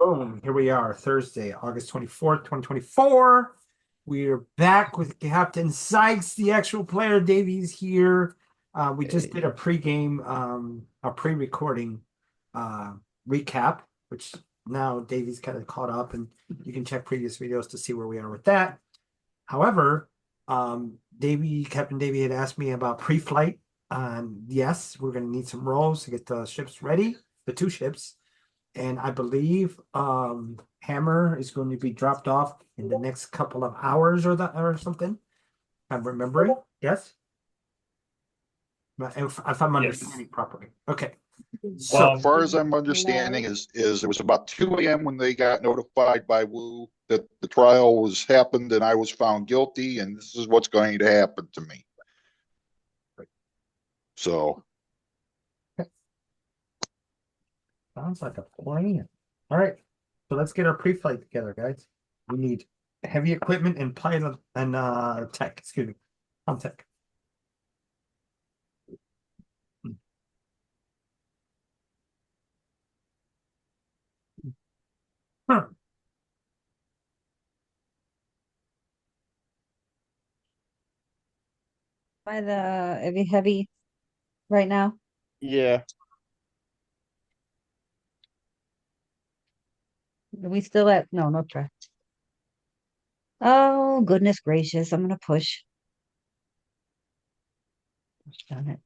Boom, here we are, Thursday, August 24th, 2024. We're back with Captain Sykes, the actual player. Davies here. We just did a pregame, a pre-recording recap, which now Davies kind of caught up, and you can check previous videos to see where we are with that. However, Captain Davy had asked me about pre-flight. Yes, we're going to need some rolls to get the ships ready, the two ships. And I believe Hammer is going to be dropped off in the next couple of hours or something. I'm remembering. Yes. If I'm understanding properly. Okay. So As far as I'm understanding is it was about 2 a.m. when they got notified by Wu that the trial was happened and I was found guilty and this is what's going to happen to me. So sounds like a plan. All right. So let's get our pre-flight together, guys. We need heavy equipment and pilot and tech, excuse me. Tech. Huh. By the heavy right now. Yeah. Are we still at no try. Oh goodness gracious, I'm gonna push. Done it.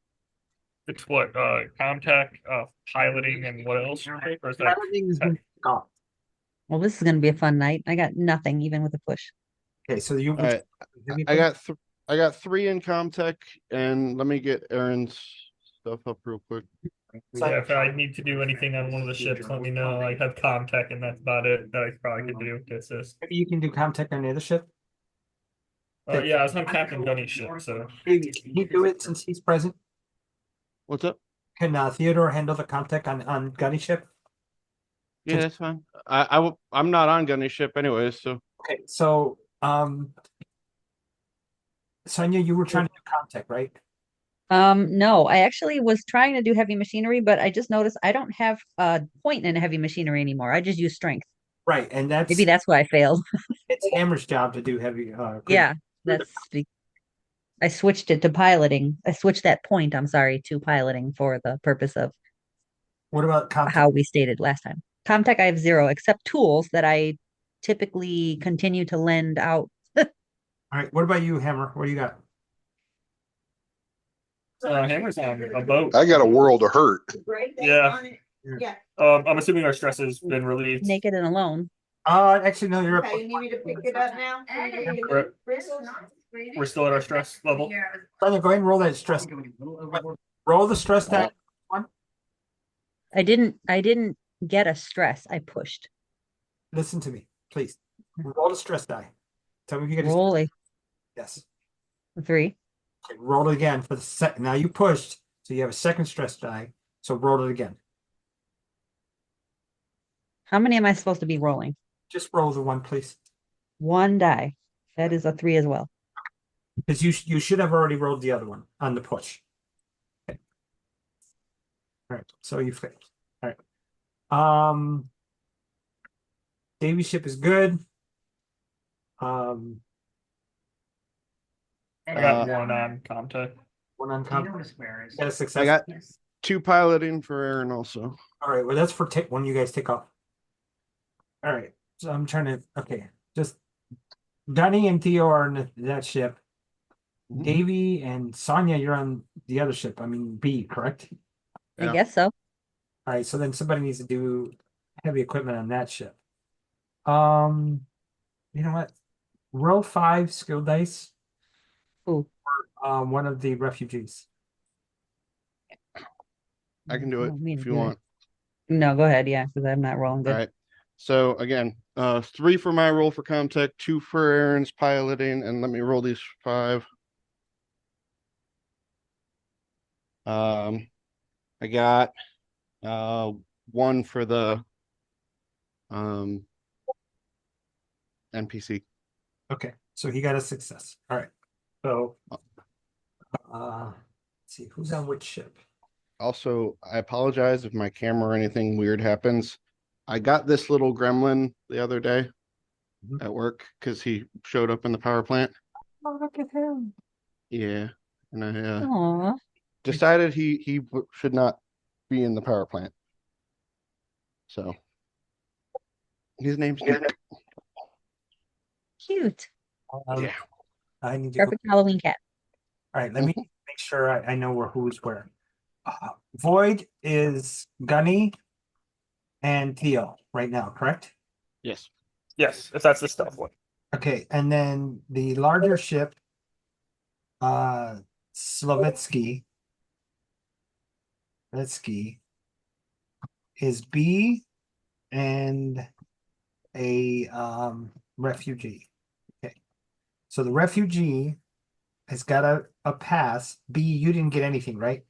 It's what, Comtech, piloting, and what else? Or is that Piloting is going to go. Well, this is gonna be a fun night. I got nothing even with a push. Okay, so you All right. I got 3 in Comtech, and let me get Aaron's stuff up real quick. Yeah, if I need to do anything on one of the ships, let me know. I have Comtech, and that's about it that I probably could do to assist. Maybe you can do Comtech on the other ship. Yeah, I was on Captain Gunny's ship, so. Can he do it since he's present? What's up? Can Theodore handle the Comtech on Gunny ship? Yeah, that's fine. I'm not on Gunny's ship anyways, so Okay, so Sonia, you were trying to do Comtech, right? No, I actually was trying to do heavy machinery, but I just noticed I don't have a point in heavy machinery anymore. I just use strength. Right, and Maybe that's why I failed. it's Hammer's job to do heavy Yeah, I switched it to piloting. I switched that point, I'm sorry, to piloting for the purpose of What about Comtech? how we stated last time. Comtech, I have 0, except tools that I typically continue to lend out. All right, what about you, Hammer? What do you got? Hammer's on a boat. I got a world of hurt. Yeah. Yeah. I'm assuming our stress has been relieved. Naked and alone. Actually, no, you're Okay, you need me to pick it up now? We're still at our stress level. Sonia, go ahead and roll that stress. Roll the stress die. I didn't get a stress. I pushed. Listen to me, please. Roll the stress die. Tell me if you get Roll a yes. 3. Okay, roll it again for the second. Now you pushed, so you have a second stress die. So roll it again. How many am I supposed to be rolling? Just roll the one, please. 1 die. That is a 3 as well. Because you should have already rolled the other one on the push. Okay. All right, so you failed. All right. Davy ship is good. I got one on Comtech. One on Comtech. Got a success. I got 2 piloting for Aaron also. All right, well that's for when you guys take off. All right, so I'm trying to just Gunny and Theo are on that ship. Davy and Sonia, you're on the other ship. I mean B, correct? I guess so. All right, so then somebody needs to do heavy equipment on that ship. You know what? Roll 5 skill dice. Ooh. One of the refugees. I can do it if you want. No, go ahead. Yeah, because I'm not rolling good. All right. So again, 3 for my roll for Comtech, 2 for Aaron's piloting, and let me roll these 5. I got 1 for the NPC. Okay, so he got a success. All right. So let's see who's on which ship. Also, I apologize if my camera or anything weird happens. I got this little gremlin the other day Mhm. at work because he showed up in the power plant. Oh, look at him. Yeah, and I Aw, decided should not be in the power plant. So his name's Nick. cute. Yeah. I need to go. Perfect Halloween cat. All right, let me make sure I know who's where. Void is Gunny and Theo right now, correct? Yes. Yes, if that's the stealth one. Okay, and then the larger ship, Slovetsky, is B and a refugee. Okay, so the refugee has got a pass. B, you didn't get anything, right?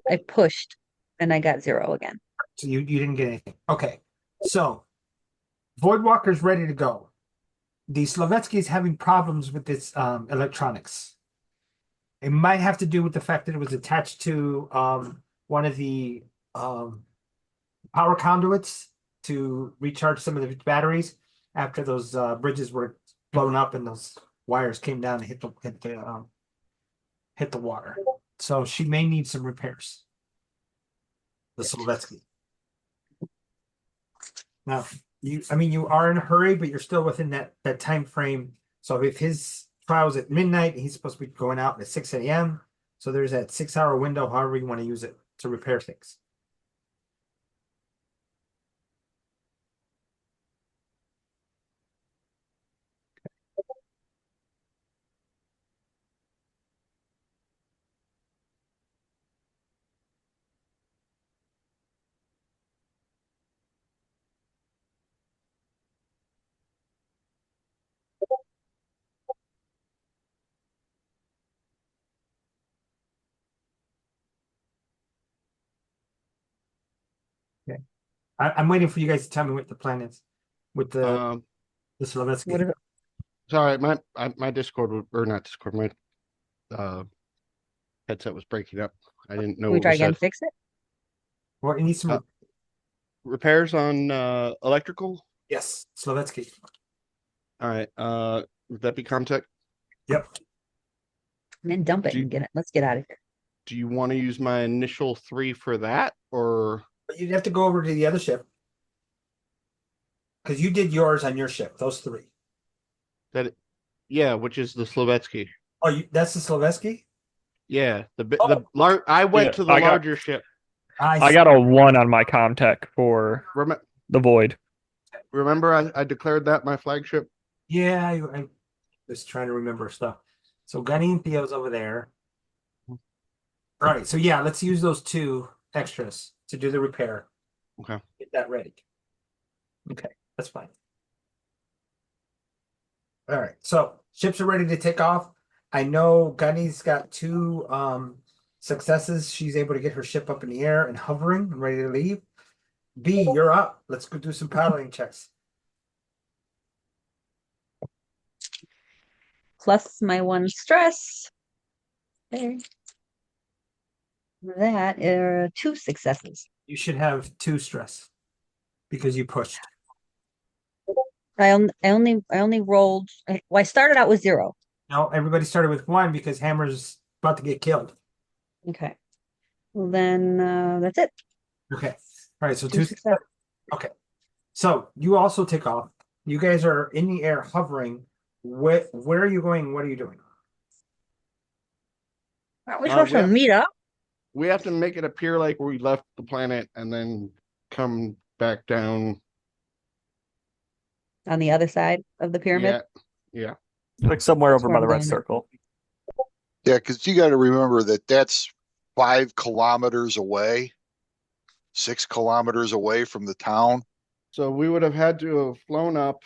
I pushed and I got 0 again. So you didn't get anything. Okay, so Voidwalker's ready to go. The Slovetsky is having problems with its electronics. It might have to do with the fact that it was attached to one of the power conduits to recharge some of the batteries after those bridges were blown up and those wires came down and hit the water. So she may need some repairs. The Slovetsky. Now, you are in a hurry, but you're still within that time frame. So if his trial's at midnight, he's supposed to be going out at 6 a.m. So there's that 6 hour window, however you want to use it to repair things. Okay. I'm waiting for you guys to tell me what the plan is with the Slovetsky. What is it? Sorry, my Discord or not Discord, my headset was breaking up. I didn't know Can we what try was again? said. Fix it? Well, it needs some. Uh, Repairs on electrical. Yes, Slovetsky. All right. Would that be Comtech? Yep. And then dump it Do you- and get it. Let's get out of here. Do you want to use my initial 3 for that, or But you'd have to go over to the other ship because you did yours on your ship. Those three. that? Yeah, which is the Slovetsky. Oh, that's the Slovetsky. Yeah, Oh. I went Yeah, to the I got- larger ship. I got a 1 on my Comtech for the Void. Remember, I declared that my flagship. Yeah, I was trying to remember stuff. So Gunny and Theo's over there. All right, so yeah, let's use those 2 extras to do the repair. Okay. Get that ready. Okay, that's fine. All right, so ships are ready to take off. I know Gunny's got 2 successes. She's able to get her ship up in the air and hovering and ready to leave. B, you're up. Let's go do some paddling checks. Plus my 1 stress. Okay. That are 2 successes. You should have 2 stress because you pushed. I only rolled. Well, I started out with 0. No, everybody started with 1 because Hammer's about to get killed. Okay. Well, then that's it. Okay. All right, so 2 2 successes. Okay. So you also take off. You guys are in the air hovering. Where are you going? What are you doing? Aren't we supposed to Yeah. meet up We have to make it appear like we left the planet and then come back down. on the other side of the pyramid? Yeah. Like somewhere over where by I'm the red going. circle. Yeah, because you got to remember that's 5 kilometers away, 6 kilometers away from the town. So we would have had to have flown up,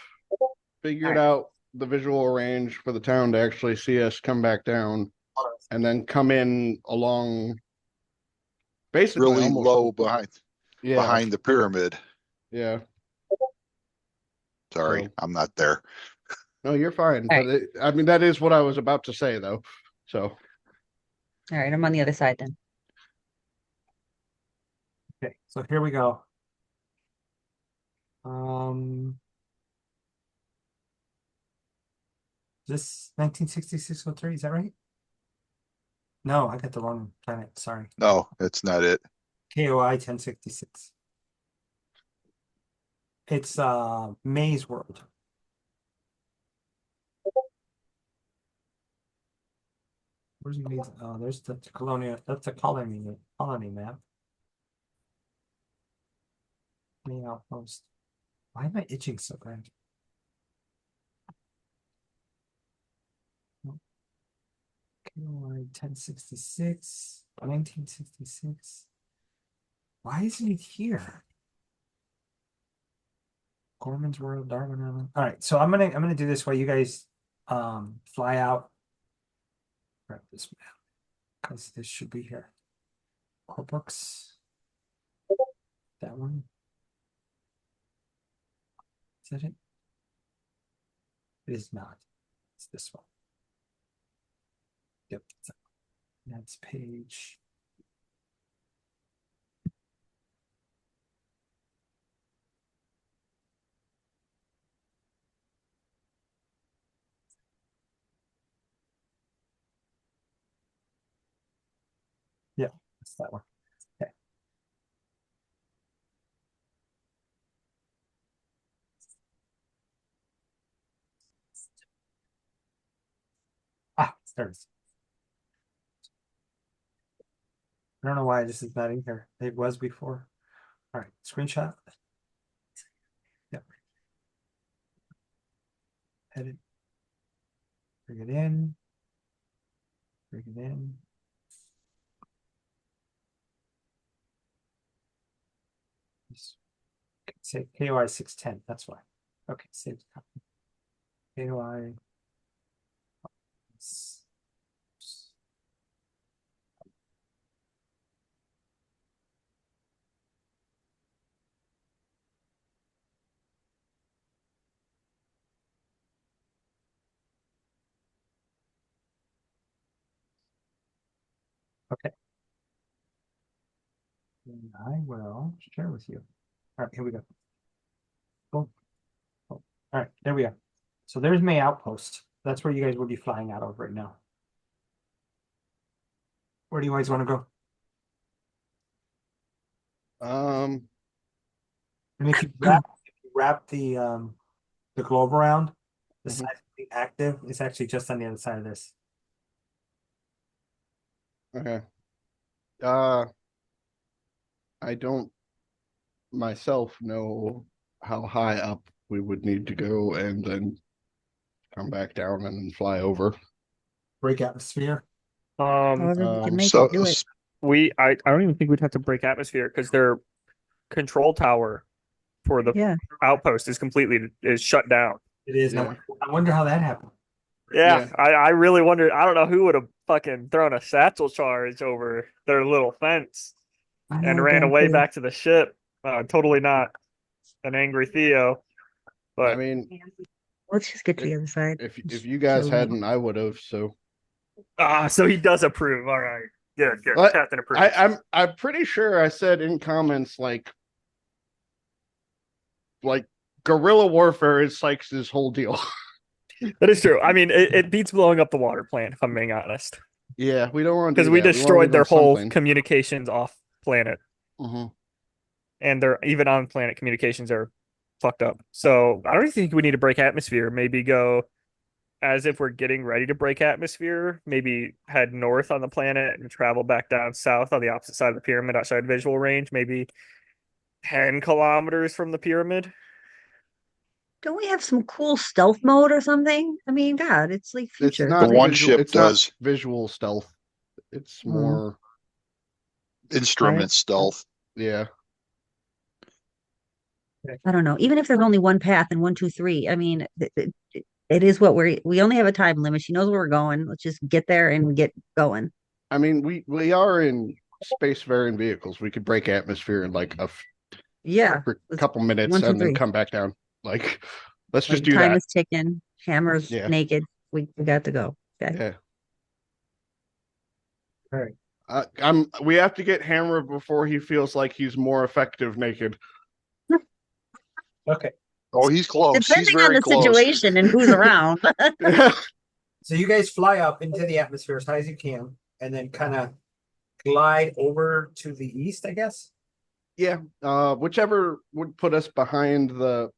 figured Alright. out the visual range for the town to actually see us come back down, and then come in along basically Really almost, low behind yeah, the pyramid. yeah. Sorry, So- I'm not there. No, you're fine. All But I mean, that is what I was about to say, though. So All right, I'm on the other side then. Okay, so here we go. This 1966-03, is that right? No, I got the wrong planet. Sorry. No, that's not it. KOI 1066. It's Maze World. Where's Maze? Oh, there's the colonial. That's the colony map. Main outpost. Why am I itching so bad? KOI 1066, 1966. Why isn't it here? Gorman's World, Darwin Island. All right, so I'm gonna do this while you guys fly out. Grab this map because this should be here. Core books. That one. Is that it? It is not. It's this one. Yep. That's page. Yeah, that's that one. Okay. Ah, there it is. I don't know why this is not in here. It was before. All right, screenshot. Yep. Edit. Bring it in. Bring it in. Say KOI 610. That's why. Okay, save the copy. KOI. Okay. And I will share with you. All right, here we go. Boom. Boom. All right, there we go. So there's May Outpost. That's where you guys will be flying out of right now. Where do you guys want to go? And if you wrap the globe around, the side of the active is actually just on the other side of this. Okay. I don't myself know how high up we would need to go and then come back down and then fly over. Break atmosphere. However we can make So it do it. I don't even think we'd have to break atmosphere because their control tower for the Yeah. outpost is shut down. It is. Yeah. I wonder how that happened. Yeah, I really wonder. I don't know who would have fucking thrown a satchel charge over their little fence and ran away back to the ship. Totally not an angry Theo, I but mean, Let's just get to the other side. if you guys hadn't, I would have. So so he does approve. All right, good. But Captain approves. I'm pretty sure I said in comments like guerrilla warfare is Sykes' whole deal. That is true. I mean, it beats blowing up the water plant, if I'm being honest. Yeah, we don't want to Because do we that. destroyed their want to leave them whole something. communications off planet. Mhm. And their even on planet communications are fucked up. So I don't even think we need to break atmosphere. Maybe go as if we're getting ready to break atmosphere, maybe head north on the planet and travel back down south on the opposite side of the pyramid outside visual range, maybe 10 kilometers from the pyramid. Don't we have some cool stealth mode or something? I mean, God, it's like It's future. not The one visual, ship it's not does. visual stealth. It's Hmm. more Instrument stealth. yeah. I don't know. Even if there's only one path and 1, 2, 3, I mean, it is what we only have a time limit. She knows where we're going. Let's just get there and get going. I mean, we are in spacefaring vehicles. We could break atmosphere in like Yeah. for a couple minutes 1, 2, and then 3. come back down. Like, let's Like, just do time that. is ticking. Hammer's Yeah. naked. We got to go. Okay. Yeah. All right. We have to get Hammer before he feels like he's more effective naked. Okay. Oh, he's close. He's Depending on very the close. situation and who's around. So you guys fly up into the atmosphere as high as you can, and then kind of glide over to the east, I guess. Yeah. Whichever would put us behind the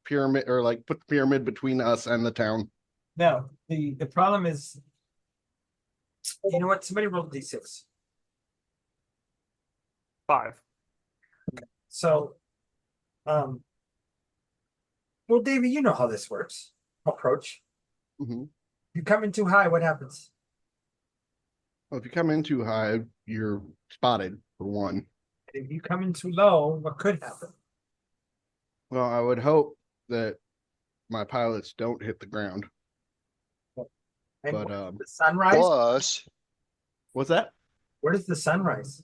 pyramid, or like put the pyramid between us and the town. No, the problem is, you know what? Somebody roll d6. 5. So, well, Davey, you know how this works. Approach. Mm-hmm. You come in too high, what happens? Well, if you come in too high, you're spotted for one. If you come in too low, what could happen? Well, I would hope that my pilots don't hit the ground. And But the sunrise. Plus, what's that? Where does the sun rise?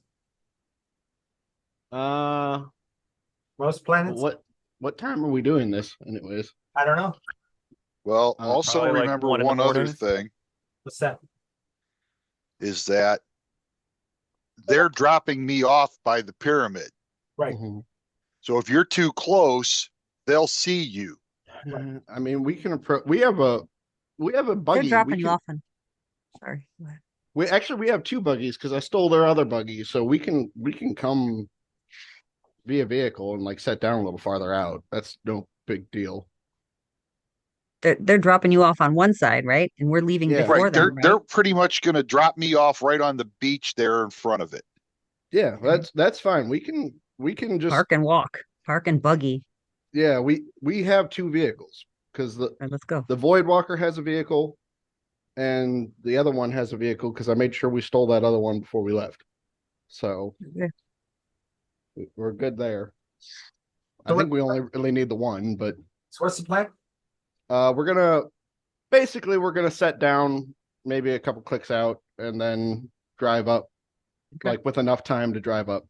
Uh, Most planets. what time are we doing this, anyways? I don't know. well, also probably like remember 1 in the one other morning. thing What's that? is that they're dropping me off by the pyramid. Right. Mhm. So if you're too close, they'll see you. I mean, we can approach. We have a They're buggy. dropping We you can. off on. Sorry. Go ahead. We have two buggies because I stole their other buggy, so we can come via vehicle and like set down a little farther out. That's no big deal. They're dropping you off on one side, right? And we're leaving Yeah. before Right. them, right? They're pretty much going to drop me off right on the beach there in front of it. Yeah, that's fine. We can just Park and walk. Park and buggy. yeah. We have two vehicles because All right, let's go. the Void Walker has a vehicle, and the other one has a vehicle because I made sure we stole that other one before we left. So Okay. we're good there. So I think we only really need the one, but So what's the plan? we're gonna set down maybe a couple clicks out and then drive up, Okay. like with enough time to drive up.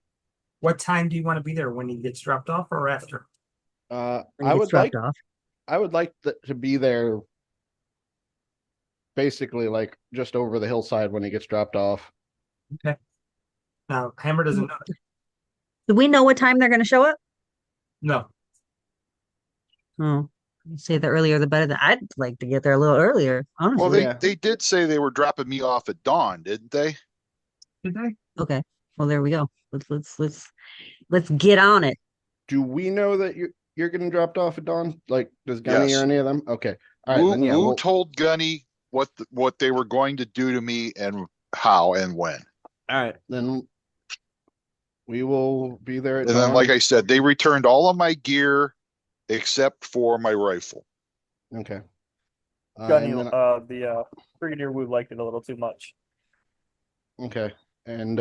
What time do you want to be there? When he gets dropped off or after? When I he gets would like dropped off. to be there basically like just over the hillside when he gets dropped off. Now, Hammer doesn't know. Do we know what time they're going to show up? No. Oh, you say the earlier the better. I'd like to get there a little earlier, honestly. Well, Yeah. they did say they were dropping me off at dawn, didn't they? Did they? Okay. Well, there we go. Let's get on it. Do we know that you're getting dropped off at dawn? Like, does Gunny Yes. or any of them? Okay. All right, Wu, then yeah. Wu We'll, told Gunny what they were going to do to me and how and when. all right, then we will be there at And then, dawn. like I said, they returned all of my gear except for my rifle. Okay. Gunny, And then, the Brigadier Wu liked it a little too much. okay. And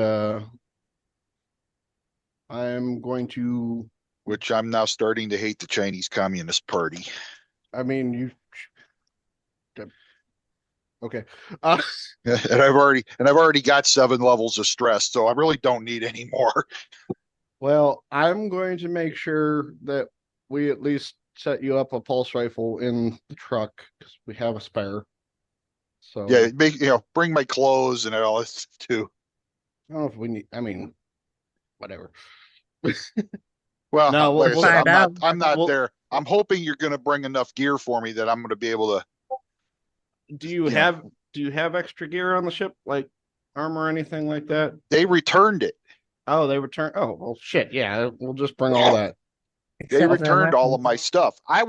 I'm going to. Which I'm now starting to hate the Chinese Communist Party. I mean, you. Okay. And I've already got 7 levels of stress, so I really don't need any more. Well, I'm going to make sure that we at least set you up a pulse rifle in the truck because we have a spare. So Yeah, bring my clothes and all this too. I don't know if we need. I mean, whatever. Well, No, like I we'll said, find out. I'm not We'll- there. I'm hoping you're going to bring enough gear for me that I'm going to be able to. Do you Yeah. have extra gear on the ship, like armor or anything like that? They returned it. Oh, they return. Oh, well, shit. Yeah, we'll just bring all that. They Except for returned all of weapons. my stuff. I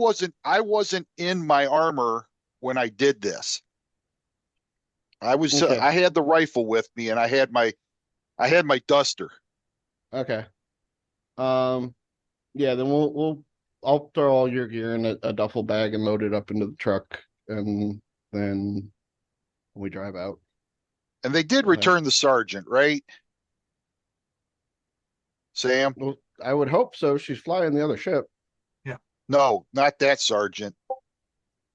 wasn't in my armor when I did this. Okay. I had the rifle with me and I had my duster. Okay. Yeah. Then I'll throw all your gear in a duffel bag and load it up into the truck, and then we drive out. And they did Okay. return the sergeant, right? Sam? Well, I would hope so. She's flying the other ship. No, not that sergeant.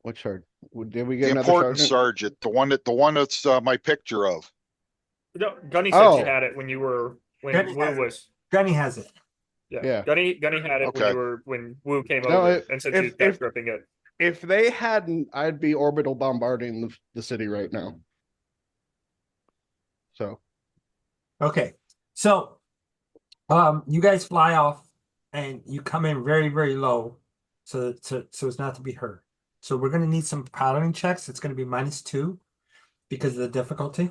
Which sergeant? Did we The get another important sergeant? sergeant, the one that's my picture of. No, Gunny said Oh. you had it when Gunny Wu has it. was. Gunny has it. Yeah. Gunny had it Okay. when Wu came No, over and said she was back gripping it. If they hadn't, I'd be orbital bombarding the city right now. So Okay. So you guys fly off and you come in very, very low so as not to be hurt. So we're gonna need some piloting checks. It's gonna be -2 because of the difficulty.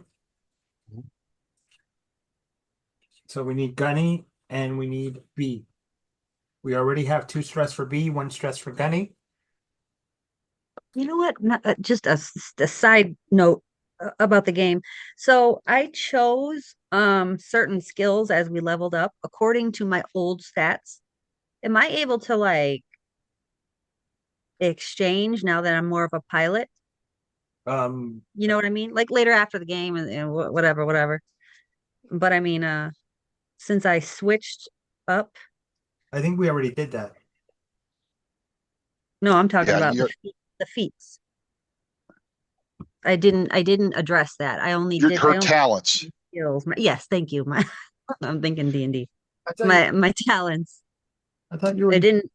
So we need Gunny and we need B. We already have 2 stress for B, 1 stress for Gunny. You know what? Just a side note about the game. So I chose certain skills as we leveled up according to my old stats. Am I able to like exchange now that I'm more of a pilot? Um, You know what I mean? Like later after the game and whatever, whatever. But I mean, since I switched up, I think we already did that. no, I'm talking Yeah, about the feats. I didn't address that. I only did I her only talents. skills. Yes, thank you. My I'm thinking D&D. I thought My talents. I thought you I already. didn't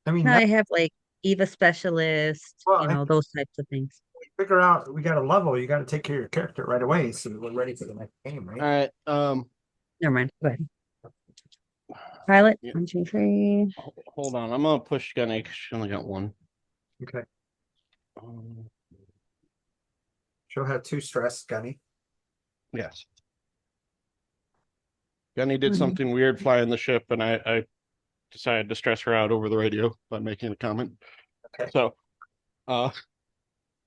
I mean, I now have like Eva specialist, well, I those types of things. figure out we got a level. You got to take care of your character right away, so we're ready for the next game, All right? right. Never mind. Go ahead. Pilot, Yeah. 1, 2, 3. Hold on. I'm gonna push Gunny because she only got one. Okay. Um, She'll have 2 stress, Gunny. yes. Gunny did Mhm. something weird flying the ship, and I decided to stress her out over the radio by making a comment. Okay. So,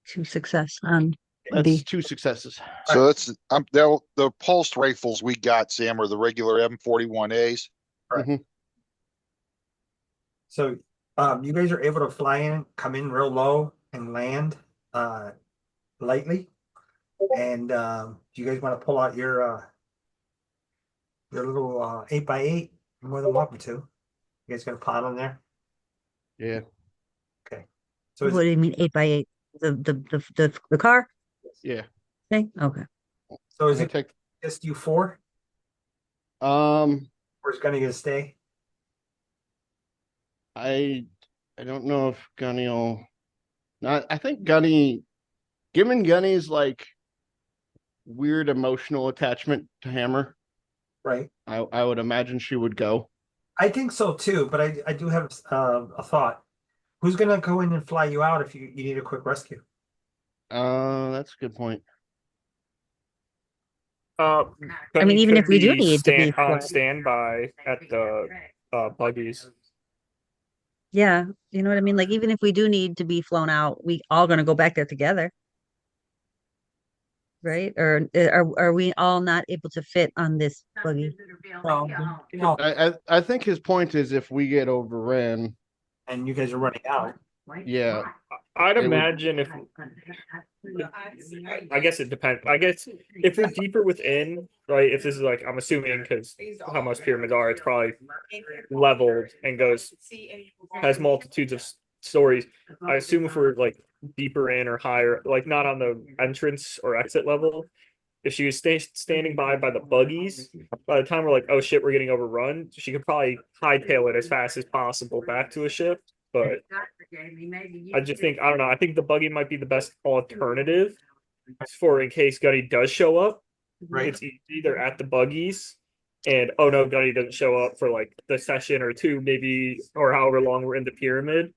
2 success on that's B. 2 successes. So that's the pulsed rifles we got, Sam, are the regular M41As. Right. Mhm. So you guys are able to fly in, come in real low, and land lightly. And do you guys want to pull out your little 8x8? You're more than welcome to. You guys got a pot on there? Yeah. Okay. So What do you mean 8x8? The car Yeah. thing? Okay. is I it take. just you 4, Um. or is Gunny gonna stay? I don't know if Gunny will. Not. I think Gunny. Given Gunny's like weird emotional attachment to Hammer, Right. I would imagine she would go. I think so too, but I do have a thought. Who's gonna go in and fly you out if you need a quick rescue? That's a good point. I Gunny mean, even could if we do be need to be on flight. standby at the buggies. Yeah, you know what I mean? Like even if we do need to be flown out, we all gonna go back there together, right? Or are we all not able to fit on this buggy? No, no. I think his point is if we get overran, And you guys are running out. yeah, I'd It would- imagine if I guess it depends. I guess if we're deeper within, right? If this is like I'm assuming because how most pyramids are, it's probably leveled and has multitudes of stories. I assume if we're like deeper in or higher, like not on the entrance or exit level, if she was standing by the buggies, by the time we're like, oh shit, we're getting overrun, she could probably hightail it as fast as possible back to a ship. But I just think I don't know. I think the buggy might be the best alternative for in case Gunny does show up. Right. It's either at the buggies and oh no, Gunny doesn't show up for like the session or 2, maybe, or however long we're in the pyramid.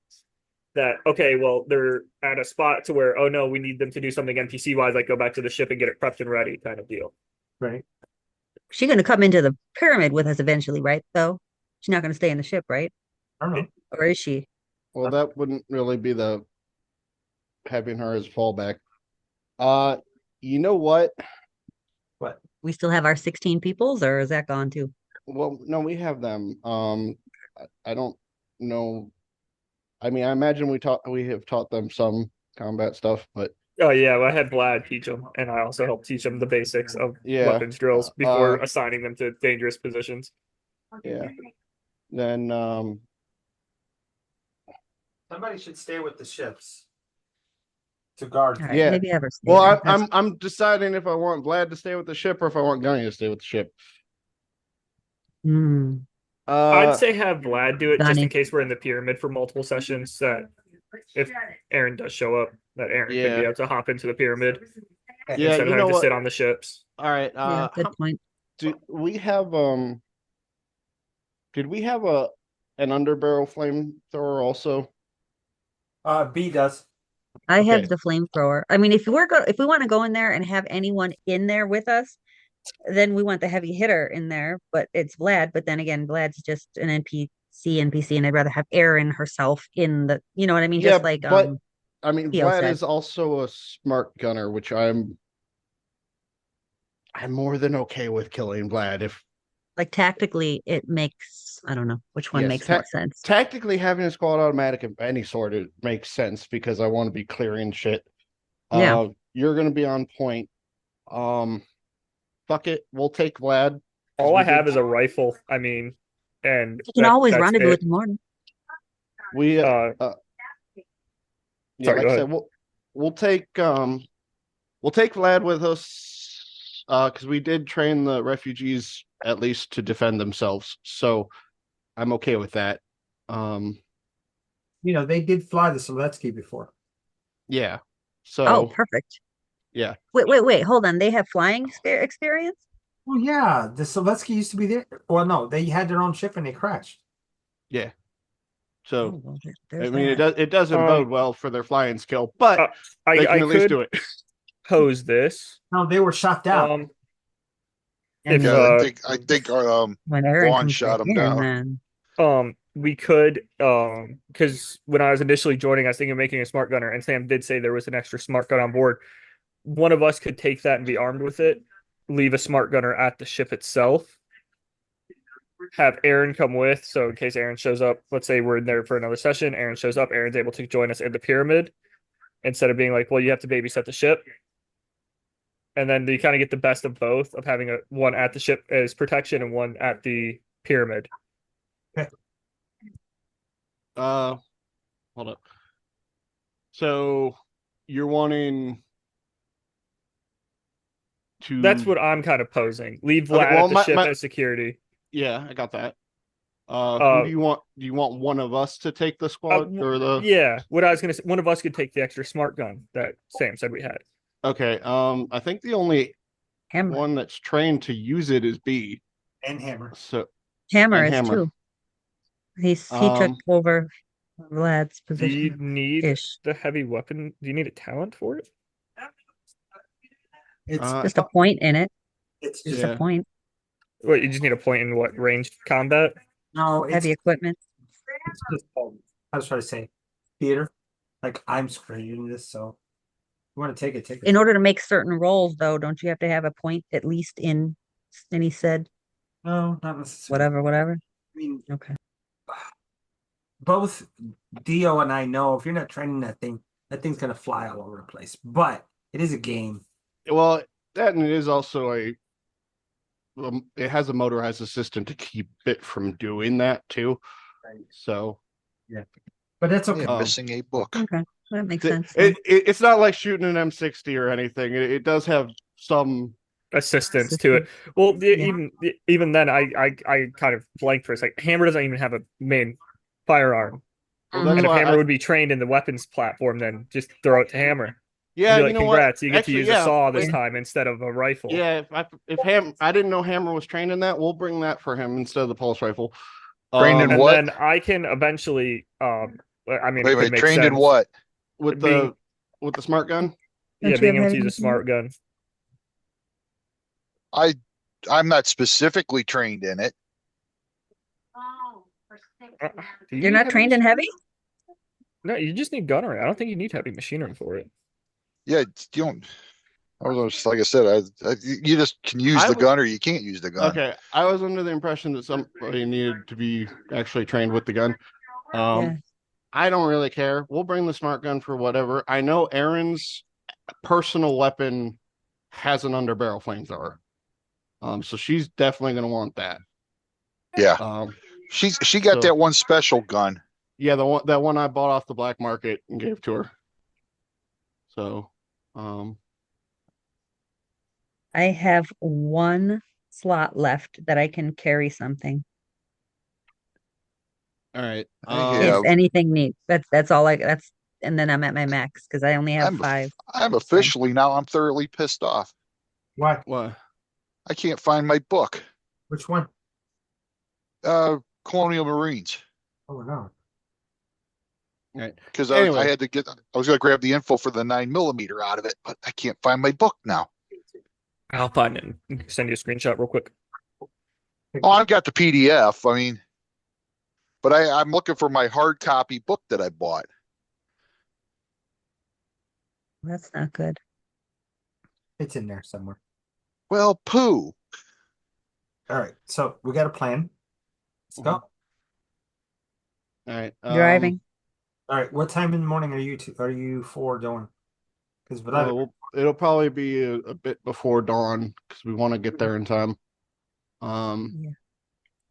That okay, well, they're at a spot to where oh no, we need them to do something NPC wise, like go back to the ship and get it prepped and ready, kind of deal. Right. She's gonna come into the pyramid with us eventually, right? Though she's not gonna stay in the ship, right? I don't know. Or is she? well, that wouldn't really be the having her as fallback. You know what? What? We still have our 16 peoples, or is that gone too? Well, no, we have them. I don't know. I mean, I imagine we have taught them some combat stuff, but Oh yeah, well, I had Vlad teach them, and I also helped teach them the basics of yeah, weapons drills before assigning them to dangerous positions. yeah. Then Somebody should stay with the ships to guard. All right, Yeah. maybe have her stay well, there. I'm deciding if I want Vlad to stay with the ship or if I want Gunny to stay with the ship. Hmm. I'd say have Vlad do it just in Donnie. case we're in the pyramid for multiple sessions. That if Aaron does show up, that Aaron could be Yeah. able to hop into the pyramid. Yeah, instead of you having know to what? sit on the ships. All right. Yeah, good point. Do we have did we have an underbarrel flamethrower also? B does. I Okay. have the flamethrower. I mean, if we want to go in there and have anyone in there with us, then we want the heavy hitter in there, but it's Vlad. But then again, Vlad's just an NPC, and I'd rather have Erin herself in the, you know what I mean? Yeah, Just like but I mean, Theo Vlad said. is also a smart gunner, which I'm more than okay with killing Vlad. If Like tactically, it makes, I don't know which one yes, makes more sense. tactically having a squad automatic of any sort, it makes sense because I want to be clearing shit. Yeah. You're gonna be on point. Fuck it, we'll take Vlad. All I have is a rifle. I mean, and You can always that's rendezvous it. in the morning. We yeah, Sorry, like go I ahead. said, we'll take Vlad with us because we did train the refugees at least to defend themselves. So I'm okay with that. Um, They did fly the Seletsky before. yeah. Oh, So perfect. yeah. Wait. Hold on. They have flying experience? Well, yeah, the Seletsky used to be there. Well, no, they had their own ship and they crashed. Yeah. Oh, So well, I there's mean that. it doesn't bode well for their flying skill, but Uh, they can I at least could do it. pose this. No, they were shot down. I If Yeah, mean, I think when Erin Vaughn comes back shot him in, down. then we could because when I was initially joining, I was thinking of making a smart gunner, and Sam did say there was an extra smart gun on board. One of us could take that and be armed with it, leave a smart gunner at the ship itself, have Aaron come with. So in case Aaron shows up, let's say we're in there for another session, Aaron shows up, Aaron's able to join us in the pyramid instead of being like, well, you have to babysit the ship. And then you kind of get the best of both of having one at the ship as protection and one at the pyramid. Hold up. So you're wanting to That's what I'm kind of posing. Leave okay, Vlad well at the ship as security. yeah, I got that. Who Uh, do you want? Do you want one of us to take the squad or the? yeah, what I was gonna say, one of us could take the extra smart gun that Sam said we had. Okay. I think the only Hammer. one that's trained to use it is B. And Hammer. So Hammer and is Hammer. too. He took over Vlad's Do you position need ish. the heavy weapon? Do you need a talent for it? It's Just a point in it. it's Just just yeah. a point. What, you just need a point in what ranged combat? no, it's Heavy equipment. just I was trying to say theater. Like I'm screening this, so you want to take it, take it. In order to make certain roles, though, don't you have to have a point at least in any said No, not necessarily. whatever? I mean, Okay. both Dio and I know if you're not training that thing's gonna fly all over the place. But it is a game. Well, that and it is also it has a motorized assistant to keep it from doing that too. Right. So Yeah, but that's okay. Yeah, missing a book. Okay. That makes it, sense. then. it's not like shooting an M60 or anything. It does have some. Assistance to it. Well, Yeah. even then, I kind of blanked for a second. Hammer doesn't even have a main firearm, Well, Mhm. that's and if why Hammer I. would be trained in the weapons platform, then just throw it to Hammer and Yeah, be you like, know what? "Congrats, you get to Actually, use a yeah. saw this Yeah. time instead of a rifle." Yeah, if I didn't know Hammer was trained in that, we'll bring that for him instead of the pulse rifle. Trained in And what? then I can eventually, I mean, it would Wait, make trained in sense. what? with being- the smart gun. Yeah, Don't you being have able to heavy use a weapons? smart gun. I'm not specifically trained in it. Uh, do you You're need not heavy trained in heavy? No, you just need gunnery. I don't think you need heavy machinery for it. Yeah, you don't. I was just, like I said, you just can use I the would- gun or you can't use the gun. Okay, I was under the impression that somebody needed to be actually trained with the gun. Yeah. I don't really care. We'll bring the smart gun for whatever. I know Aaron's personal weapon has an underbarrel flamethrower. So she's definitely gonna want that. Yeah, she got so- that one special gun. Yeah, that one I bought off the black market and gave to her. So, I have one slot left that I can carry something. all right. Yeah. If anything needs. That's all that's and then I'm at my max because I only have I'm 5. I'm officially now. I'm thoroughly pissed off. What? What? I can't find my book. Which one? Colonial Marines. Oh no. Right. Because I Anyway, had to get. I was going to grab the info for the 9mm out of it, but I can't find my book now. I'll find it and send you a screenshot real quick. Oh, I've got the PDF. I mean, but I'm looking for my hard copy book that I bought. That's not good. It's in there somewhere. Well, poo. All right. So we got a plan. Let's go. all right. Driving. All right. What time in the morning are you four doing? Because without It'll probably be a bit before dawn because we want to get there in time. Yeah.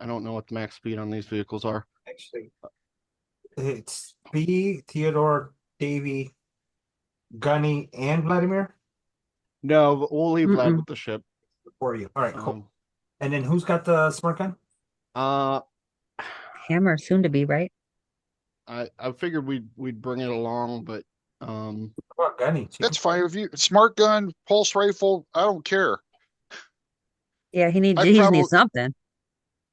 I don't know what the max speed on these vehicles are. actually, it's B, Theodore, Davy, Gunny, and Vladimir No, but we'll leave Vlad Mm-mm. with the ship. for you. All right, cool. Um, And then who's got the smart gun? uh, Hammer soon to be, right? I figured we'd bring it along, but What about Gunny? That's fine with you. Smart gun, pulse rifle. I don't care. Yeah, he I just probably. needs something.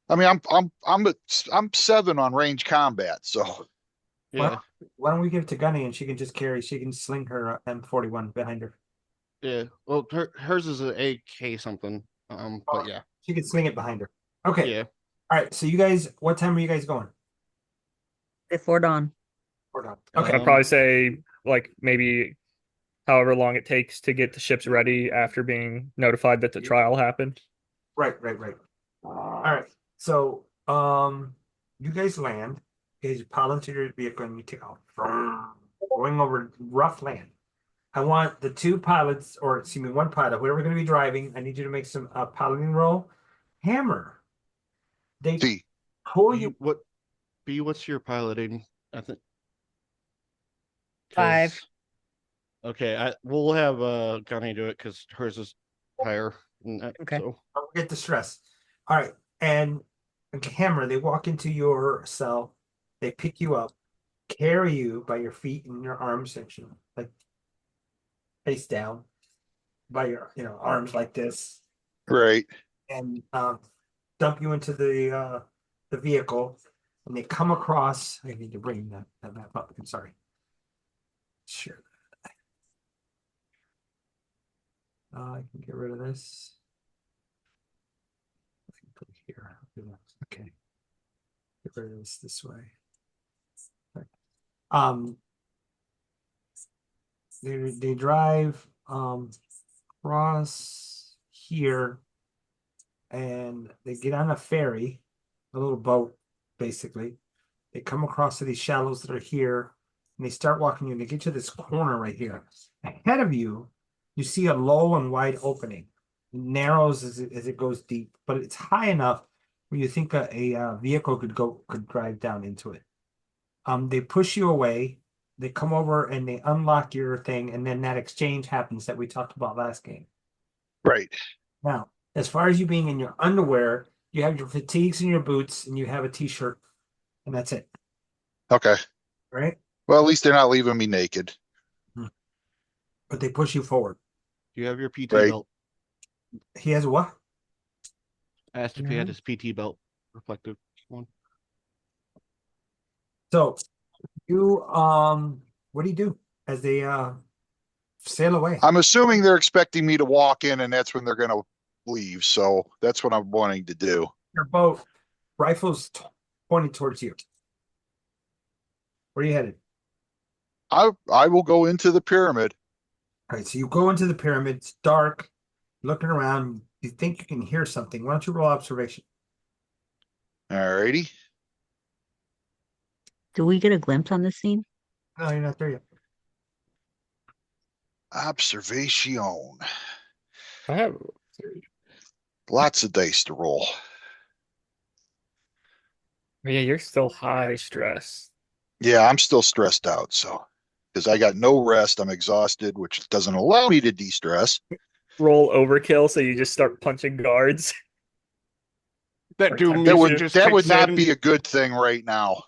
I mean, I'm 7 on range combat, so yeah, Why don't we give it to Gunny and she can just carry? She can sling her M41 behind her. yeah. Well, hers is an AK something. But yeah, She can sling it behind her. Okay. yeah. All right. So you guys, what time are you guys going? Before dawn. We're done. Okay. I'd probably say like maybe however long it takes to get the ships ready after being notified that the trial happened. Right. All right. So, you guys land. You guys pile into your vehicle and you take off. Going over rough land. I want the two pilots, or excuse me, one pilot, whoever going to be driving. I need you to make some piloting roll. Hammer. They see. pull you. What's your piloting? I think 5. Okay, we'll have Gunny do it because hers is higher. Okay. So Don't get the stress. All right. And Hammer, they walk into your cell. They pick you up, carry you by your feet and your arms section, like face down, by your arms like this, Right. and dump you into the vehicle. And they come across. I need to bring that map up. I'm sorry. Sure. I can get rid of this. I can put it here. Okay. Get rid of this way. Okay. They drive across here, and they get on a ferry, a little boat, basically. They come across to these shallows that are here, and they start walking in. They get to this corner right here. Ahead of you, you see a low and wide opening. It narrows as it goes deep, but it's high enough where you think a vehicle could drive down into it. They push you away. They come over and they unlock your thing, and then that exchange happens that we talked about last game. Right. Now, as far as you being in your underwear, you have your fatigues and your boots, and you have a t-shirt, and that's it. Okay. Right? Well, at least they're not leaving me naked. But they push you forward. do you have your PT Right. belt? He has a what? I asked if he had No. his PT belt, reflective one. So you what do you do as they sail away? I'm assuming they're expecting me to walk in, and that's when they're going to leave. So that's what I'm wanting to do. Your boat, rifles pointed towards you. Where are you headed? I will go into the pyramid. All right, so you go into the pyramid. It's dark. Looking around, you think you can hear something. Why don't you roll observation? All righty. Do we get a glimpse on this scene? No, you're not there yet. Observation. I have Lots of dice to roll. yeah, you're still high stress. Yeah, I'm still stressed out. So, because I got no rest, I'm exhausted, which doesn't allow me to de-stress. Roll overkill, so you just start punching guards. That doom That music would just that would kicks not in. be a good thing right now.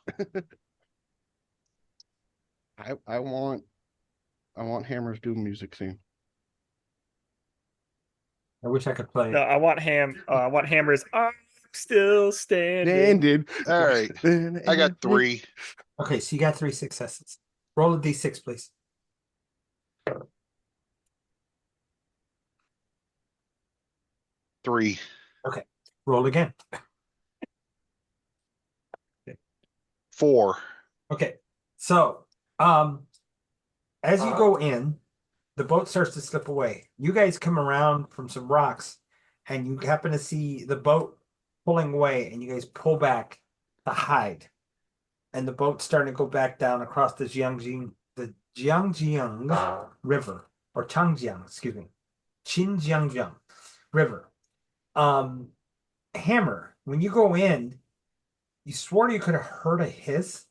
I want Hammer's Doom music theme. I wish I could play No, it. I want Hammer's I'm still standing. Landed. All right. I got 3. Okay, so you got 3 successes. Roll a d6, please. 3. Okay, roll again. 4. Okay, so as you go in, the boat starts to slip away. You guys come around from some rocks, and you happen to see the boat pulling away, and you guys pull back to hide. And the boat's starting to go back down across the Jiangjiang River, or Changjiang, excuse me, Xinjiang River. Hammer, when you go in, you swore you could have heard a hiss,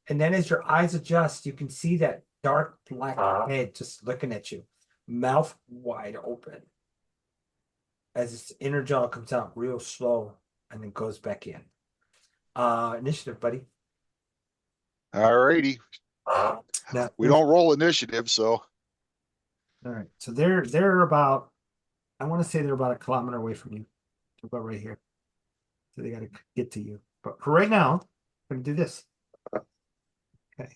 and then as your eyes adjust, you can see that dark black head just looking at you, mouth wide open, as its inner jaw comes out real slow and then goes back in. Initiative, buddy. All righty. Now, We don't roll initiative, so all right. So they're about, I want to say they're about a kilometer away from you. They're about right here. So they got to get to you. But for right now, I'm gonna do this. Okay.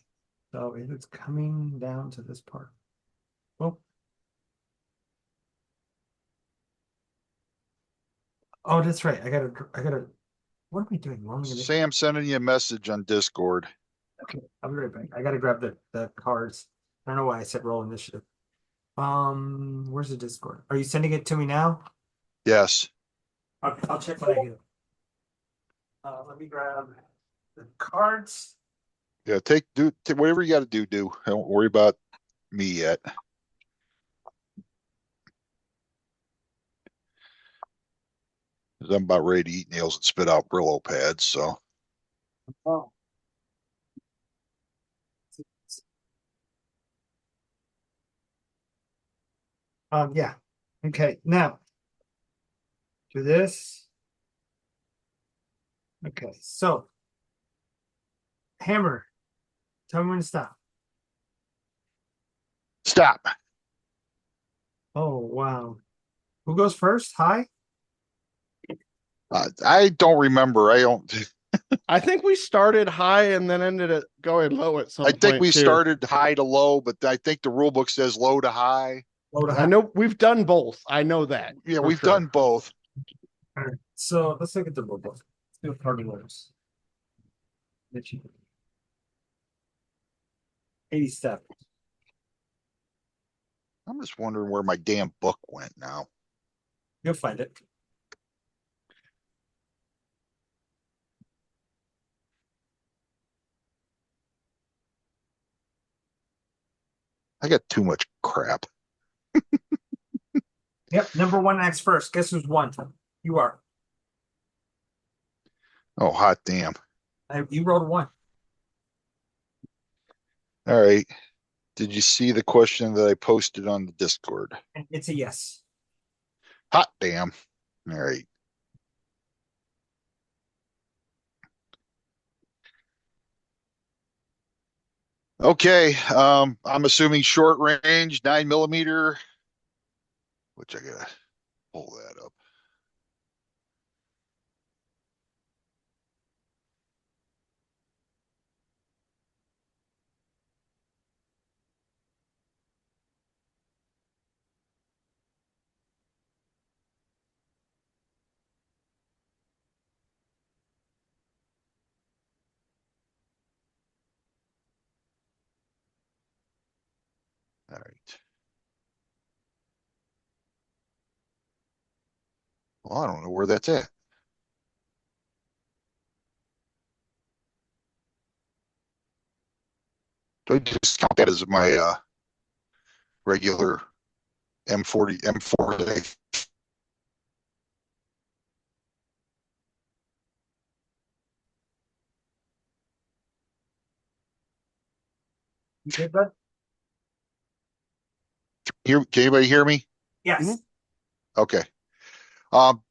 So it's coming down to this part. Well. Oh, that's right. I gotta. What am I doing? Rolling initiative. Sam sending you a message on Discord. Okay, I'll be right back. I gotta grab the cards. I don't know why I said roll initiative. Where's the Discord? Are you sending it to me now? Yes. I'll check what I get. Let me grab the cards. Yeah, do whatever you got to do. Don't worry about me yet. I'm about ready to eat nails and spit out Brillo pads, so Oh. Yeah. Okay, now do this. Okay, so Hammer, tell me when to stop. stop. Oh wow. Who goes first? Hi. I don't remember. I think we started high and then ended up going low at some I point. think we too. started high to low, but I think the rule book says low to high. Low to I high. know we've done both. I know that. Yeah, for we've sure. done both. All right. So let's look at the rule book. Let's do party letters. 87. I'm just wondering where my damn book went now. You'll find it. I got too much crap. Yep. Number one acts first. Guess who's one? You are. Oh, hot damn. You rolled a 1. All right. Did you see the question that I posted on the Discord? And it's a yes. Hot damn. All right. Okay. I'm assuming short range, 9mm, which I gotta pull that up. All right. Well, I don't know where that's at. Do I just count that as my regular M4 day? You good, bud? Can anybody hear me? Yes. Mhm. Okay. Um,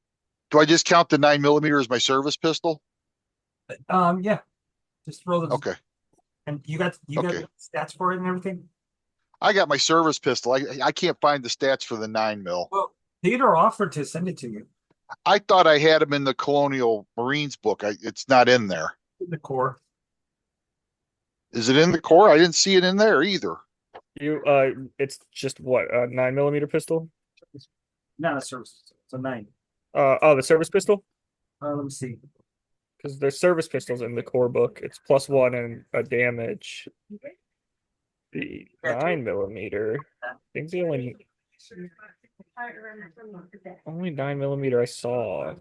do I just count the 9mm as my service pistol? Yeah. Just roll the. Okay. And you got Okay. stats for it and everything? I got my service pistol. I can't find the stats for the 9 mil. Well, Theodore offered to send it to you I thought I had them in the Colonial Marines book. It's not in there. in the core. Is it in the core? I didn't see it in there either. It's just what, a 9mm pistol? Not a service. It's a 9. The service pistol? Let me see. Because there's service pistols in the core book. It's +1 and a damage. The 9mm. I think the only 9mm I saw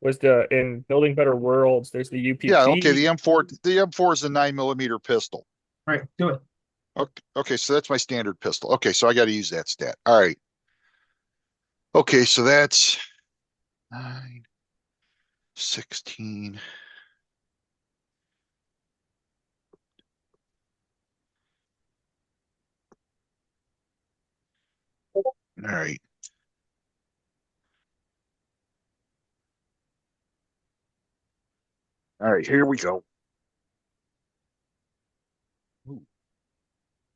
was in Building Better Worlds. There's the UPG. Yeah, okay. The M4 is a 9mm pistol. All right, do it. Okay, so that's my standard pistol. Okay, so I got to use that stat. All right. Okay, so that's 9, 16. All right. All right, here we go.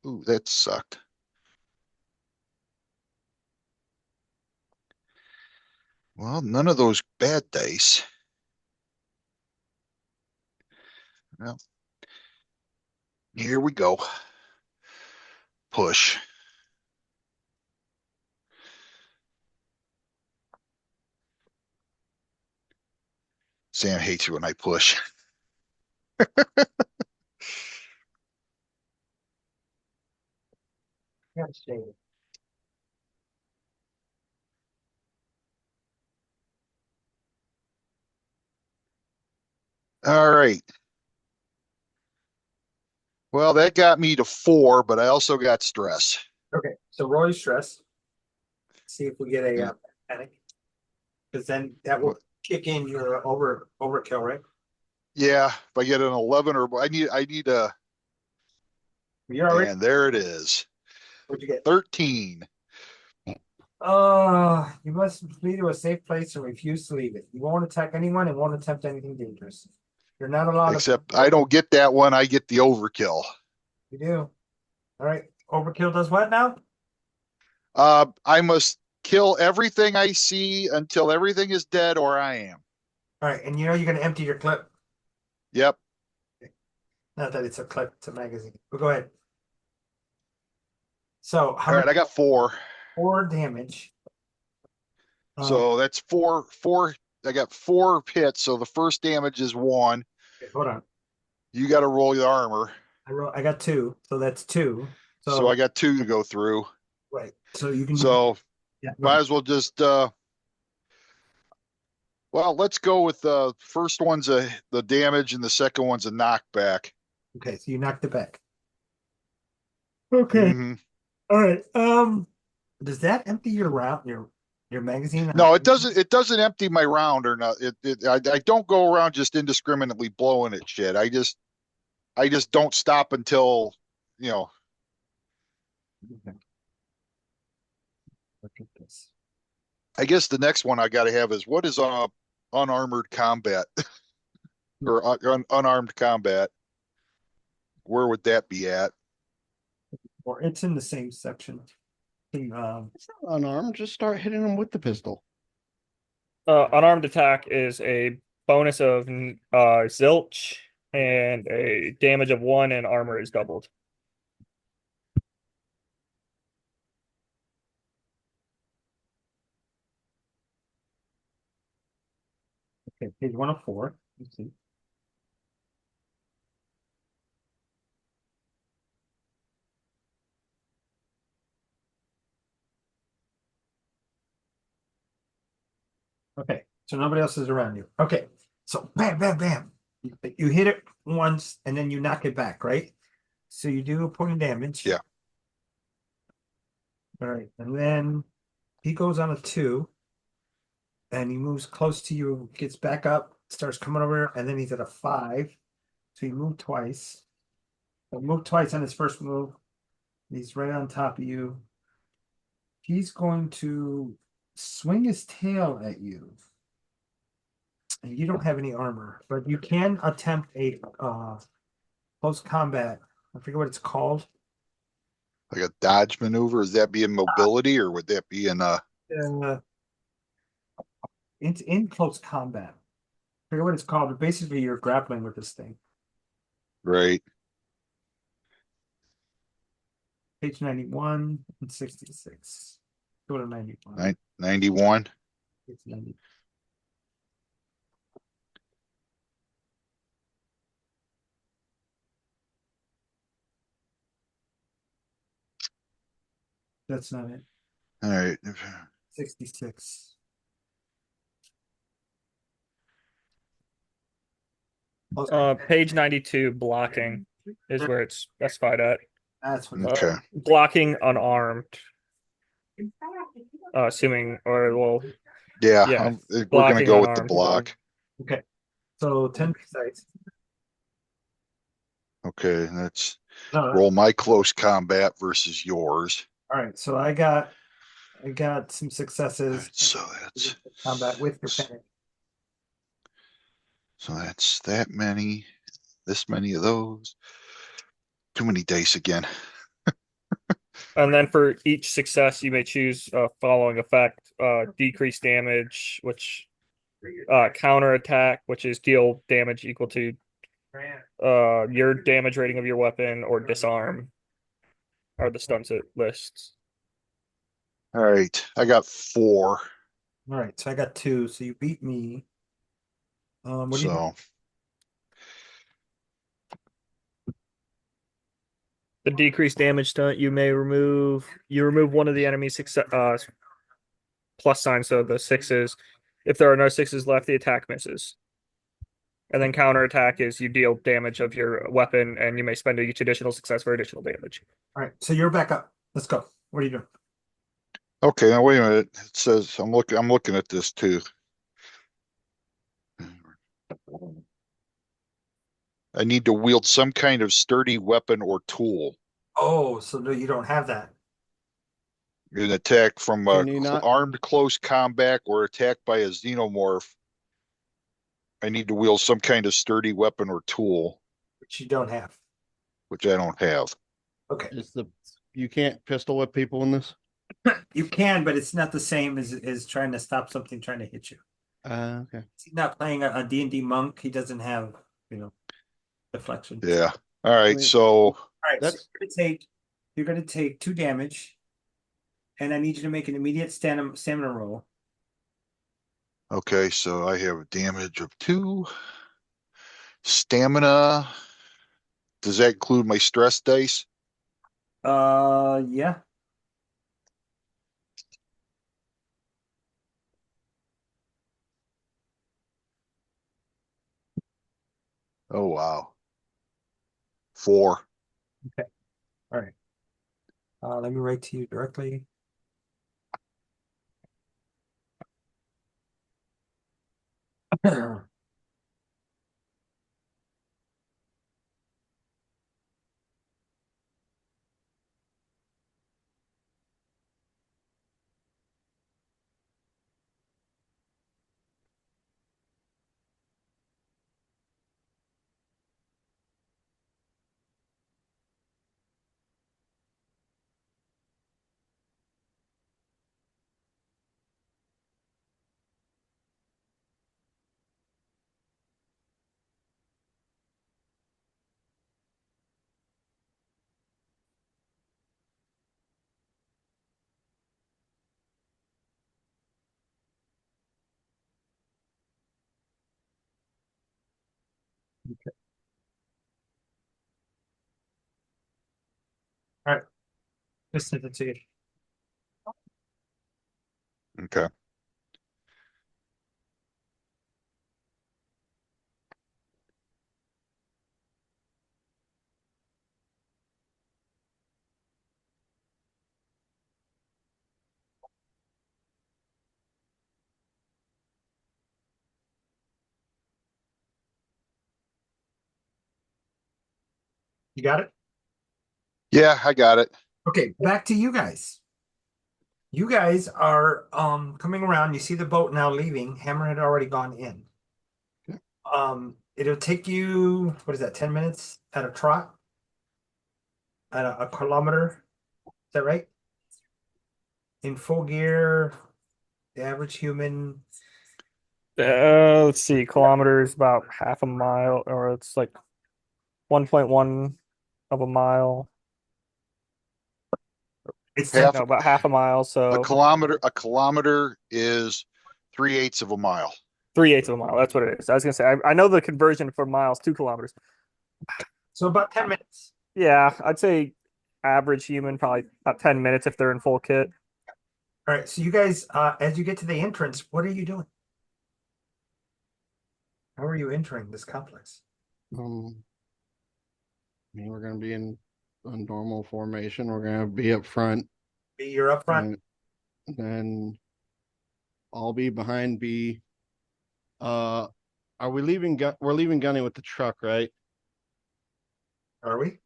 Ooh, that sucked. Well, none of those bad dice. Well, here we go. Push. Sam hates you when I push. All right. Well, that got me to 4, but I also got stress. Okay, so roll your stress. See if we get a Yeah. panic. Because then that will kick in your overkill, right? Yeah, if I get an 11 or I need a, You're already. and there it is. What'd you get? 13. You must flee to a safe place and refuse to leave it. You won't attack anyone and won't attempt anything dangerous. You're not allowed Except I don't get that one. I get the overkill. You do. All right. Overkill does what now? I must kill everything I see until everything is dead or I am. All right, and you know you're gonna empty your clip. Yep. Not that it's a clip, it's a magazine. But go ahead. So how All much? right, I got 4. 4 damage. So that's 4. I got 4 hits. So the first damage is 1. Okay, hold on. You got to roll your armor. I got 2, so that's 2. So I got 2 to go through. Right. So you can. So Yeah. might as well just. Well, let's go with the first one's the damage and the second one's a knockback. Okay, so you knocked it back. Okay. Mm-hmm. All right. Does that empty your round your magazine? No, it doesn't. It doesn't empty my round or not. I don't go around just indiscriminately blowing at shit. I just don't stop until you know. Okay. Look at this. I guess the next one I got to have is what is unarmored combat or unarmed combat? Where would that be at? Or it's in the same section. It's not unarmed. Just start hitting them with the pistol. Unarmed attack is a bonus of zilch and a damage of 1 and armor is doubled. Okay, page 104. Let's see. Okay, so nobody else is around you. Okay, so bam, bam, bam. You hit it once and then you knock it back, right? So you do a point of damage. Yeah. All right, and then he goes on a 2, and he moves close to you, gets back up, starts coming over, and then he's at a 5. So he moved twice. He moved twice on his first move. He's right on top of you. He's going to swing his tail at you. And you don't have any armor, but you can attempt a close combat. I forget what it's called. Like a dodge maneuver. Is that be in mobility or would that be in Uh, it's in close combat. I forget what it's called, but basically you're grappling with this thing. right? Page 91 and 66. Go to 91. 91. It's 90. That's not it. All right. 66. Page 92, blocking is where it's specified at. That's what Okay. Blocking unarmed. Assuming, or well, Yeah, yeah, we're going to blocking go with the unarmed. block. Okay. So 10 sites. Okay, let's No, roll my close combat versus yours. all right. So I got some All successes. right, so that's Combat with your panic. so that's that many, this many of those. Too many dice again. And then for each success, you may choose following effect: decrease damage, which counter attack, which is deal damage equal to your damage rating of your weapon, or disarm are the stunts it lists. All right, I got 4. All right. So I got 2. So you beat me. What do you So The decreased damage stunt, you remove one of the enemy's success plus sign, so the 6s. If there are no 6s left, the attack misses. And then counter attack is you deal damage of your weapon, and you may spend each additional success for additional damage. All right. So you're back up. Let's go. What are you doing? okay, now wait a minute. It says I'm looking at this too. I need to wield some kind of sturdy weapon or tool. Oh, so no, you don't have that. An attack from Can you not? armed close combat or attacked by a xenomorph. I need to wield some kind of sturdy weapon or tool, Which you don't have. which I don't have. Okay. You can't pistol whip people in this? You can, but it's not the same as trying to stop something trying to hit you. Okay. He's not playing a D&D monk. He doesn't have, deflection. Yeah. All right. mean, So All right. So That's you're gonna take 2 damage, and I need you to make an immediate stamina roll. okay. So I have a damage of 2. Stamina. Does that include my stress dice? Yeah. Oh wow. 4. Okay. All right. Let me write to you directly. Okay. All right. Just send it to you. Okay. You got it? Yeah, I got it. Okay, back to you guys. You guys are coming around. You see the boat now leaving. Hammer had already gone in. It'll take you, what is that, 10 minutes at a trot? At a kilometer? Is that right? In full gear, the average human. Let's see, kilometers about half a mile, or it's like 1.1 of a mile. It's Half No, about half a mile. a So kilometer is 3/8 of a mile. 3/8 of a mile. That's what it is. I was gonna say, I know the conversion for miles, 2 kilometers. so about 10 minutes. Yeah, I'd say average human probably about 10 minutes if they're in full kit. All right. So you guys, as you get to the entrance, what are you doing? How are you entering this complex? I mean, we're gonna be in a normal formation. We're gonna be up front, You're up front. and then I'll be behind B. Uh, are we leaving? We're leaving Gunny with the truck, right? Are we?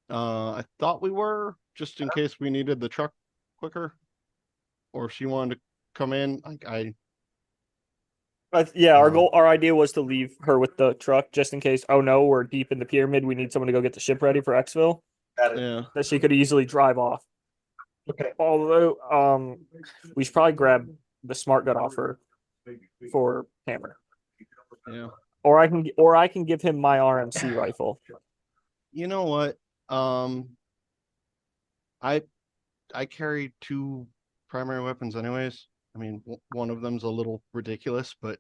I thought we were, just in case we needed the truck quicker, or if she wanted to come in. But yeah, our Uh, our idea was to leave her with the truck just in case. Oh no, we're deep in the pyramid. We need someone to go get the ship ready for Exville. Got it. yeah. That she could easily drive off. Okay. Although, we should probably grab the smart gun offer for Hammer, Yeah. or I can give him my RMC rifle. You know what? I I carry two primary weapons anyways. I mean, one of them's a little ridiculous, but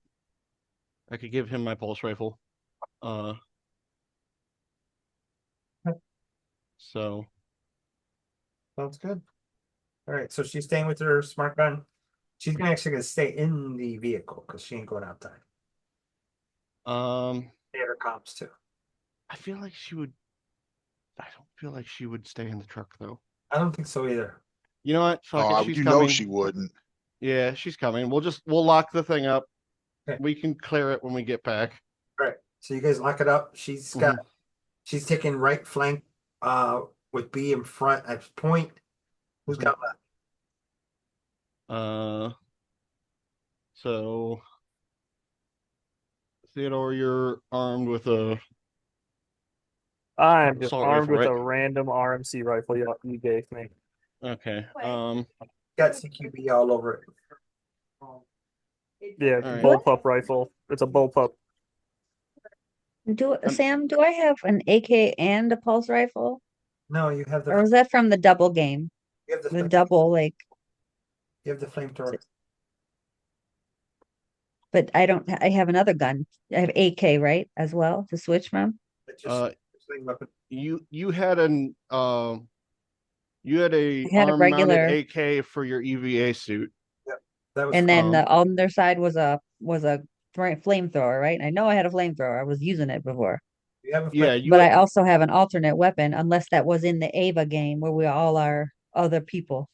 I could give him my pulse rifle. Uh, so Sounds good. All right. So she's staying with her smart gun. She's actually gonna stay in the vehicle because she ain't going outside. They had her comps too. I feel like she would. I don't feel like she would stay in the truck though. I don't think so either. You know what? Fuck it. She's You know coming. she wouldn't. Yeah, she's coming. We'll lock the thing up. Okay. We can clear it when we get back. All right. So you guys lock it up. She's taking right flank with B in front at point. Who's got left? So Theodore, you're armed with a I'm just assault armed rifle, with right? a random RMC rifle you gave me. Okay. Got CQB all over it. Yeah, All right. bullpup rifle. It's a bullpup. Sam, do I have an AK and a pulse rifle? No, you have Or was that from the double game? you have the The flame, double, like, you have the flamethrower. but I have another gun. I have AK, right, as well to switch from. It's Uh, flame weapon. you had you had a I had a arm mounted regular, AK for your EVA suit. That was and then Um, the other side was a flamethrower, right? I know I had a flamethrower. I was using it before. you have a flame. yeah, you But had, I also have an alternate weapon, unless that was in the Ava game where we all are other people.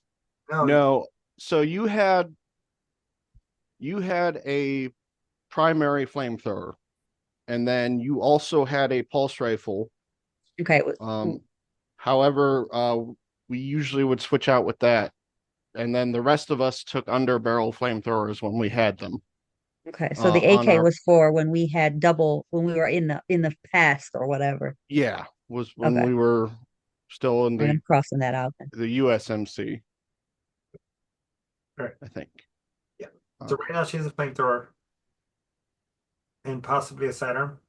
No, no. So you had a primary flamethrower, and then you also had a pulse rifle. Okay. However, we usually would switch out with that, and then the rest of us took under barrel flamethrowers when we had them. Okay. So the On AK our was for when we had double, when we were in the past or whatever. yeah was when Okay. we were still in I'm crossing that out then. the USMC, right. I think. Yeah. So right now she has a flamethrower and possibly a sidearm.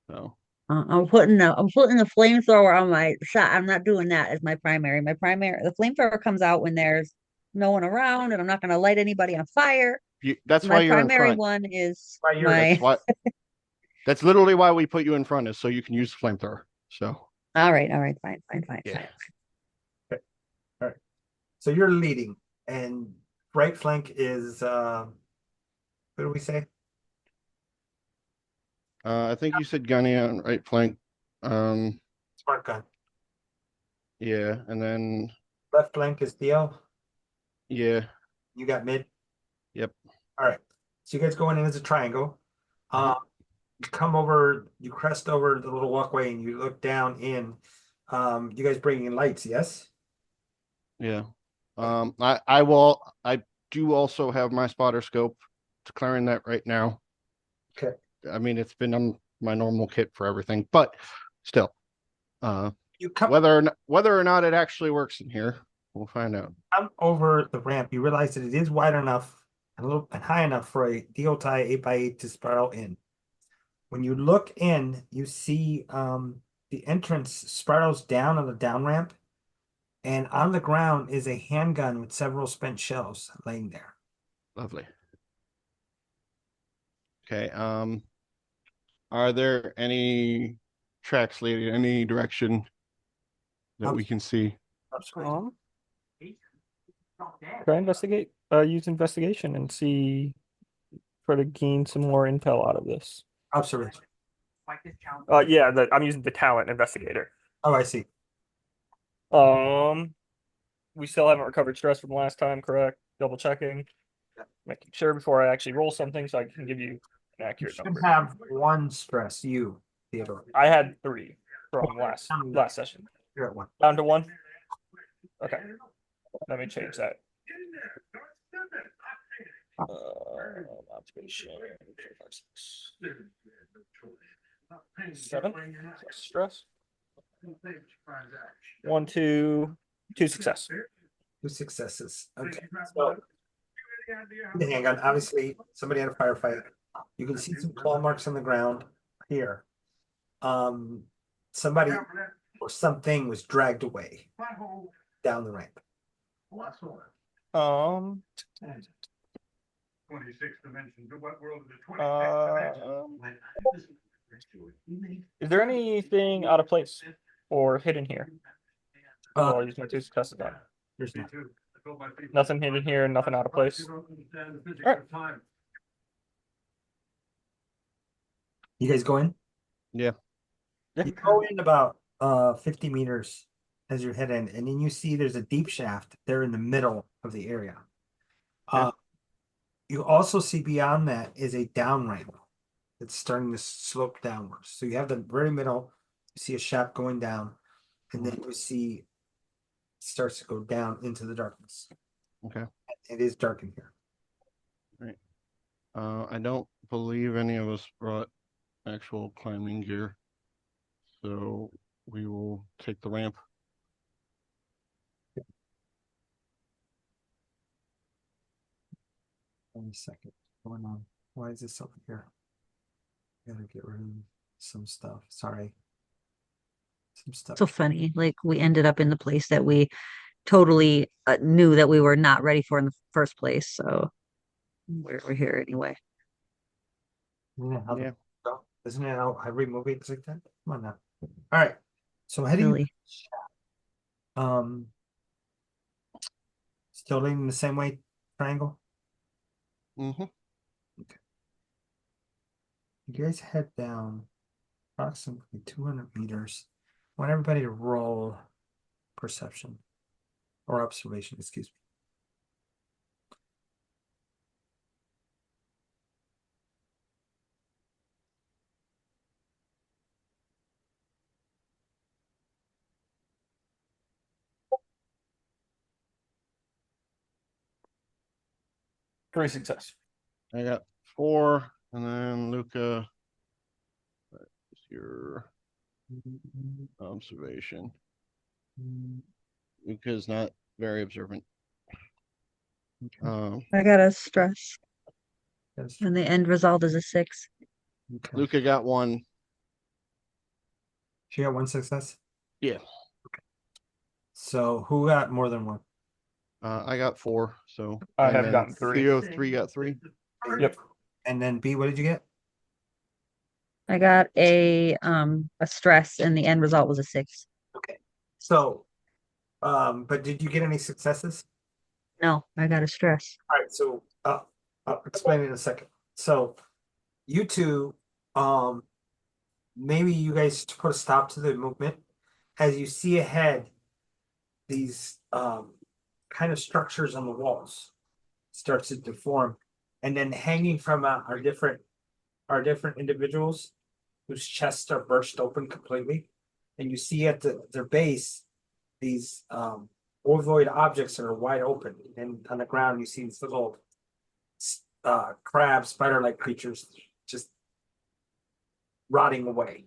So I'm putting the flamethrower on my shot. I'm not doing that as my primary. The flamethrower comes out when there's no one around and I'm not going to light anybody on fire. that's why My you're in primary front. one is Why you're- That's my. why. That's literally why we put you in front, is so you can use the flamethrower. So All right, fine, yeah. fine. All right. So you're leading, and right flank is what do we say? I think you said Gunny on right flank. Smart gun. Yeah, and then Left flank is Theo. yeah, You got mid. yep. All right. So you guys going in as a triangle. You come over, you crest over the little walkway, and you look down in. You guys bringing in lights? Yes. Yeah. I do also have my spotter scope, declaring that right now. Okay. I mean, it's been on my normal kit for everything, but still, You come whether or not it actually works in here, we'll find out. over the ramp, you realize that it is wide enough and a little and high enough for a DOTI 8x8 to spiral in. When you look in, you see the entrance spirals down on the down ramp, and on the ground is a handgun with several spent shells laying there. Lovely. Okay. Are there any tracks leading any direction that we can see? Try investigate. Use investigation and see. Try to gain some more intel out of this. Observation. Yeah, I'm using the talent investigator. Oh, I see. We still haven't recovered stress from last time, correct? Double checking, making sure before I actually roll something, so I can give you an You accurate should number. have one stress, you, Theodore. I had 3 from last session. You're at one. Down to 1. Okay, let me change that. Observation. 7 stress. 1, 2 success. 2 successes. Okay. So the handgun, obviously, somebody had a firefight. You can see some claw marks on the ground here. Somebody or something was dragged away down the ramp. 26 dimensions. What world is it? Is there anything out of place or hidden here? I'll use my 2 successes on. There's not. Nothing hidden here, nothing out of place. Alright. You guys go in? Yeah. You go in about 50 meters as you're heading, and then you see there's a deep shaft there in the middle of the area. You also see beyond that is a down ramp that's starting to slope downwards. So you have the very middle, you see a shaft going down, and then you see it starts to go down into the darkness. Okay. It is dark in here. Right. I don't believe any of us brought actual climbing gear, so we will take the ramp. Wait a second. What's going on? Why is this over here? Gotta get rid of some stuff. Sorry. Some stuff. So funny. Like we ended up in the place that we totally knew that we were not ready for in the first place. So we're here anyway. Yeah. Isn't it how every movie is like that? Come on now. All right. So heading Really. Still leaning the same way, triangle. Mm-hmm. You guys head down approximately 200 meters. I want everybody to roll perception or observation, excuse me. Three success. I got 4, and then Luca, what's your observation? Luca's not very observant. I got a stress, That's and the end result is a 6. okay. Luca got 1. She got 1 success. Yeah. So who got more than 1? I got 4, so I and have then gotten 3. Theo 3 got 3. Yep. And then B, what did you get? I got a stress, and the end result was a 6. Okay. So, but did you get any successes? No, I got a stress. All right, so I'll explain in a second. So you two, maybe you guys to put a stop to the movement as you see ahead these kind of structures on the walls starts to deform, and then hanging from are different individuals whose chests are burst open completely, and you see at their base these ovoid objects that are wide open, and on the ground you see these little crab spider-like creatures just rotting away.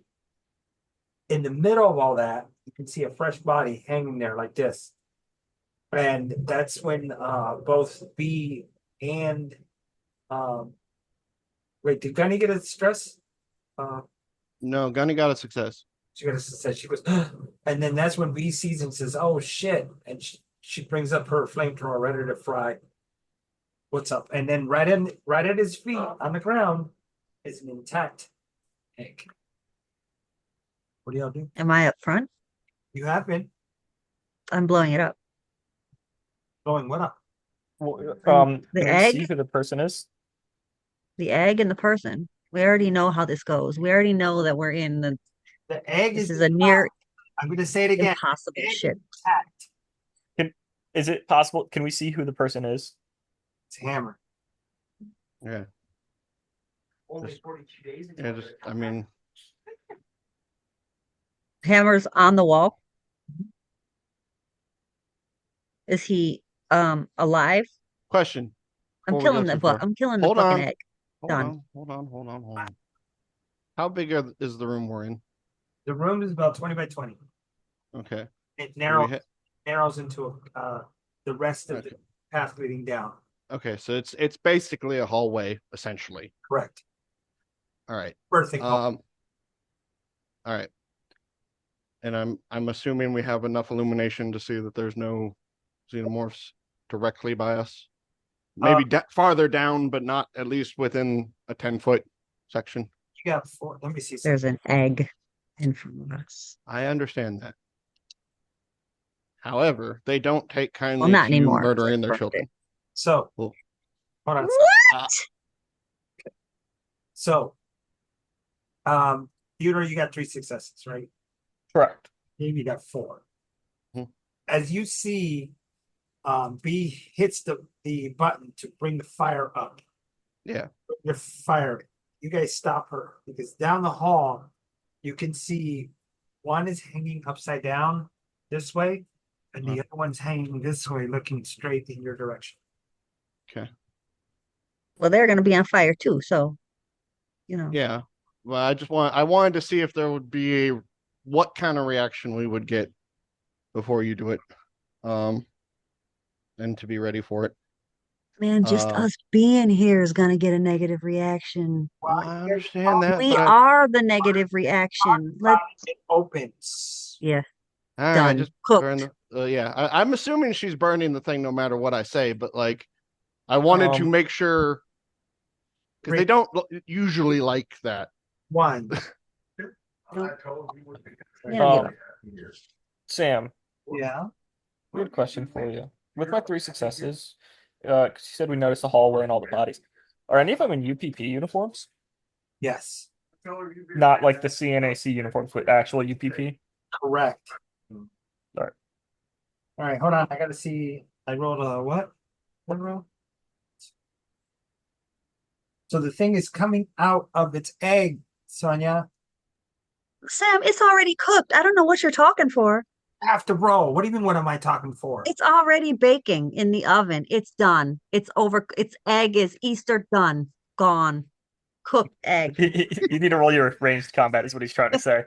In the middle of all that, you can see a fresh body hanging there like this. And that's when both B and wait, did Gunny get a stress? No, Gunny got a success. She got a success. She goes, and then that's when B sees and says, "Oh shit!" And she brings up her flamethrower ready to fry. What's up? And then right at his feet on the ground is an intact egg. What do y'all do? Am I up front? You have been I'm blowing it up. blowing what up? The Can we egg? see who the person is? The egg and the person. We already know how this goes. We already know that we're in the. The egg This is is a near I'm going to say it again. impossible Egg shit. intact. Is it possible? Can we see who the person is? It's Hammer. Yeah. Only 42 days. Yeah, just I mean, Hammer's on the wall. Is he alive? question. I'm before we go killing the too far. I'm killing the Hold fucking on. egg. Hold Done. on. How big is the room we're in? The room is about 20 by 20. Okay. It Do we narrows into the rest of Okay. the path leading down. Okay, so it's basically a hallway, essentially. Correct. All right. Birthing hall. All right. And I'm assuming we have enough illumination to see that there's no xenomorphs directly by us. Maybe farther down, but not at least within a 10-foot section. You got 4. Let me see. There's an egg in front of us. I understand that. However, they don't take kindly Well, not to you anymore. murdering their Birthday. children. So, Well, hold on. What? So, you got 3 successes, right? Correct. Maybe you got 4. Hmm. As you see, B hits the button to bring the fire up. Yeah. You're firing. You guys stop her because down the hall, you can see one is hanging upside down this way, and the other one's hanging this way, looking straight in your direction. Okay. Well, they're gonna be on fire too, so Yeah. Well, I wanted to see if there would be what kind of reaction we would get before you do it. And to be ready for it. Man, just us being here is gonna get a negative reaction. Well, I understand that, We but are the negative reaction. It opens. Yeah. all right, Done. just Cooked. burn the I'm assuming she's burning the thing no matter what I say, but like I wanted to make sure because they don't usually like that. One. Sam, Yeah. weird question for you. With my 3 successes, 'cause you said we noticed the hallway and all the bodies. Are any of them in UPP uniforms? Yes. Not like the CNAC uniforms, but actual UPP? Correct. All right. All right, hold on. I gotta see. I rolled a what? What roll? So the thing is coming out of its egg, Sonia. Sam, it's already cooked. I don't know what you're talking for. Have to roll. What do you mean? What am I talking for? It's already baking in the oven. It's done. It's over. Its egg is Easter done. Gone. Cooked egg. You need to roll your ranged combat, is what he's trying to say.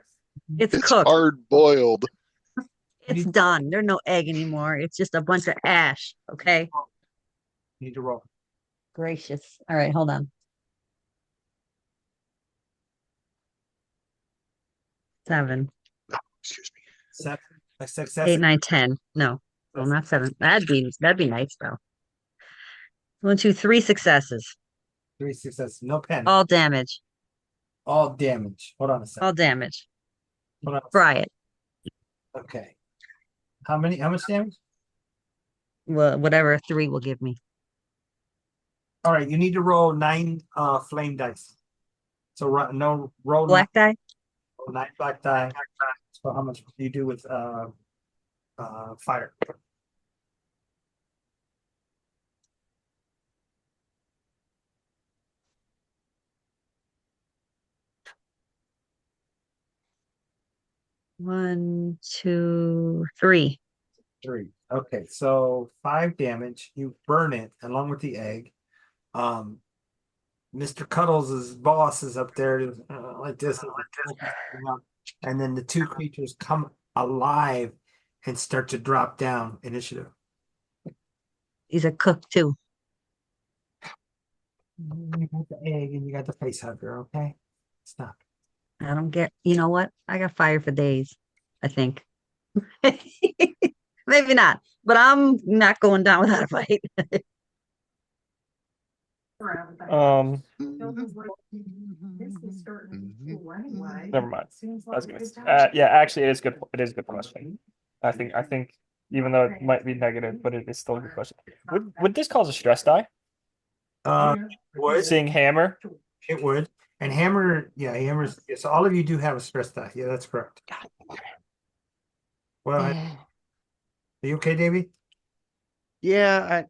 It's It's cooked. hard boiled. It's done. There's no egg anymore. It's just a bunch of ash. Okay. Need to roll. Gracious. All right, hold on. 7, Excuse me. 7. A success. 8, 9, 10. No, well, not 7. That'd be nice though. 1, 2, 3 successes. 3 successes. No pen. All damage. All damage. Hold on a second. All damage. Hold on. Fry it. Okay. How much damage? Well, whatever 3 will give me. All right, you need to roll 9 flame dice. So roll Black die. 9 black die. So how much do you do with fire? One, 2, 3. 3. Okay, so 5 damage. You burn it along with the egg. Mr. Cuddles' boss is up there. like this, and then the two creatures come alive and start to drop down initiative. He's a cook too. You got the egg and you got the face hugger, okay? Stop. I don't get, you know what? I got fired for days, I think. Maybe not, but I'm not going down without a fight. Never mind. I was gonna. Yeah, actually, it is good. It is a good question. I think even though it might be negative, but it is still a good question. Would this cause a stress die? Would Seeing hammer? it would. And hammer, yeah, hammers. Yeah, so all of you do have a stress die. Yeah, that's correct. Well, are you okay, Davey? Yeah,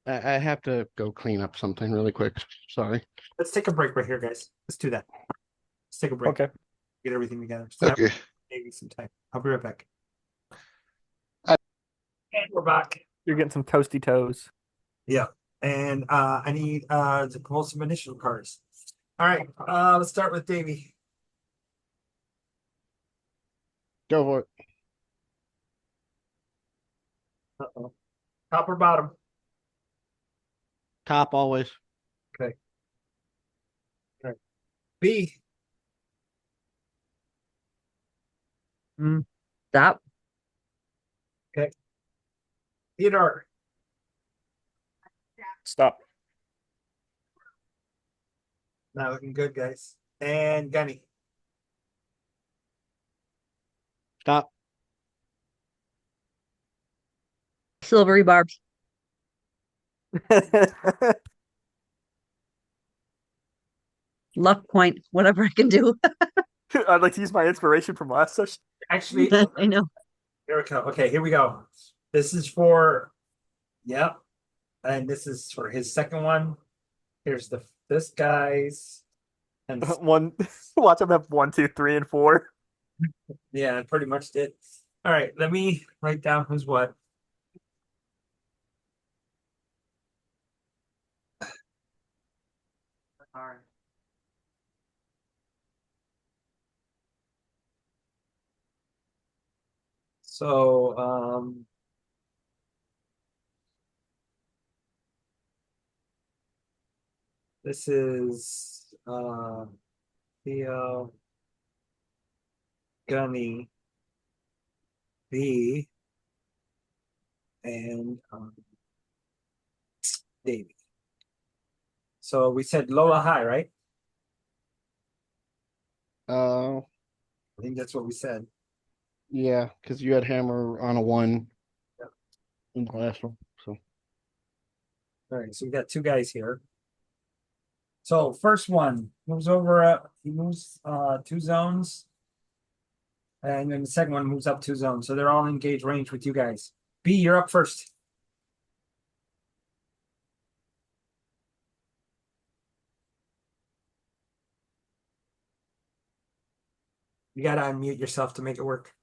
I have to go clean up something really quick. Sorry. Let's take a break right here, guys. Let's do that. Let's take a break. Okay. Get everything together. Okay. Maybe some time. I'll be right back. I- And we're back. You're getting some toasty toes. Yeah. And I need to pull some initial cards. All right. Let's start with Davey. Go for it. Uh-oh. Top or bottom? Top always. Okay. All right. B. Stop. Theodore. Stop. Not looking good, guys. And Gunny. Stop. Silvery barbs. Luck point. Whatever I can do. I'd like to use my inspiration from last session. Actually, I know. here we go. Okay, here we go. This is for, yep. And this is for his second one. Here's this guy's. And One. Watch him have 1, 2, 3, and 4. yeah, I pretty much did. All right, let me write down who's what. All right. So, this is Theo, Gunny, B, and Davey. So we said Lola high, right? Uh, I think that's what we said. yeah, because you had hammer on a 1 in the last one. So All right, so we got two guys here. So first one moves over, he moves 2 zones. And then the second one moves up 2 zones. So they're all engaged range with you guys. B, you're up first. You gotta unmute yourself to make it work.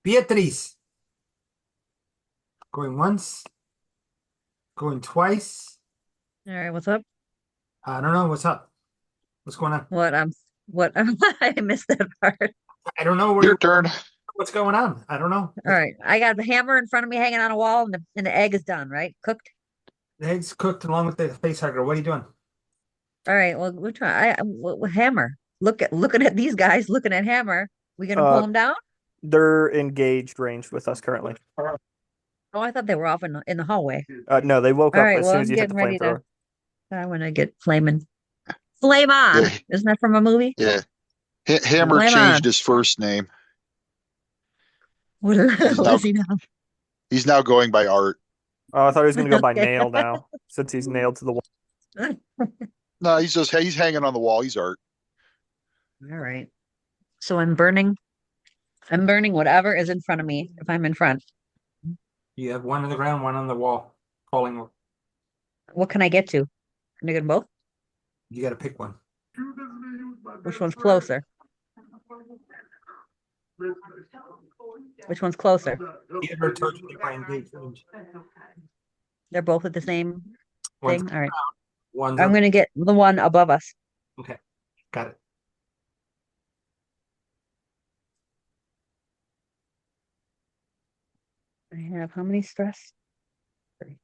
Beatriz. Going once. Going twice. All right. What's up? I don't know what's up. What's going on? What I missed that part. I don't know Your turn. what's going on. I don't know. All right. I got the hammer in front of me hanging on a wall and the egg is done, right? Cooked. The egg's cooked along with the face hugger. What are you doing? All right. Well, we'll try. Hammer. Looking at these guys, looking at hammer. We gonna pull them down? They're engaged ranged with us currently. Oh, I thought they were off in the hallway. No, they woke All up right, as well, soon I'm as you hit the getting ready to. flamethrower. I want to get flaming. Flame on. Yeah. Isn't that from a movie? Yeah. Hammer Flame changed on. his first name. What, He's what now is he now? he's now going by Art. Oh, I thought he was going to go by Okay. nail now, since he's nailed to the wall. No, he's hanging on the wall. He's Art. All right. So I'm burning whatever is in front of me if I'm in front. You have one on the ground, one on the wall. Calling. What can I get to? Can I get both? You got to pick one. Which one's closer? Which one's closer? Theodore told you to find engaged range. They're both at the same One's thing. All right. one's I'm up. gonna get the one above us. Okay, got it. I have how many stress? Three.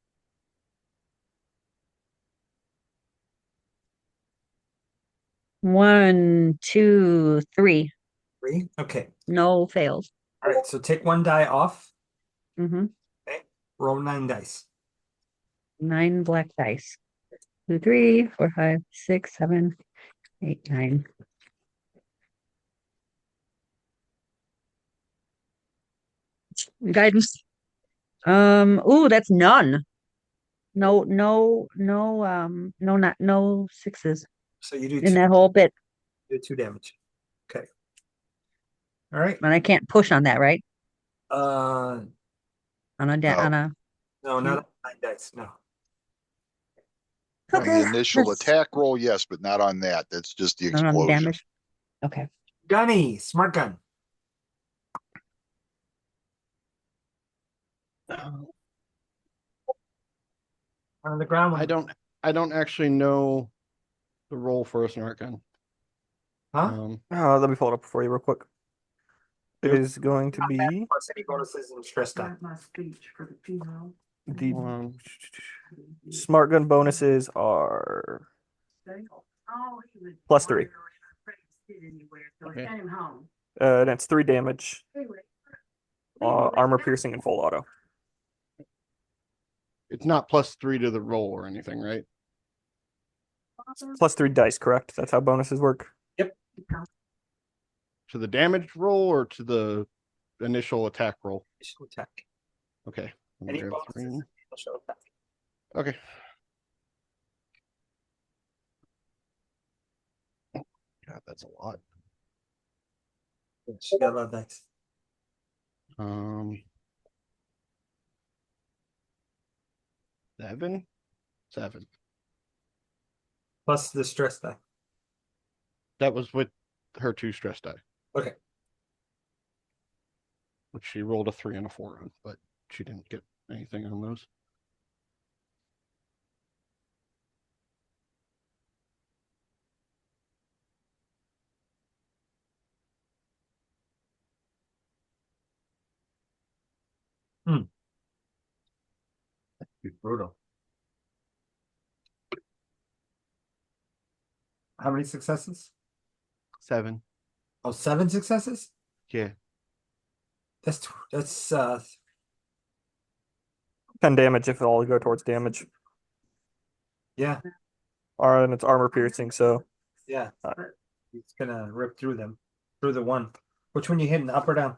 One, two, three. 3. Okay. No fails. All right. So take one die off. Mm-hmm. Okay. Roll 9 dice. 9 black dice. 2, 3, 4, 5, 6, 7, 8, 9. Guidance. Ooh, that's none. No, no sixes So you do in 2, that whole bit. do 2 damage. Okay. All right. And I can't push on that, right? Uh, On a no, not 9 dice. No. On the okay. initial attack roll, yes, but not on that. That's just the Not on the explosion. damage. Okay. Gunny, smart gun. On the ground. I don't actually know the roll for a smart gun. Huh? Let me pull it up for you real quick. It Yep. is going to be Plus any bonuses and stress die. the Um, smart gun bonuses are +3. Okay. And it's 3 damage. Armor piercing and full auto. it's not +3 to the roll or anything, right? +3 dice, correct? That's how bonuses work. To the damage roll or to the initial attack roll? Initial attack. Okay. Let me Any grab bonuses? 3. Initial attack. Okay. God, that's a lot. She got a lot of dice. Um, 7. Plus the stress die. That was with her 2 stress die, Okay. which she rolled a 3 and a 4 on, but she didn't get anything on those. Brutal. How many successes? 7. Oh, 7 successes? Yeah. That's 10 damage if it all go towards damage. yeah, And it's armor piercing, so yeah. It's gonna rip through them. Through the one. Which one you hitting? Up or down?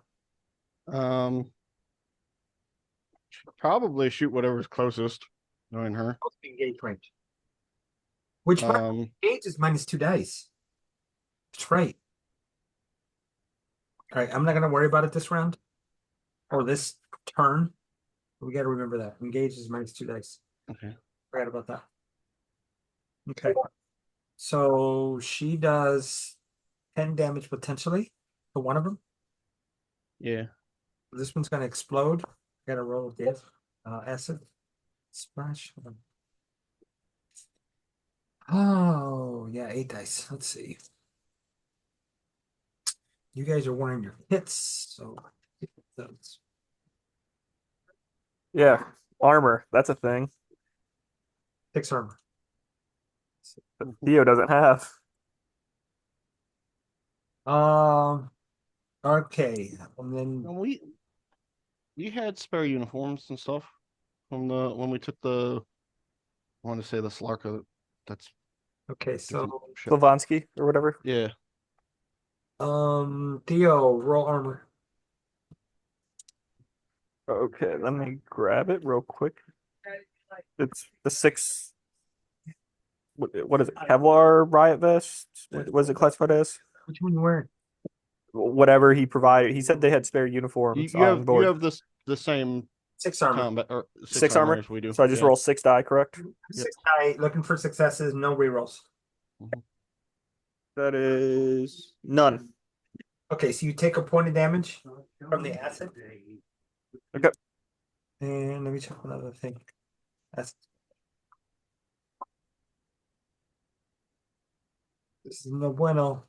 Probably shoot whatever's closest, knowing her. Both engage range. Which part Um, engage is -2 dice. That's right. All right, I'm not gonna worry about it this round or this turn. We got to remember that engage is -2 dice. okay. Forgot about that. Okay, so she does 10 damage potentially to one of them. Yeah. This one's gonna explode. Got to roll death, acid splash. Oh yeah, 8 dice. Let's see. You guys are wearing your hits, so those. yeah, armor. That's a thing 6 armor. that Theo doesn't have. Okay, and then Well, we had spare uniforms and stuff from the when we took the I want to say the Slarka. That's okay, different so ship. Slavansky or whatever. Yeah. Theo, roll armor. Okay, let me grab it real quick. It's the 6. What is it? Kevlar riot vest? What was it classified as? Which one you wearing? Whatever he provided. He said they had spare You, uniforms you on have board. this the same 6 armor. combat or 6 armor as we do. So I just Yeah. roll 6 die, correct? 6 die, looking for successes, no rerolls. That is none. Okay, so you take a point of damage from the acid. Okay. And let me check one other thing. That's this is no bueno.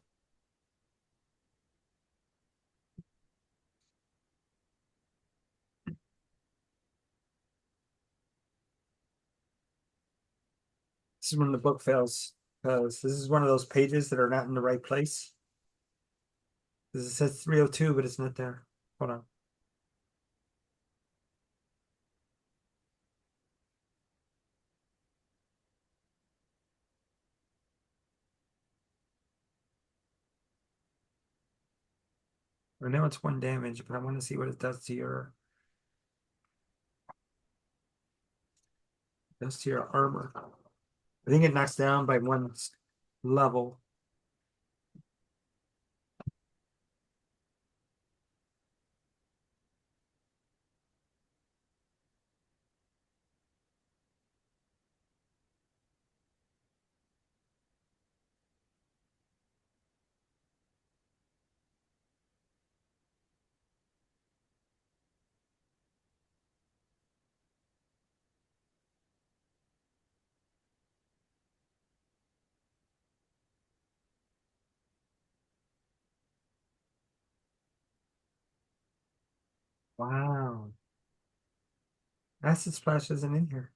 This is when the book fails because this is one of those pages that are not in the right place. This says 302, but it's not there. Hold on. I know it's 1 damage, but I want to see what it does to your armor. I think it knocks down by 1 level. Wow. Acid splash isn't in here.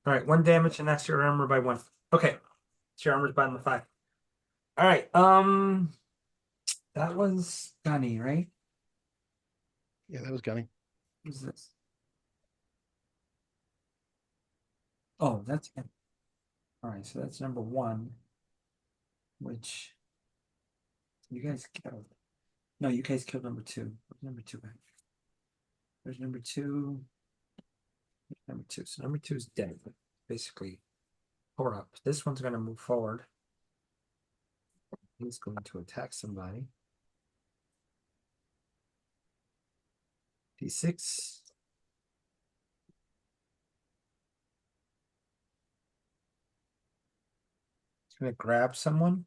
All right, 1 damage and that's your armor by 1. Okay. It's your armor's bottom of 5. All right. That was Gunny, right? Yeah, that was Gunny. Who's this? Oh, that's him. All right, so that's number 1, which you guys killed. No, you guys killed number 2. Where's number 2 back? There's number 2. Number 2. So number 2 is dead. Basically, 4 up. This one's going to move forward. He's going to attack somebody. D6. He's going to grab someone.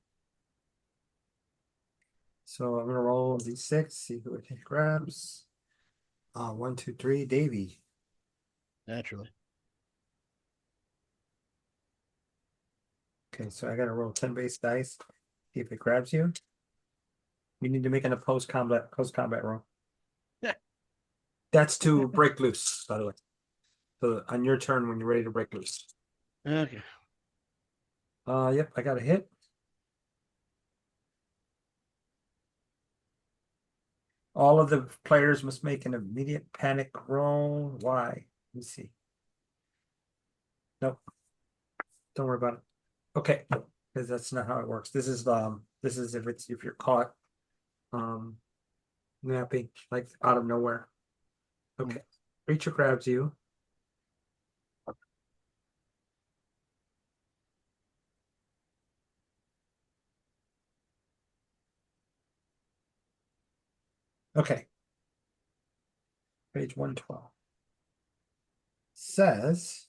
So I'm going to roll D6, see who it grabs. 1, 2, 3, Davey. Naturally. Okay, so I got to roll 10 base dice. See if it grabs you. You need to make an post combat roll. Yeah. That's to break loose, by the way. So on your turn when you're ready to break loose. Okay. Yep, I got a hit. All of the players must make an immediate panic roll. Why? Let me see. Nope. Don't worry about it. Okay, because that's not how it works. This is if you're caught napping like out of nowhere. Okay. Creature grabs you. Okay. Page 112 says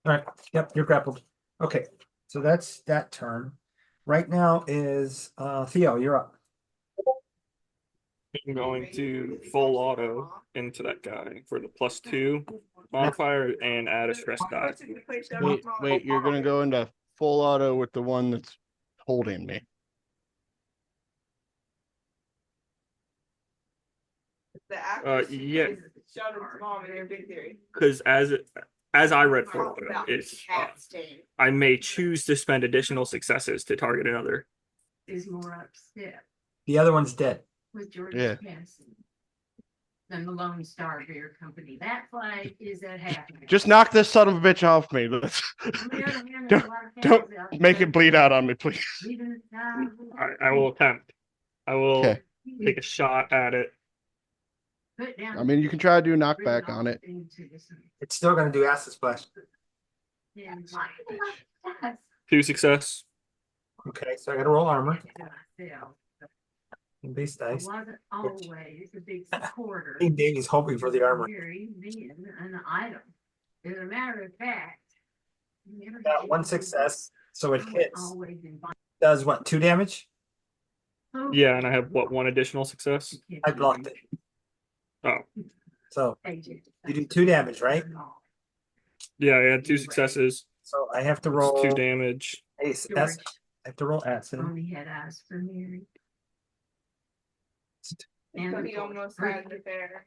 all right. Yep, you're grappled. Okay, so that's that turn. Right now is Theo, you're up. I'm going to full auto into that guy for the +2 modifier and add a stress die. Wait, you're gonna go into full auto with the one that's holding me. Yeah. Because as I read full auto, it's I may choose to spend additional successes to target another. The other one's dead. With George Yeah. Hanson. Then the Lone Star Beer Company. That flag is at half. Just knock this son of a bitch off me. Don't make it bleed out on me, please. I will attempt. I will Okay. take a shot at it. I mean, you can try to do knockback on it. It's still gonna do acid splash. 2 success. Okay, so I gotta roll armor. Myself. And base I dice. wasn't always a big supporter. I think Davey's hoping for the armor. Very being an item. As a matter of fact. never Got did one it. success, so it I was hits. always invited. Does what, 2 damage? Yeah, and I have what, one additional success? I blocked it. Oh, So you do 2 damage, right? yeah, I had 2 successes. So I have to It's roll 2 damage. ace. George. I have to roll acid. Only had eyes for Mary. And But he almost had it there.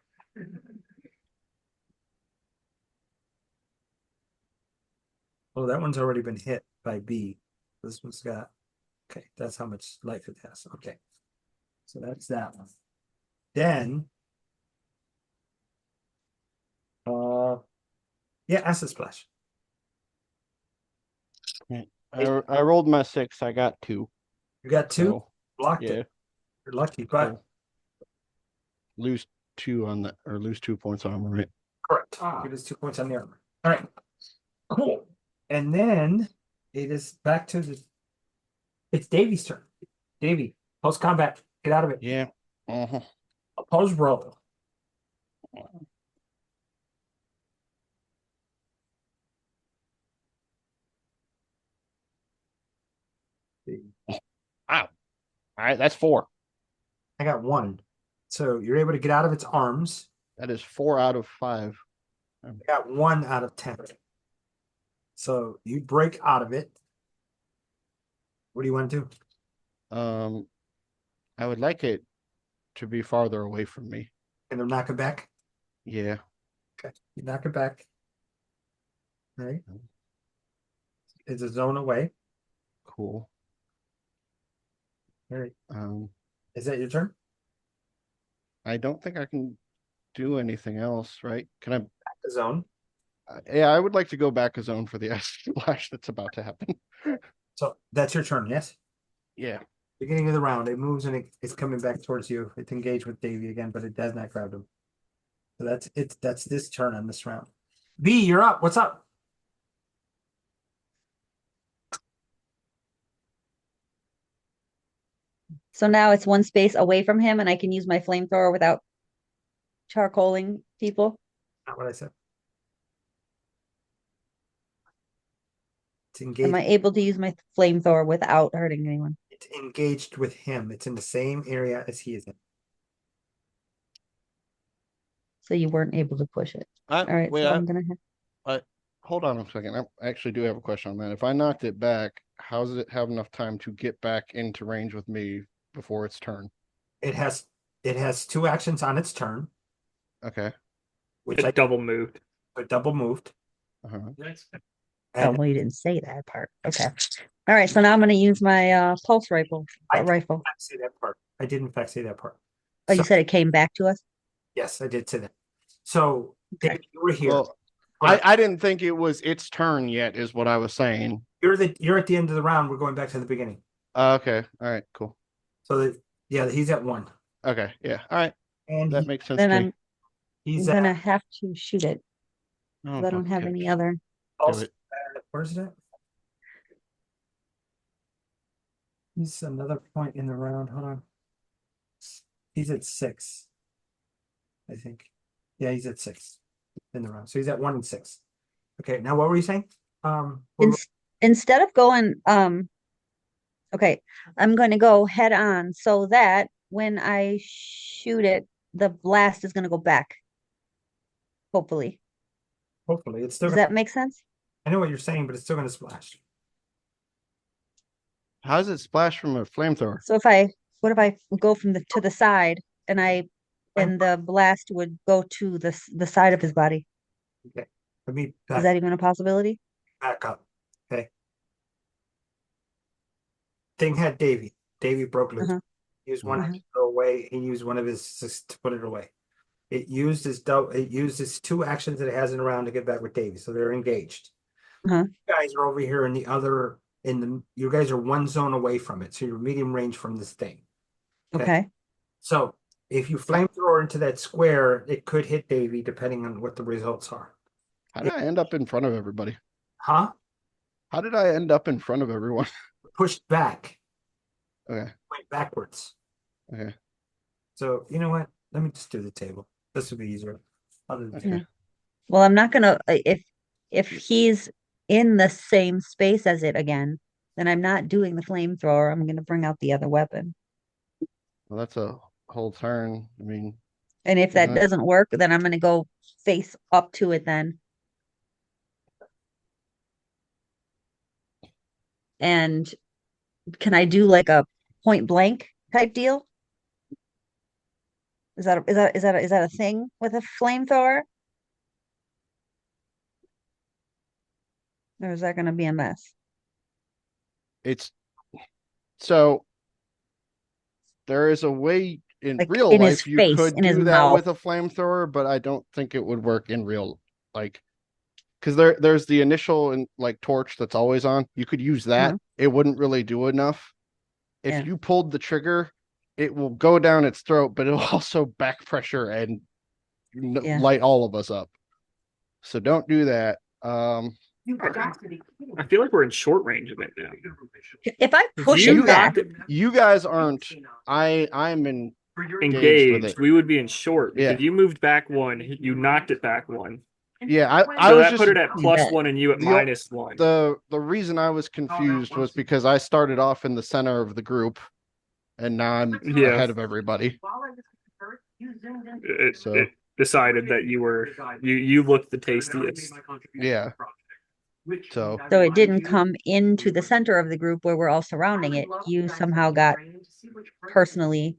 Oh, that one's already been hit by B. This one's got, okay, that's how much life it has. Okay. So that's that one. Then, yeah, acid splash. I rolled my 6. I got 2. You got 2, So, blocked yeah. it. You're lucky, but So, lose 2 on that, or lose 2 points on armor, right? correct. Give us 2 points on the armor. All right, cool. And then it is back to it's Davy's turn. Davy, post combat, get out of it. Yeah. Oppose roll. Wow. All right, that's 4. I got 1. So you're able to get out of its arms. That is 4 out of 5. I got 1 out of 10. So you break out of it. What do you want to do? I would like it to be farther away from me. Can I knock it back? Yeah. Okay, you knock it back. All right. It's a zone away. Cool. All right. Um, Is that your turn? I don't think I can do anything else, right? Can I? Back the zone. Yeah, I would like to go back a zone for the ice splash that's about to happen. So that's your turn, yes? Yeah. Beginning of the round, it moves and it's coming back towards you. It's engaged with Davy again, but it does not grab him. So that's it. That's this turn on this round. B, you're up. What's up? So now it's one space away from him and I can use my flamethrower without charcoaling people. Not what I said. It's Am engaged. I able to use my flamethrower without hurting anyone? It's engaged with him. It's in the same area as he is in. So you weren't able to push it. All right, Wait, so I'm gonna have hold on a second. I actually do have a question on that. If I knocked it back, how does it have enough time to get back into range with me before its turn? It has 2 actions on its turn, Okay. which I It double moved. double moved. Uh-huh. oh And well, you didn't say that part. Okay. All right, so now I'm gonna use my pulse rifle. I did Rifle. not say that part. I did in fact say that part. Oh, you So- said it came back to us? Yes, I did say that. So Okay. David, you were here. Well, Hold on. I didn't think it was its turn yet, is what I was saying. You're at the end of the round. We're going back to the beginning. Okay. All right. Cool. So yeah, he's at 1. Okay. Yeah. All right. And That makes sense Then to I'm me. he's gonna at have to shoot it Oh, because I don't fuck, have okay. any other. also, it. where's it at? He's another point in the round. Hold on. He's at 6. I think. Yeah, he's at 6 in the round. So he's at 1 and 6. Okay, now what were you saying? Instead of going, okay, I'm going to go head on so that when I shoot it, the blast is going to go back. Hopefully. Hopefully, it's still. Does that make sense? I know what you're saying, but it's still going to splash. How does it splash from a flamethrower? So what if I go from to the side and the blast would go to the side of his body? Okay, let me Is that even a possibility? back up. Okay. Thing had Davy. Davy broke loose. Uh-huh. He used one to go away. He used one of his to put it away. It used his 2 actions that it has in a round to get back with Davy. So they're engaged. Uh-huh. You guys are over here in the other you guys are 1 zone away from it. So you're medium range from this thing. Okay. So if you flamethrower into that square, it could hit Davy depending on what the results are. How did I end up in front of everybody? Huh? How did I end up in front of everyone? pushed back, Okay. went backwards. Okay. So you know what? Let me just do the table. This would be easier. Other than Okay. Well, I'm not gonna if he's in the same space as it again, then I'm not doing the flamethrower. I'm gonna bring out the other weapon. Well, that's a whole turn. I mean, And if that isn't it? doesn't work, then I'm gonna go face up to it then. And can I do like a point blank type deal? Is that a thing with a flamethrower? Or is that gonna be a mess? It's so there is a way in Like real in his life you face, could in his do that mouth. with a flamethrower, but I don't think it would work in real like because there's the initial and like torch that's always on. You could use that. Mhm. It wouldn't really do enough. If Yeah. you pulled the trigger, it will go down its throat, but it'll also back pressure and Yeah. light all of us up. So don't do that. I feel like we're in short range of it now. If I push You it back, knocked it You guys aren't. I'm in. Engaged with engaged. it. We would be in short because Yeah. you moved back one. You knocked it back one. Yeah, I So was that just put it at plus bet. one and you at The- minus one. the reason I was confused was because I started off in the center of the group, and now I'm Yeah. ahead of everybody. So- It decided that you looked the tastiest. Yeah. So so it didn't come into the center of the group where we're all surrounding it. You somehow got personally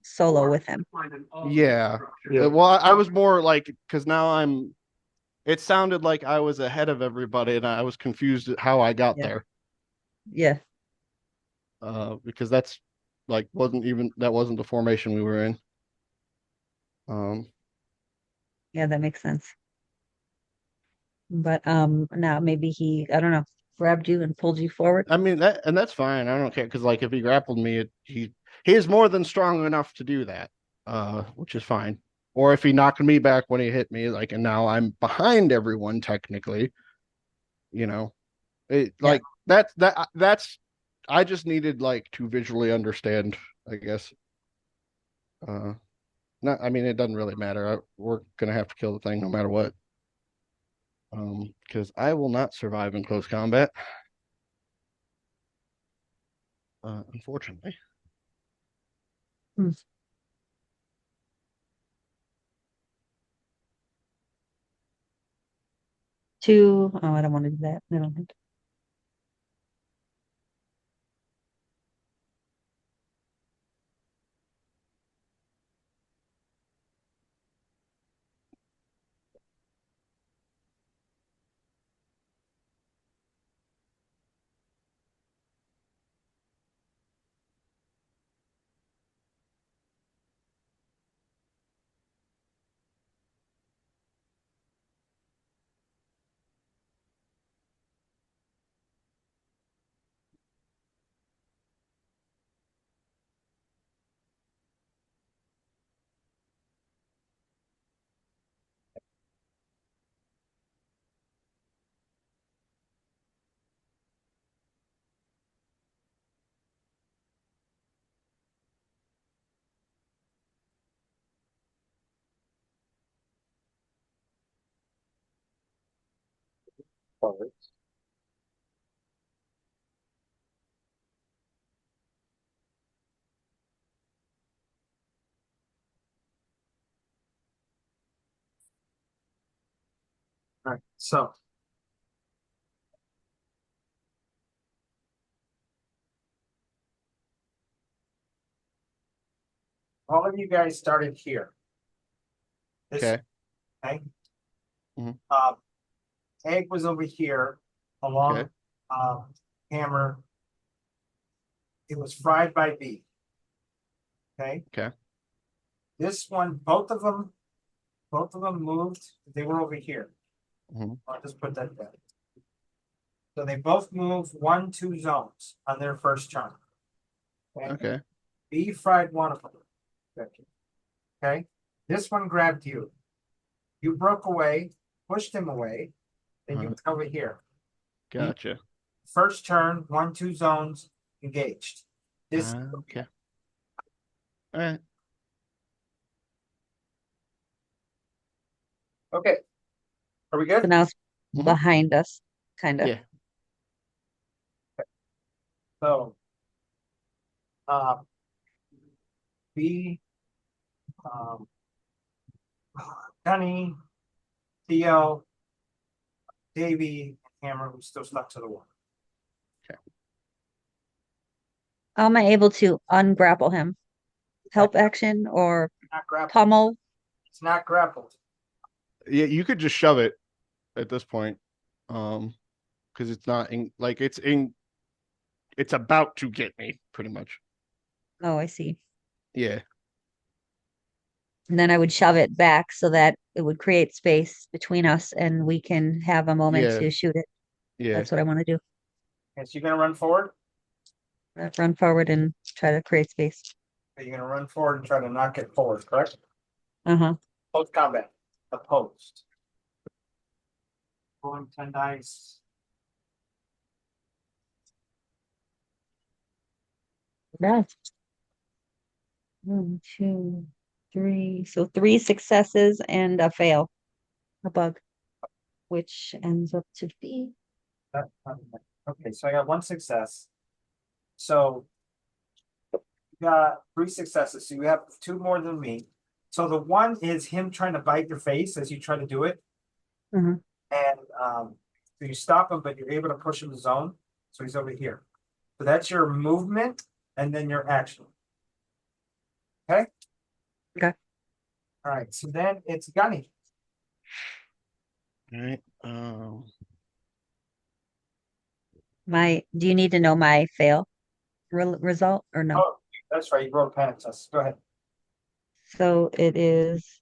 solo with him. yeah. Yeah. Well, I was more like because now I'm. It sounded like I was ahead of everybody, and I was confused at how I got Yeah. there. Yeah. Because that's like wasn't the formation we were in. Yeah, that makes sense. But now maybe I don't know, grabbed you and pulled you forward. I mean that's fine. I don't care because like if he grappled me, he is more than strong enough to do that, which is fine. Or if he knocked me back when he hit me, like, and now I'm behind everyone technically, you know, Yeah. that's. I just needed like to visually understand, I guess. Not. I mean, it doesn't really matter. We're gonna have to kill the thing no matter what. Because I will not survive in close combat. Unfortunately. Hmm. Oh, I don't want to do that. I don't. All right. So all of you guys started here. This, Okay. okay. Mhm. Egg was over here along Okay. Hammer. It was fried by B. Okay. Okay. This one, both of them moved. They were over here. Mhm. I'll just put that there. So they both moved 1-2 zones on their first turn. Okay. B fried one of them. Okay. This one grabbed you. You broke away, pushed him away, then you went over here. Gotcha. First turn, 1-2 zones, engaged. This Okay. All right. okay. Are we So good? now it's Mhm. behind us, kind of. Yeah. So B Gunny, Theo, Davey, and Hammer who's still stuck to the wall. How am I able to ungrapple him? Help action or Not grappled. pummel? It's not grappled. Yeah, you could just shove it at this point. Because it's not it's about to get me, pretty much. Oh, I see. Yeah. And then I would shove it back so that it would create space between us and we can have a moment Yeah. to shoot it. Yeah. That's what I want to do. Okay, so you're gonna run forward? Run forward and try to create space. You're gonna run forward and try to knock it forward, correct? Uh-huh. Post combat. Opposed. Rolling 10 dice. Yeah. 1, 2, 3. So 3 successes and a fail. A bug. Which ends up to be Okay, so I got one success. So you got 3 successes. So you have 2 more than me. So the one is him trying to bite your face as you try to do it. Mhm. And so you stop him, but you're able to push him to zone. So he's over here. So that's your movement and then your action. Okay? Okay. All right. So then it's Gunny. All right. Do you need to know my fail result or no? Oh, that's right. You rolled panic test. Go ahead. So it is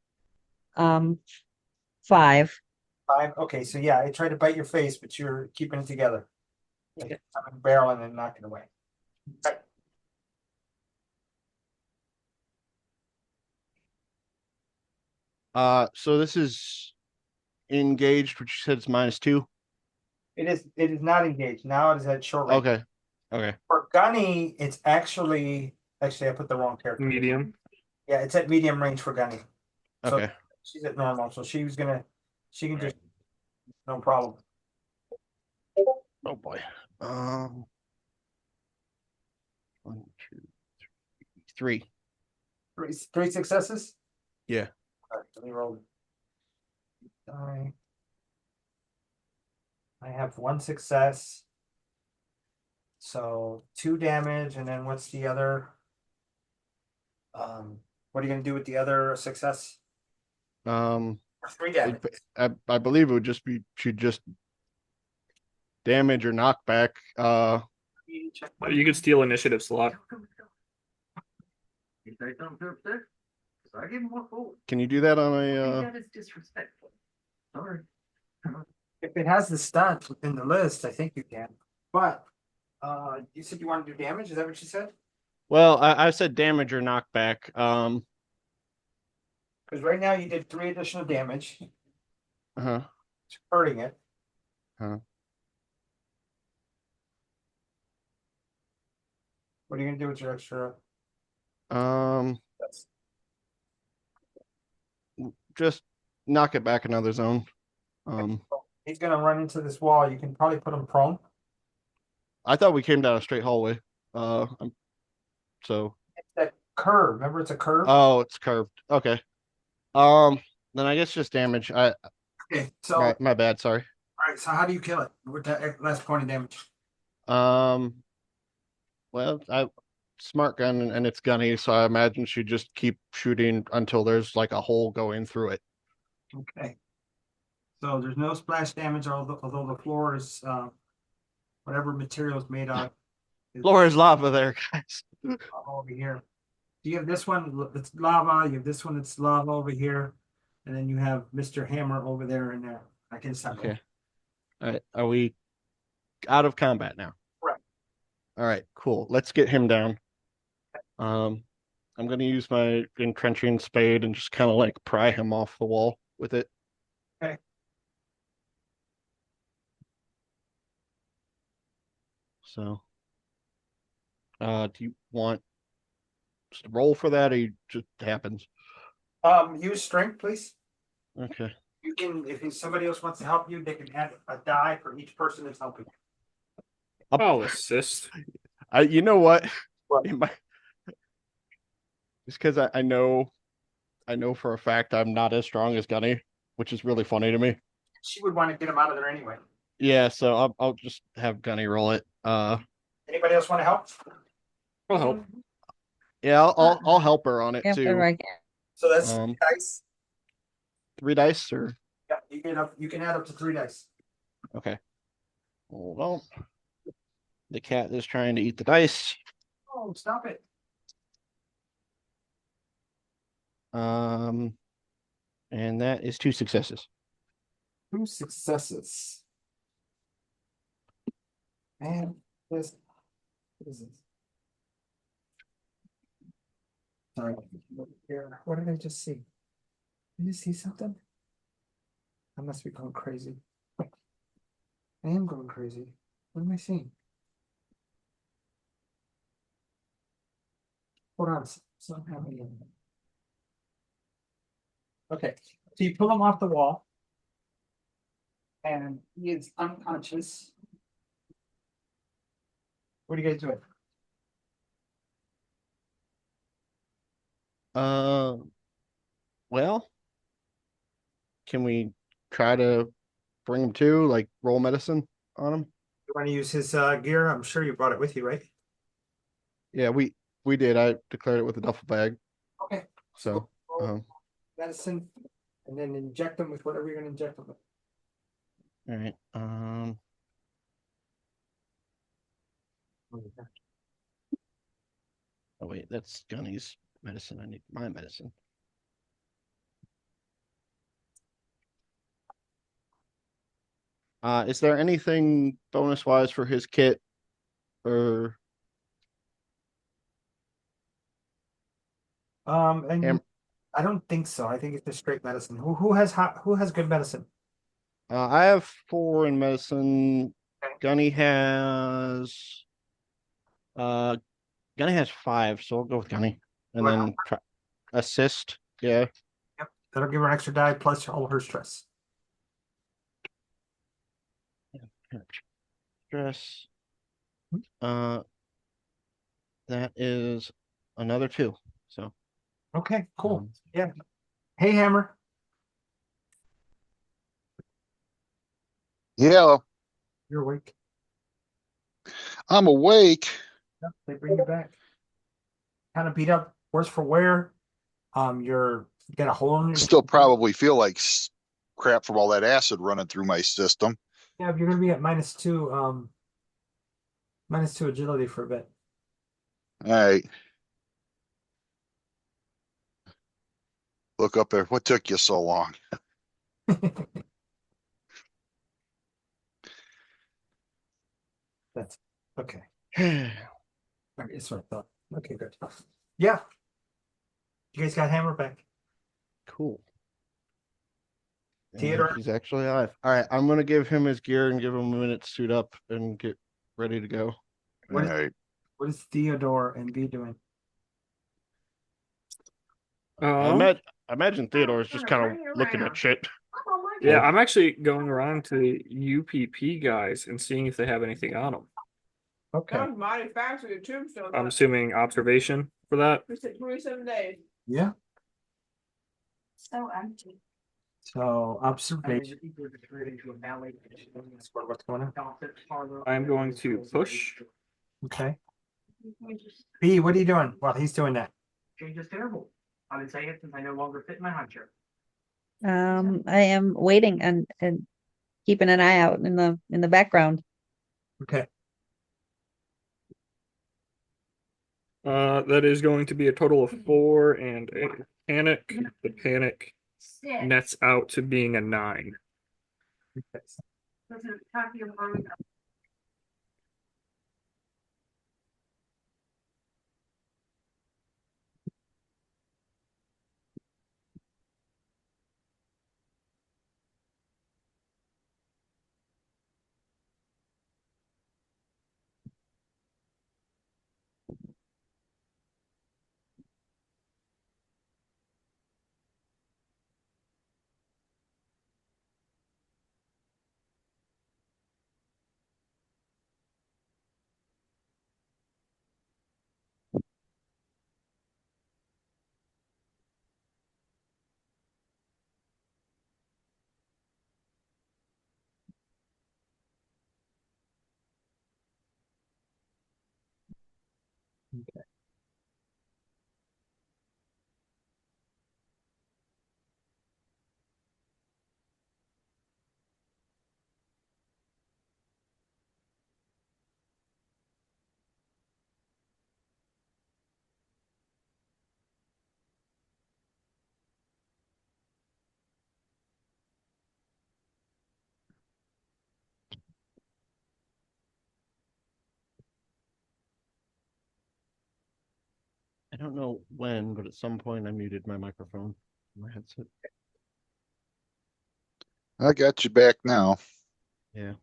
5. 5. Okay, so yeah, I tried to bite your face, but you're keeping it together. Okay. I'm barreling and knocking away. Okay. So this is engaged, which you said it's -2. It is not engaged. Now it is at short range. Okay. Okay. For Gunny, it's actually I put the wrong character. Medium. Yeah, it's at medium range for Gunny. So Okay. she's at normal. So she can just no problem. Oh boy. 1, 2, 3. 3 successes? Yeah. All right, let me roll. I have 1 success. So 2 damage, and then what's the other? What are you gonna do with the other success? Um, 3 damage. I believe it would just be should just damage or knockback. You could steal initiative slot. Can you do that on a? That is disrespectful. Sorry. If it has the stats within the list, I think you can. But you said you want to do damage. Is that what you said? Well, I said damage or knockback. Because right now you did 3 additional damage. Uh-huh. It's hurting it. Huh. What are you gonna do with your extra? That's Just knock it back another zone. he's gonna run into this wall. You can probably put him prone. I thought we came down a straight hallway. So. It's that curve. Remember, it's a curve. Oh, it's curved. Okay. Then I guess just damage. Okay, so all My bad. Sorry. right. So how do you kill it with that last point of damage? Well, smart gun and it's gunny, so I imagine she just keep shooting until there's like a hole going through it. Okay. So there's no splash damage, although the floor is whatever material is made of. Floor is lava there, guys. Over here. You have this one that's lava. You have this one that's lava over here, and then you have Mr. Hammer over there and there. I can stop. Okay. All right. Are we out of combat now? Right. All right. Cool. Let's get him down. I'm gonna use my entrenching spade and just kind of like pry him off the wall with it. Okay. So Do you want just to roll for that, or you just happens? Use strength, please. Okay. You can, if somebody else wants to help you, they can add a die for each person that's helping. I'll assist. You know what? What? It might, just because I know for a fact I'm not as strong as Gunny, which is really funny to me. She would want to get him out of there anyway. Yeah, so I'll just have Gunny roll it. Anybody else want to help? I'll help. Yeah, I'll help her on it Yep, too. right. So that's Um, dice. 3 dice or Yeah, you can add up to 3 dice. okay. Hold on. The cat is trying to eat the dice. Oh, stop it. And that is 2 successes. 2 successes. And this, what is this? Sorry. Here. What did I just see? Did you see something? I must be going crazy. I am going crazy. What am I seeing? Hold on. Something happening. Okay. So you pull him off the wall. And he is unconscious. What are you guys doing? Uh, well, can we try to bring him to, like, roll medicine on him? You want to use his gear? I'm sure you brought it with you, right? Yeah, we did. I declared it with a duffel bag. Okay. So, roll medicine, and then inject them with whatever you're going to inject them with. all right. Oh wait, that's Gunny's medicine. I need my medicine. Is there anything bonus wise for his kit or And am I don't think so. I think it's just straight medicine. Who has good medicine? I have 4 in medicine. Okay. Uh Gunny has 5, so I'll go with Gunny. And Well, then try, assist. Yeah. yep. That'll give her an extra die plus all her stress. Stress. Uh that is another 2. So Okay, cool. um, Yeah. Hey, Hammer. Yeah, You're awake. I'm awake. Yep, they bring you back. Kind of beat up, worse for wear. You got a hole in your. Still probably feel like crap from all that acid running through my system. Yeah, you're gonna be at -2, -2 agility for a bit. All right, look up there. What took you so long? That's okay. Okay, that's what I thought. Okay, good. Yeah. You guys got Hammer back. cool. And Theodore. he's actually alive. All right, I'm gonna give him his gear and give him a minute to suit up and get ready to go. All What is, right. what is Theodore and B doing? Um, I imagine Theodore is just kind of looking at shit. yeah, I'm actually going around to the UPP guys and seeing if they have anything on them. Okay. That was mighty fast with your tombstone. I'm assuming observation for that. We said 27 days. Yeah. So empty. So observation. What's going on? I'm going to push. Okay. B, what are you doing while he's doing that? Change is terrible. I've been saying it since I no longer fit in my high chair. I am waiting and keeping an eye out in the background. Okay. That is going to be a total of 4 and a panic. The panic nets out to being a 9. Okay. I don't know when, but at some point I muted my microphone, my headset. I got you back now. Yeah.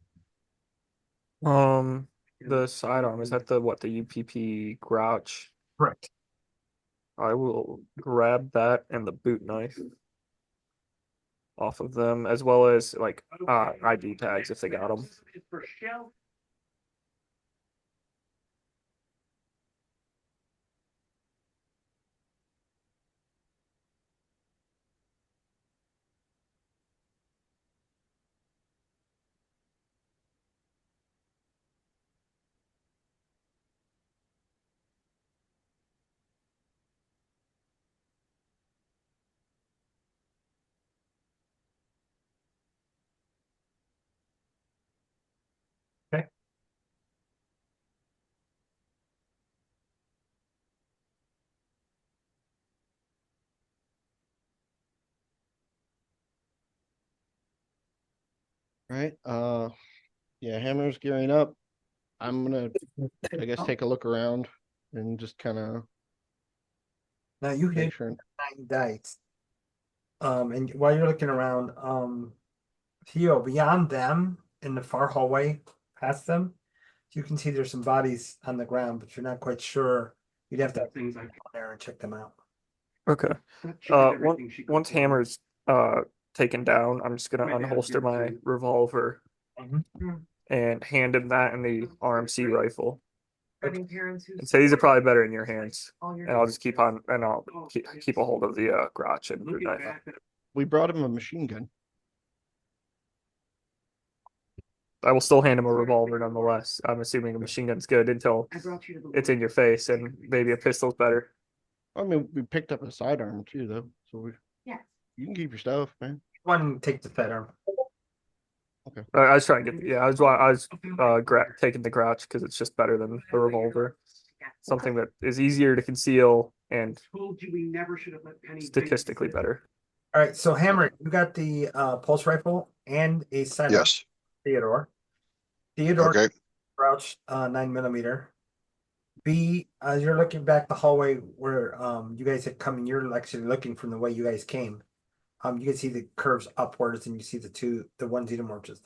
The sidearm, is that the UPP Grouch? Correct. I will grab that and the boot knife off of them, as well as like ID tags if they got them. For shell. Okay. Right. Yeah, Hammer's gearing up. I'm gonna, I guess, take a look around and just kind of Now you make hit sure. 9 dice. And while you're looking around, Theo, beyond them in the far hallway, past them, you can see there's some bodies on the ground, but you're not quite sure. You'd have to Things like go there and check them out. Okay. she did everything she could Once do. Hammer's taken down, I'm just gonna unholster my revolver and hand him that and the RMC rifle. Having parents who. And say these are probably better in your hands. All your And I'll just keep on and I'll keep a hold of the Grotch and boot Looking knife. back at We brought him a machine gun. I will still hand him a revolver nonetheless. I'm assuming a machine gun's good until I brought you to the. it's in your face, and maybe a pistol's better. I mean, we picked up a sidearm too, though, so Yes. you can keep your stuff, man. One take the fed arm. I was trying to get I was taking the Grouch because it's just better than the revolver. Something that is easier to conceal and told you we never should have let Penny. statistically better. All right, so Hammer, you got the pulse rifle and a sidearm. Yes. Theodore. Theodore Okay. Crouch 9mm. B, as you're looking back the hallway where you guys had come, and you're actually looking from the way you guys came. You can see the curves upwards, and you see the one xenomorph just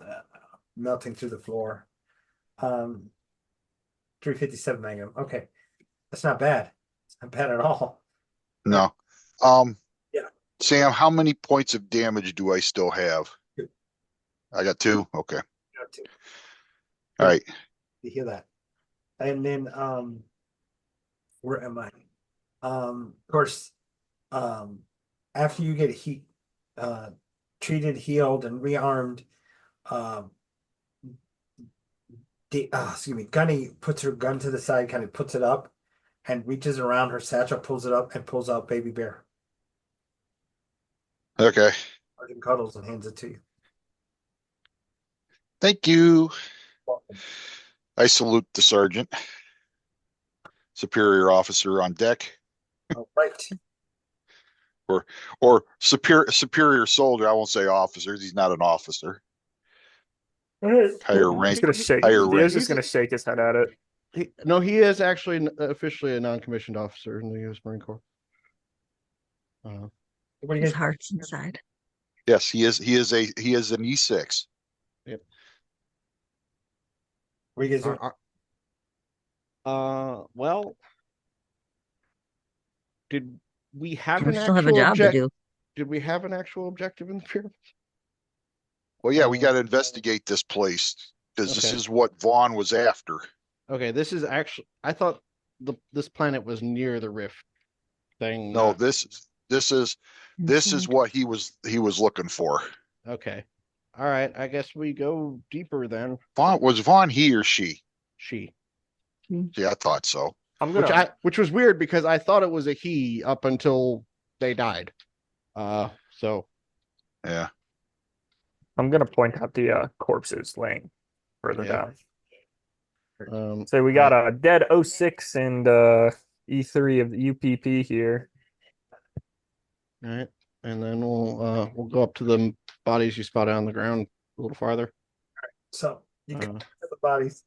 melting through the floor. 357 Magnum. Okay, that's not bad. It's not bad at all. No. Yeah. Sam, how many points of damage do I still have? 2. I got 2. Okay. Got 2. All right. You hear that? And then where am I? Of course, after you get treated, healed, and rearmed, excuse me, Gunny puts her gun to the side, kind of puts it up, and reaches around her satchel, pulls it up, and pulls out Baby Bear. Okay. Sergeant cuddles and hands it to you. Thank you. I salute the sergeant. Superior officer on deck. All right. Or superior soldier. I won't say officers. He's not an officer. Higher He's rank. gonna shake. Higher Theo's rank. just gonna shake his head at it. He is actually officially a non-commissioned officer in the U.S. Marine Corps. What do you His guys? heart's inside. Yes, he is. He is an E6. What do you guys doing? Well, did we have We an still have a actual job to do. Did we have an actual objective in the pyramid? Well, yeah, we got to investigate this place because this Okay. is what Vaughn was after. Okay, this is actually. I thought this planet was near the rift thing. No, not- this is what he was looking for. Okay. All right. I guess we go deeper then. Was Vaughn he or she? She. Yeah, I thought so. I'm gonna which was weird because I thought it was a he up until they died. So Yeah. I'm gonna point out the corpses laying further Yeah. down. So we got a dead 06 and E3 of the UPP here. all right, and then we'll go up to the bodies you spotted on the ground a little farther. So you can look at the bodies.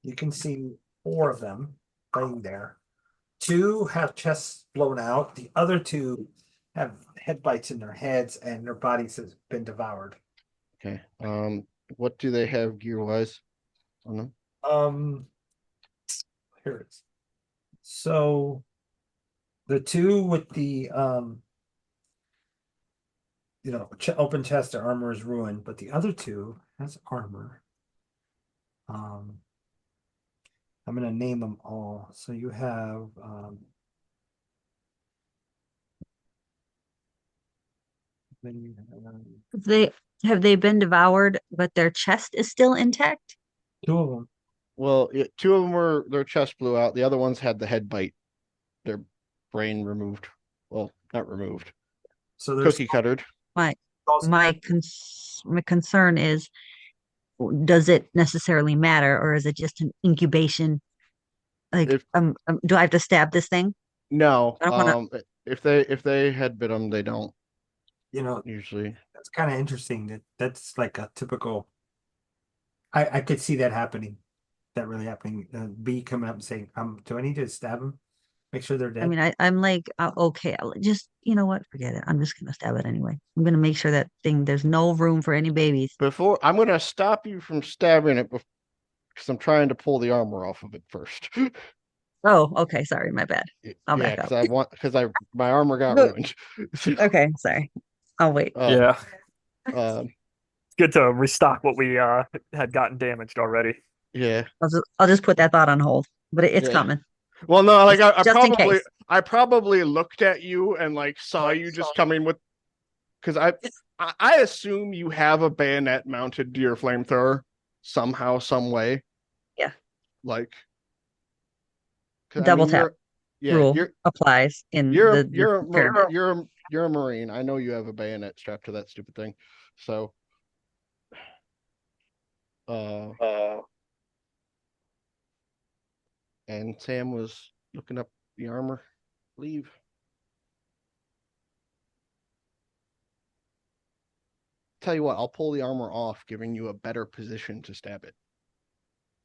You can see 4 of them laying there. 2 have chests blown out. The other 2 have head bites in their heads, and their bodies have been devoured. Okay. What do they have gear wise on them? Here it is. So the 2 with the open chest, their armor is ruined, but the other 2 has armor. I'm gonna name them all. So you have then you Have they been devoured, but their chest is still intact? 2 of them. Well, 2 of them were their chest blew out. The other ones had the head bite, their brain removed. Well, not removed. So there's Cookie cuttered. My concern is, does it necessarily matter, or is it just an incubation? Like, If do I have to stab this thing? no, I don't want if they had bit them, they don't usually. that's kind of interesting. That's like a typical. I could see that happening. That really happening. B coming up and saying, do I need to stab him? Make sure they're to. dead." I mean, I'm like, okay, just you know what? Forget it. I'm just gonna stab it anyway. I'm gonna make sure that thing. There's no room for any babies. Before I'm gonna stop you from stabbing it because I'm trying to pull the armor off of it first. Oh, okay. Sorry, my bad. I'll Yeah, back up. because my armor got Look. ruined. Okay, sorry. I'll wait. Yeah, Um, it's good to restock what we had gotten damaged already. yeah. I'll just put that thought on hold, but it's Yeah. coming. Well, no, like Just in case. I probably looked at you and like saw you just coming with, because I assume you have a bayonet mounted to your flamethrower somehow, some way. Yeah. Like, Double tap yeah, rule applies in you're the pyramid. you're a Marine. I know you have a bayonet strapped to that stupid thing. So, and Sam was looking up the armor. Leave. Tell you what, I'll pull the armor off, giving you a better position to stab it.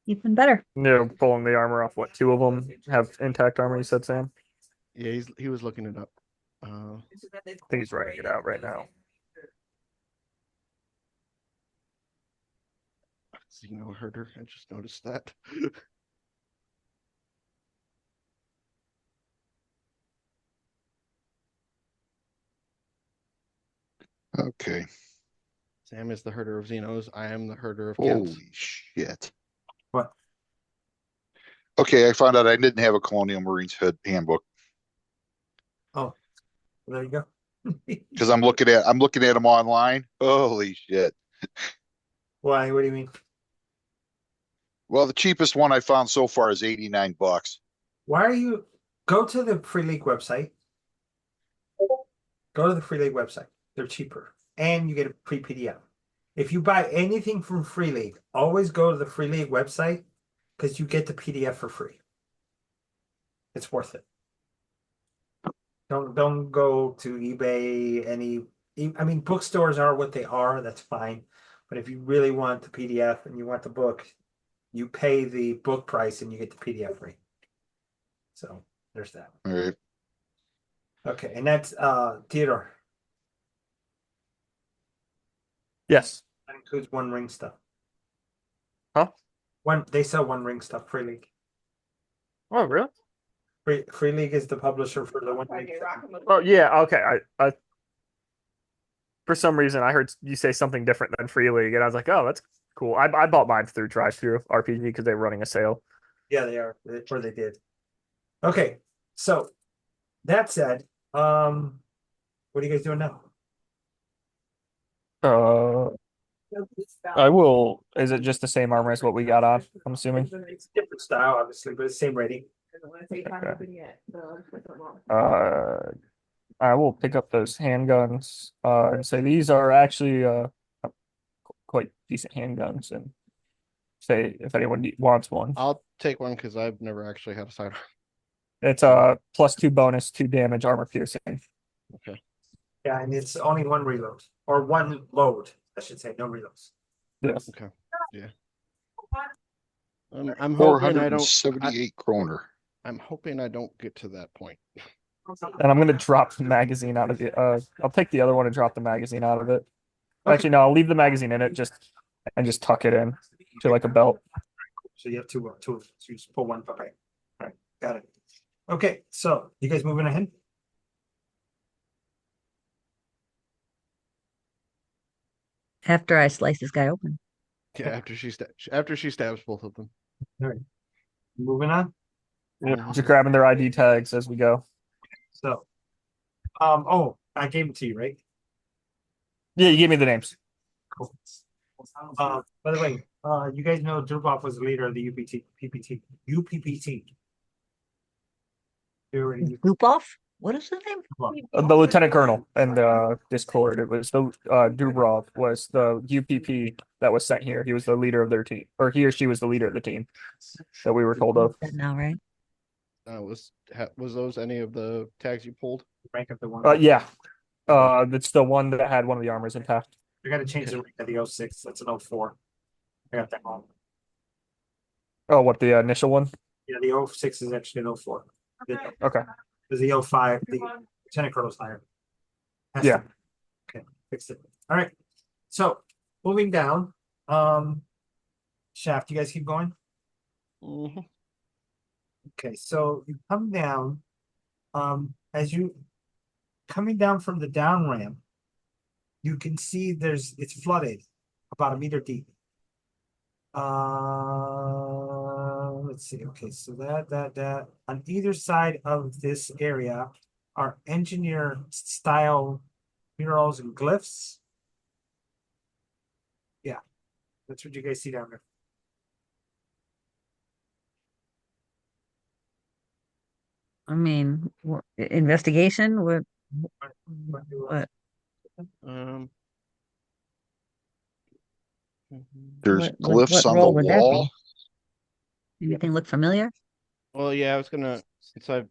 Even better. No, pulling the armor off. What, 2 of them have intact armor? You said, Sam. Yeah, he was looking it up. I think he's writing it out right now. Xeno herder. I just noticed that. Okay. Sam is the herder of Xenos. I am the herder of Holy cats. shit. What? Okay, I found out I didn't have a Colonial Marines handbook Oh, there you go. because I'm looking at them online. Holy shit. Why? What do you mean? Well, the cheapest one I found so far is $89. Why are you go to the Free League website? Go to the Free League website. They're cheaper. And you get a free PDF. If you buy anything from Free League, always go to the Free League website because you get the PDF for free. It's worth it. Don't go to eBay. I mean, bookstores are what they are. That's fine. But if you really want the PDF and you want the book, you pay the book price and you get the PDF free. So there's that. All right. Okay, and that's Theodore. Yes. That includes One Ring stuff. Huh? They sell One Ring stuff. Free League. Oh, really? Free League is the publisher for the One Ring. Oh, yeah. Okay. I for some reason I heard you say something different than Free League, and I was like, oh, that's cool. I bought mine through Drive-Thru RPG because they were running a sale. Yeah, they are, or they did. Okay, so that said, what are you guys doing now? I will. Is it just the same armor as what we got on? I'm assuming. It's a different style, obviously, but it's same rating. don't want to say time Okay. open yet, so that's not wrong. I will pick up those handguns and say these are actually quite decent handguns and say if anyone wants one. I'll take one because I've never actually had a sidearm. It's a +2 bonus, 2 damage, armor piercing. Okay. Yeah, and it's only one reload or one load, I should say, no reloads. Yes. Okay. Yeah. I'm Four hoping hundred I and don't. seventy-eight kroner. I'm hoping I don't get to that point. And I'm gonna drop the magazine out of the I'll take the other one and drop the magazine out of it. Okay. Actually, no, I'll leave the magazine in it just tuck it in to like a belt. So you have two of them. So you just pull one. Okay. All right. Got it. Okay. So you guys moving ahead? After I slice this guy open. Yeah, after she stabs both of them. All right. Moving on. Yep, just grabbing their ID tags as we go. So, oh, I gave it to you, right? Yeah, you gave me the names. Cool. By the way, you guys know Durbov was the leader of the UPPT. You already Group off? What is the name? The lieutenant colonel and Discord. It was the Dubrov was the UPP that was sent here. He was the leader of their team, or he or she was the leader of the team that we were told of. Now, right? Was those any of the tags you pulled? rank up the one. Yeah. That's the one that had one of the armors intact. I got to change the rank to the 06. That's an 04. I got that wrong. Oh, what the initial one? Yeah, the 06 is actually an 04. Okay. Because the 05, the lieutenant colonel's higher. Has Yeah. to be. Okay, fixed it. All right. So moving down. Shaft, you guys keep going. Mm-hmm. Okay, so you come down. As you coming down from the down ramp, you can see it's flooded about a meter deep. Let's see. Okay, so that on either side of this area are engineer style murals and glyphs. Yeah, that's what you guys see down there. I mean, investigation? What? Um. There's What glyphs on the role would that wall. be? Anything look familiar? Well, yeah, I was gonna, since I've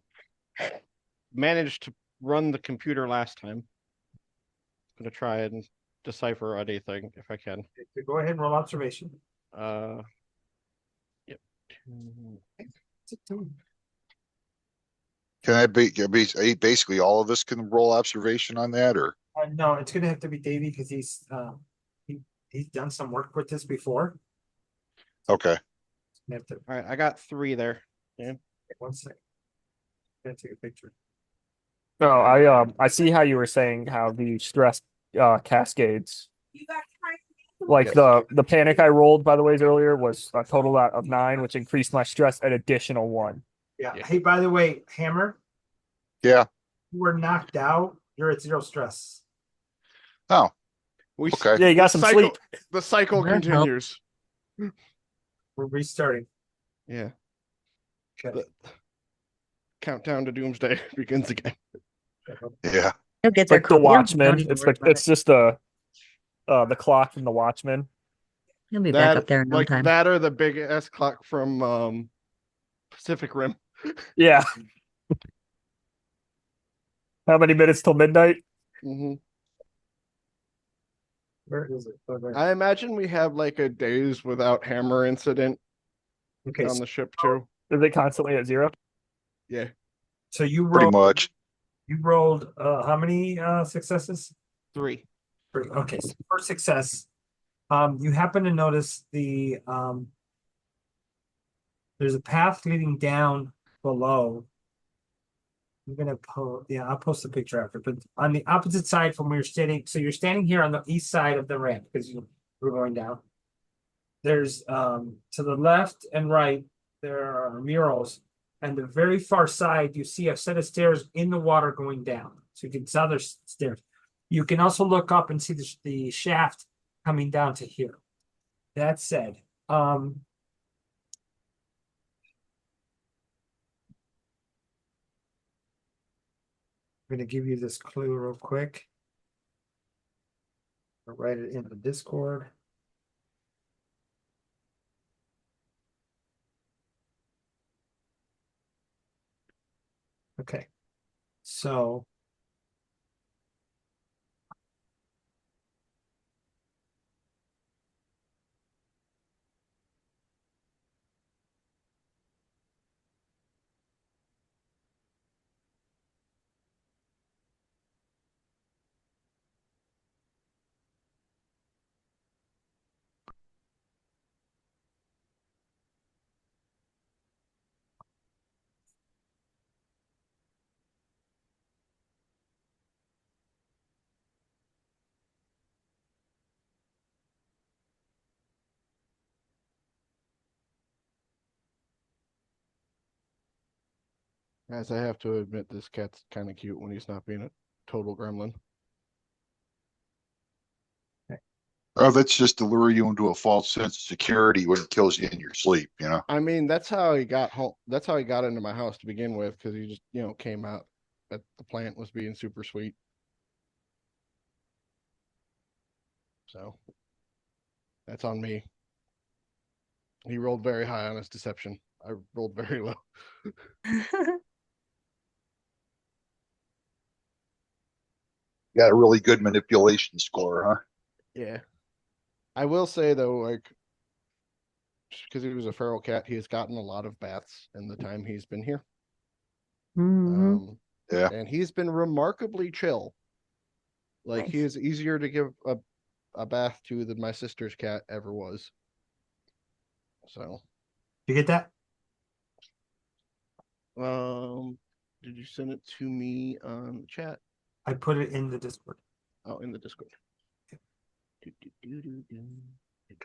managed to run the computer last time, I'm gonna try and decipher anything if I can. So go ahead and roll observation. Yep. Can I be basically all of us can roll observation on that, or No, it's gonna have to be Davey because he's done some work with this before. okay? You have to All right, I got 3 there. wait 1 second. I'm gonna take a picture. No, I see how you were saying how the stress cascades. Like the panic I rolled by the ways earlier was a total of 9, which increased my stress an additional 1. Yeah. Yeah. Hey, by the way, Hammer, Yeah. you were knocked out. You're at 0 stress. Oh, We okay. Yeah, you got the some cycle, sleep. The cycle That helped. continues. We're restarting. Yeah. Okay. The countdown to doomsday begins again. Yeah. He'll get It's there like the quick. Yeah, don't Watchmen. even It's worry like about it's it. just the clock from the Watchmen. He'll be back up there in no like time. that or the big ass clock from Pacific Rim. Yeah. How many minutes till midnight? Mm-hmm. Where is it? Oh, there. I imagine we have like a days without hammer incident Okay, on the ship too. Is it constantly at 0? Yeah. so you Pretty rolled. much. You rolled how many successes? 3. 3. Okay, so first success. You happen to notice there's a path leading down below. I'm gonna I'll post a picture after, but on the opposite side from where you're standing, so you're standing here on the east side of the ramp because we're going down. There's to the left and right, there are murals, and the very far side, you see a set of stairs in the water going down. So you can see other stairs. You can also look up and see the shaft coming down to here. That said, I'm going to give you this clue real quick. I'll write it in the Discord. Okay. So As I have to admit, this cat's kind of cute when he's not being a total gremlin. Oh, that's just to lure you into a false sense of security when it kills you in your sleep, you know? I mean, that's how he got home. That's how he got into my house to begin with, because he just, came out that the plant was being super sweet. So that's on me. He rolled very high on his deception. I rolled very low. Got a really good manipulation score, huh? Yeah. I will say though, like, because he was a feral cat, he has gotten a lot of baths in the time he's been here. Mhm. Yeah. And he's been remarkably chill. Like, he Nice. is easier to give a bath to than my sister's cat ever was. So, you get that? did you send it to me on the chat? I put it in the Discord. Oh, in the Discord.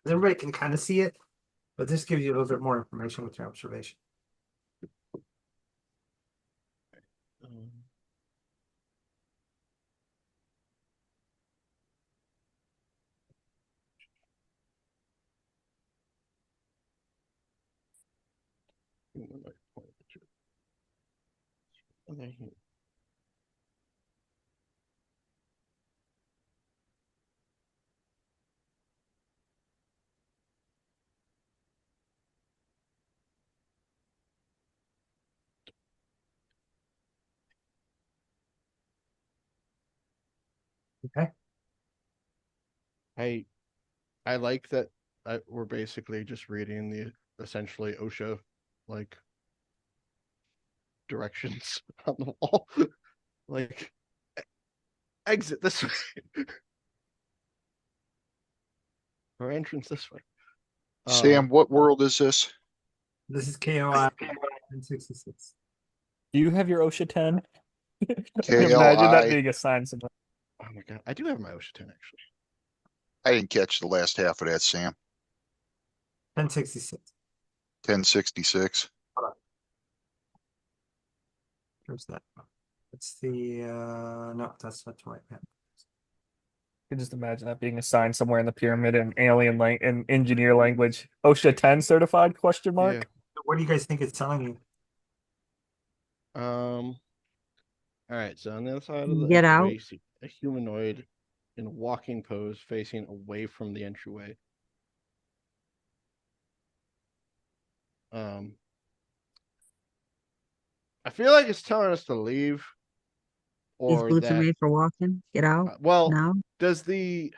Everybody can kind of see it, but this gives you a little bit more information with your observation. Um, Okay. I like that we're basically just reading the essentially OSHA like directions on the wall. Like, exit this way or entrance this way. Sam, what world is this? This is KOI 1066. Do you have your OSHA 10? Imagine that KLI. being assigned somewhere. Oh my god, I do have my OSHA 10 actually. I didn't catch the last half of that, Sam. 1066. 1066. Where's that? It's the no, that's not the right map. You can just imagine that being assigned somewhere in the pyramid in alien in engineer language. OSHA 10 certified question mark. What do you guys think it's telling you? All right, so on the other side of the Get out. entryway, you see a humanoid in a walking pose facing away from the entryway. I feel like it's telling us to leave, These or boots are that made for walking. Get out well, now. does the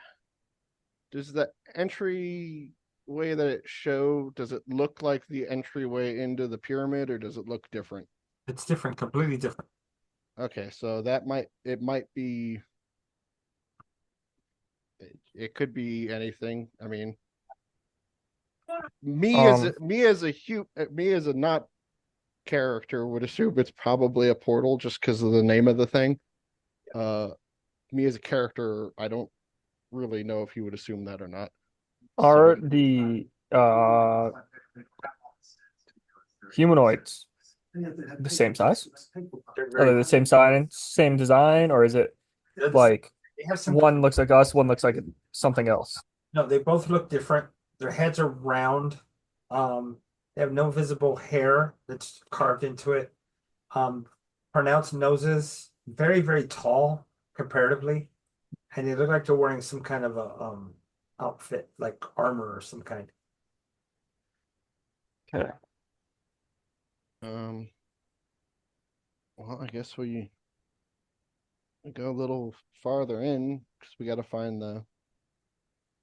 entryway that it show, does it look like the entryway into the pyramid, or does it look different? It's different, completely different. Okay, so it might be, it could be anything. I mean, me as a not character would assume it's probably a portal just because of the name of the thing. Me as a character, I don't really know if you would assume that or not. Are the humanoids the same size? Are they the same size, same design, or is it like They have some. one looks like us, one looks like something else? No, they both look different. Their heads are round. They have no visible hair that's carved into it. Pronounced noses. very, very tall comparatively, and they look like they're wearing some kind of a outfit, like armor or some kind. Okay. Well, I guess we go a little farther in because we got to find the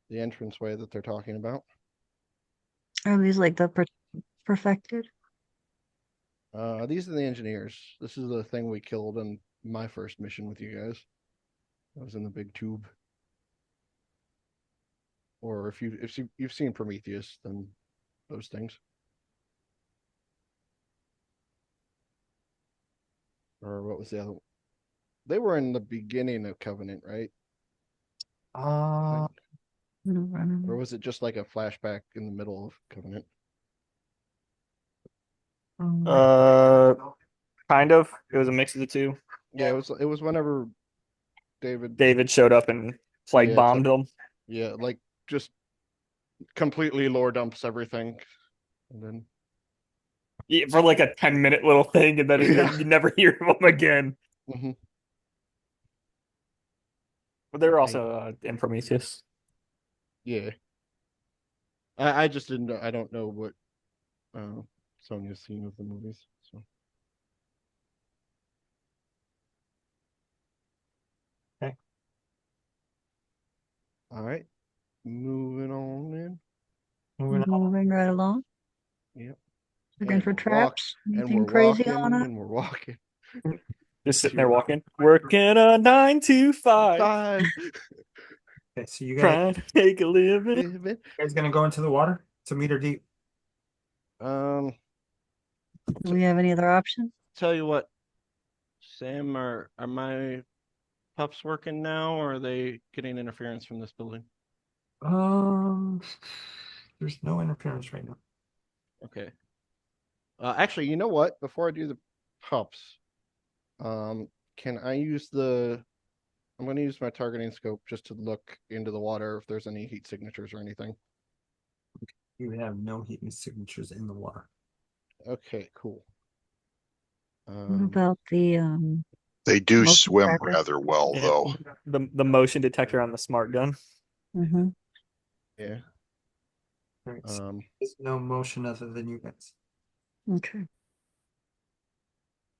entranceway that they're talking about. Are these like the perfected? These are the engineers. This is the thing we killed in my first mission with you guys. I was in the big tube. Or if you've seen Prometheus, then those things. Or what was the other one? They were in the beginning of Covenant, right? Uh, Or was it just like a flashback in the middle of Covenant? Uh, kind of. It was a mix of the two. Yeah, it was whenever David David showed up and like Yeah, bombed them. yeah, like just completely lore dumps everything. And then Yeah, for like a 10-minute little thing, and then Yeah. you never hear of them again. Mhm. But they were also in Prometheus. Yeah. I just didn't know. I don't know what Sonya's seen of the movies. So Okay. all right. Moving on in. Moving right along. Yep. Looking And for we're walk- traps. and Anything we're crazy walking on it? and we're walking. Just sitting there walking, working a 9 to 5, 5 Okay, so you guys, trying to make a living. living. gonna go into the water? It's a meter deep. Um Do we have any other options? tell you what, Sam, are my pups working now or are they getting interference from this building? Um, there's no interference right now. Okay. Actually, you know what? Before I do the pups, can I use I'm going to use my targeting scope just to look into the water if there's any heat signatures or anything. You have no heat and signatures in the water. Okay, cool. What about the They do motion swim tracker? rather well, Yeah. though. The motion detector on the smart gun. Mm-hmm. Yeah. All right, so there's no motion other than you guys. Okay.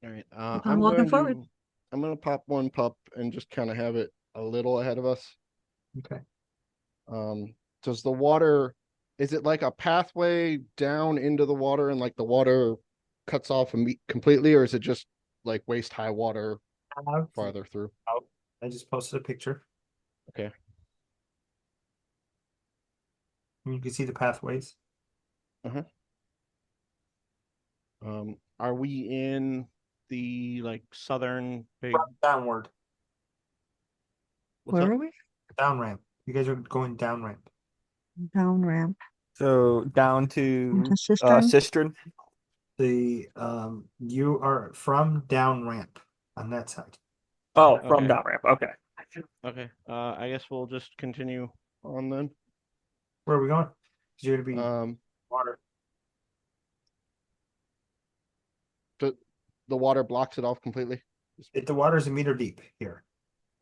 All right. I'm walking forward. I'm going to pop one pup and just kind of have it a little ahead of us. Okay. Does the water, is it like a pathway down into the water and like the water cuts off completely, or is it just like waist high water farther through? I just posted a picture. Okay. You can see the pathways. Uh-huh. Are we in the like southern big Downward. what's Where up? are we? Down ramp. You guys are going down ramp. Down ramp. So down to Into cistern? Cistern. You are from down ramp on that side. Oh, from Okay. down ramp. Okay. Okay. I guess we'll just continue on then. Where are we going? 'Cause you're gonna be water. The water blocks it off completely. The water is a meter deep here.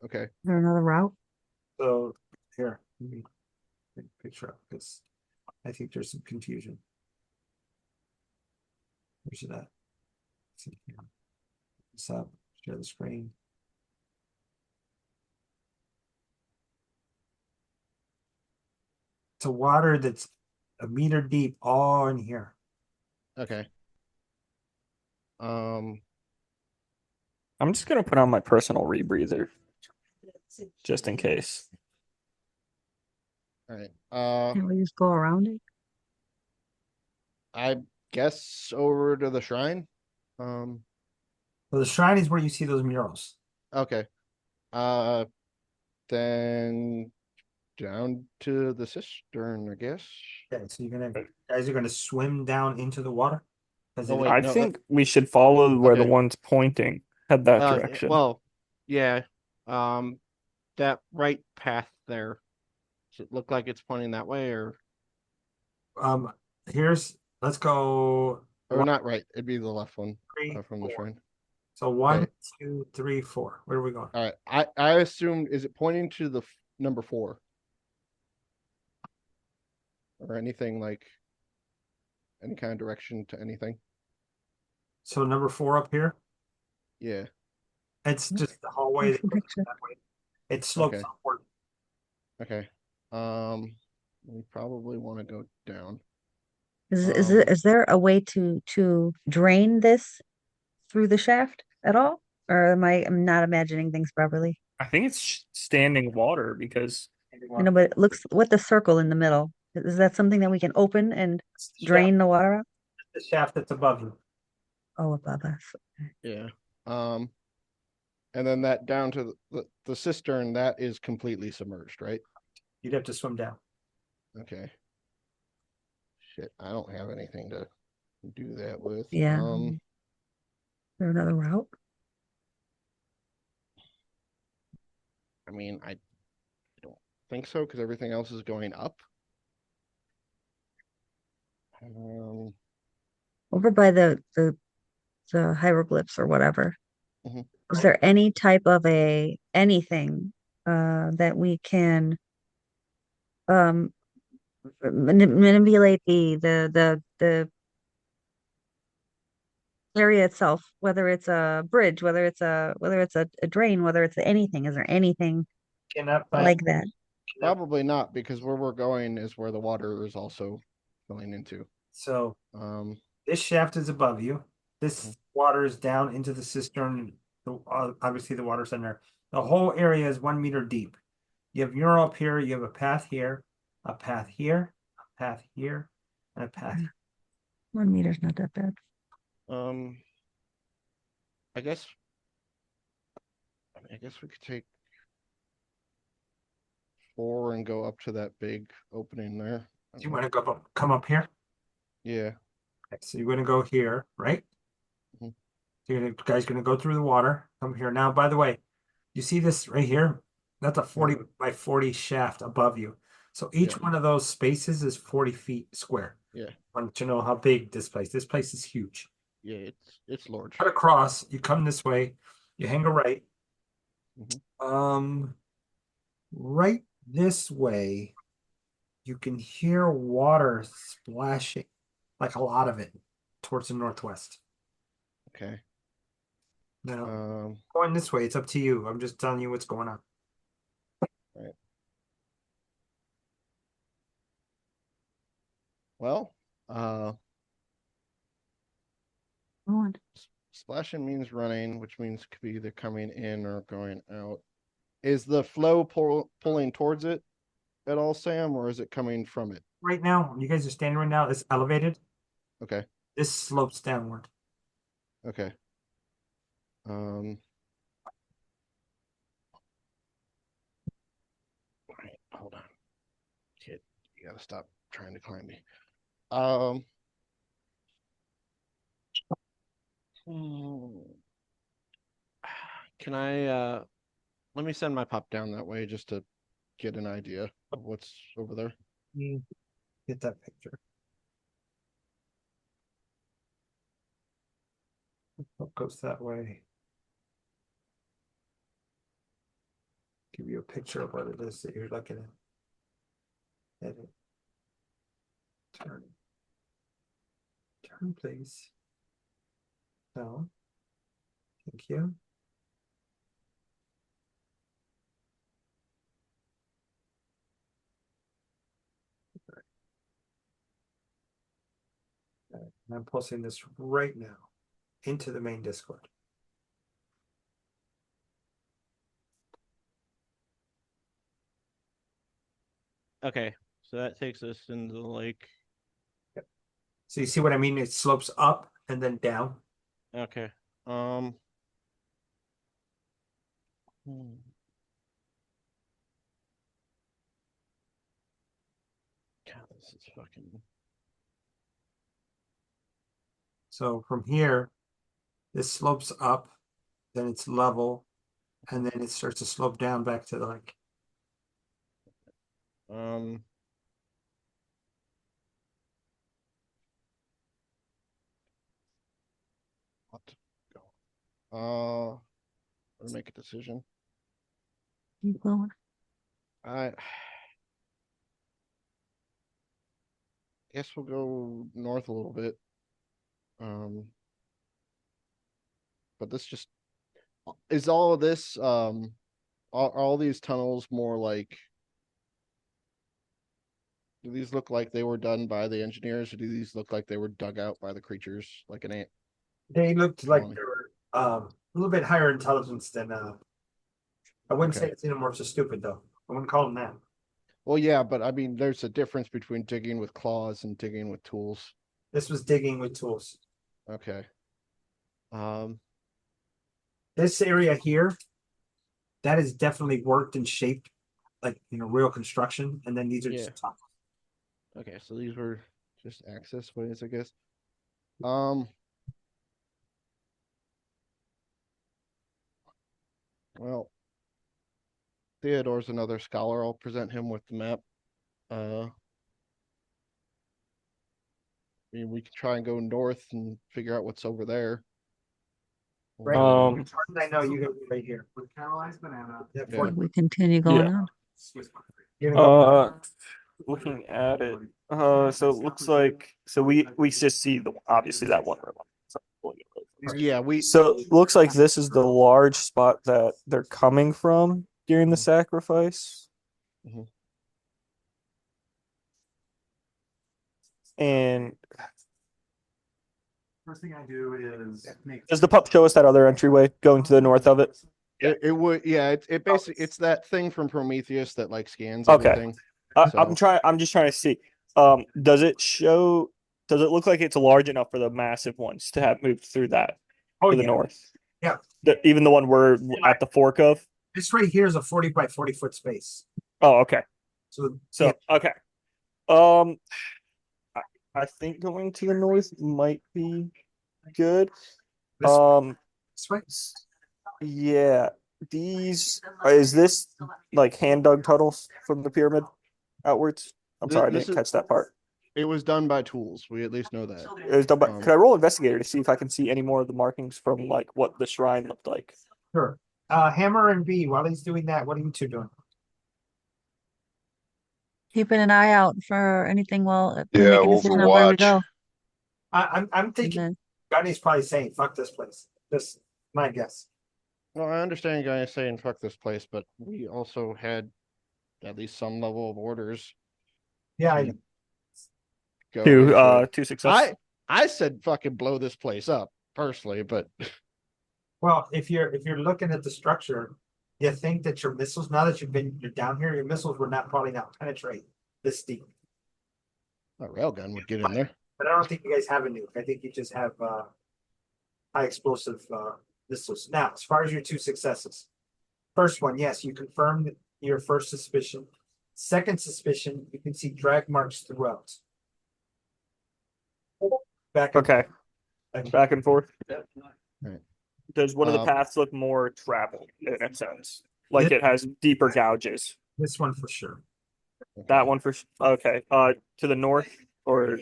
Okay. Is there another route? So here, let me take a picture of this. I think there's some confusion. Where's it at? See here. This up, share the screen. It's a water that's a meter deep all in here. Okay. I'm just gonna put on my personal rebreather just in case. All right. Can we just go around it? I guess over to the shrine. Well, the shrine is where you see those murals. Okay. Then down to the cistern, I guess. Okay, so guys are gonna swim down into the water. Oh, wait, I no, think we should follow where the Okay. one's pointing. Head that direction. Well, yeah. That right path there. Does it look like it's pointing that way or Let's go not right? It'd be the left one 3, from the 4. shrine. So one, Okay. 2, 3, 4. Where are we going? All right. I assumed, is it pointing to the number 4 or anything like any kind of direction to anything? So number 4 up here. Yeah. It's just the hallway What's that the goes picture? that way. It slopes Okay. upward. Okay. We probably want to go down. Is there a way to drain this through the shaft at all? Or I'm not imagining things properly? I think it's standing water because I know, but it looks what the circle in the middle. Is that something that we can open and It's the shaft, drain the water out? the shaft that's above you. Oh, above us. Yeah. And then that down to the cistern, that is completely submerged, right? You'd have to swim down. Okay. Shit, I don't have anything to do that with. Yeah. Is there another route? I mean, I don't think so because everything else is going up. Over by the hieroglyphs or whatever. Mhm. Is there any type of anything that we can um manipulate the area itself, whether it's a bridge, whether it's a drain, whether it's anything? Is there anything Cannot find. like that? Probably not because where we're going is where the water is also going into. So Um, this shaft is above you. This Mhm. water is down into the cistern. Obviously, the water's in there. The whole area is 1 meter deep. You have mural up here. You have a path here, a path here, a path here, and a path. Okay. 1 meter's not that bad. um, I guess we could take 4 and go up to that big opening there. Do you want to come up here? Yeah. Okay, so you're going to go here, right? Mhm. So guys going to go through the water. Come here. Now, by the way, you see this right here? That's a 40 by 40 shaft above you. So each Yeah. one of those spaces is 40 feet square. Yeah. I want you to know how big this place. This place is huge. Yeah. It's large. Cut across. You come this way. You hang a right. Mhm. Right this way. You can hear water splashing, like a lot of it, towards the northwest. Okay. Now, going this way, it's up to you. I'm just telling you what's going on. Right. Well, Go on. splashing means running, which means it could be either coming in or going out. Is the flow pulling towards it at all, Sam, or is it coming from it? Right now, you guys are standing right now, it's elevated. Okay. This slopes downward. Okay. All right, hold on. Kid, you gotta stop trying to climb me. Can I let me send my pop down that way just to get an idea of what's over there. Get that picture. It goes that way. Give you a picture of what it is that you're looking at. Edit. Turn. Turn, please. No. Thank you. And I'm posting this right now into the main Discord. Okay, so that takes us into the lake. So you see what I mean? It slopes up and then down. Okay. God, this is fucking. So from here, this slopes up, then it's level, and then it starts to slope down back to the lake. What? Go. Let's make a decision. Keep going. I guess we'll go north a little bit. But this just is all of this. All these tunnels more like. Do these look like they were done by the engineers, or do these look like they were dug out by the creatures, like an ant? They looked like Colony. they were a little bit higher intelligence than I wouldn't say Okay. xenomorphs are stupid though. I wouldn't call them that. Well, yeah, but I mean, there's a difference between digging with claws and digging with tools. This was digging with tools. Okay. Um, This area here, that is definitely worked and shaped like real construction. And then these are Yeah. just top. okay, so these were just access ways, I guess. Um, well, Theodore's another scholar. I'll present him with the map. I mean, we can try and go north and figure out what's over there. Right. Um, As far as I know, you go right here. Caroline's banana. Yeah, Yeah. Fort- We continue going Yeah. on. you're gonna go- looking at it, so it looks like we just see the obviously that one river. Yeah, So it looks like this is the large spot that they're coming from during the sacrifice. Mhm. And First thing I do is make. does the pup show us that other entryway going to the north of it? it would. Yeah, it basically it's that thing from Prometheus that like scans Okay. everything. I'm So- I'm just trying to see. Does it show? Does it look like it's large enough for the massive ones to have moved through that Oh to the yeah. north? Yeah. Even the one we're at the fork of. This right here is a 40 by 40 foot space. Oh, okay. So So okay. Um, I think going to the north might be good. this, this way. Yeah. These is this like hand dug tunnels from the pyramid outwards? I'm sorry, I This didn't is- catch that part. It was done by tools. We at least know that. It was done by, Um, could I roll investigator to see if I can see any more of the markings from like what the shrine looked like? Sure. Hammer and B, while he's doing that, what are you two doing? Keeping an eye out for anything while we Yeah, make a decision on where we Overwatch. go. I'm And thinking then Gunny's probably saying, fuck this place. This my guess. Well, I understand you guys saying fuck this place, but we also had at least some level of orders. Yeah, I to know. Go Two into it. two success. I said fucking blow this place up personally, but Well, if you're looking at the structure, you think that your missiles, now that you're down here, your missiles would not probably not penetrate this deep. a railgun would get in there. But I don't think you guys have a nuke. I think you just have high explosive missiles. Now, as far as your two successes, first one, yes, you confirmed your first suspicion. Second suspicion, you can see drag marks throughout. Back and Okay. Back and forth. Right. Does one of the Um, paths look more traveled in a sense? Like it has deeper gouges. this one for sure. That one for okay. To the north, or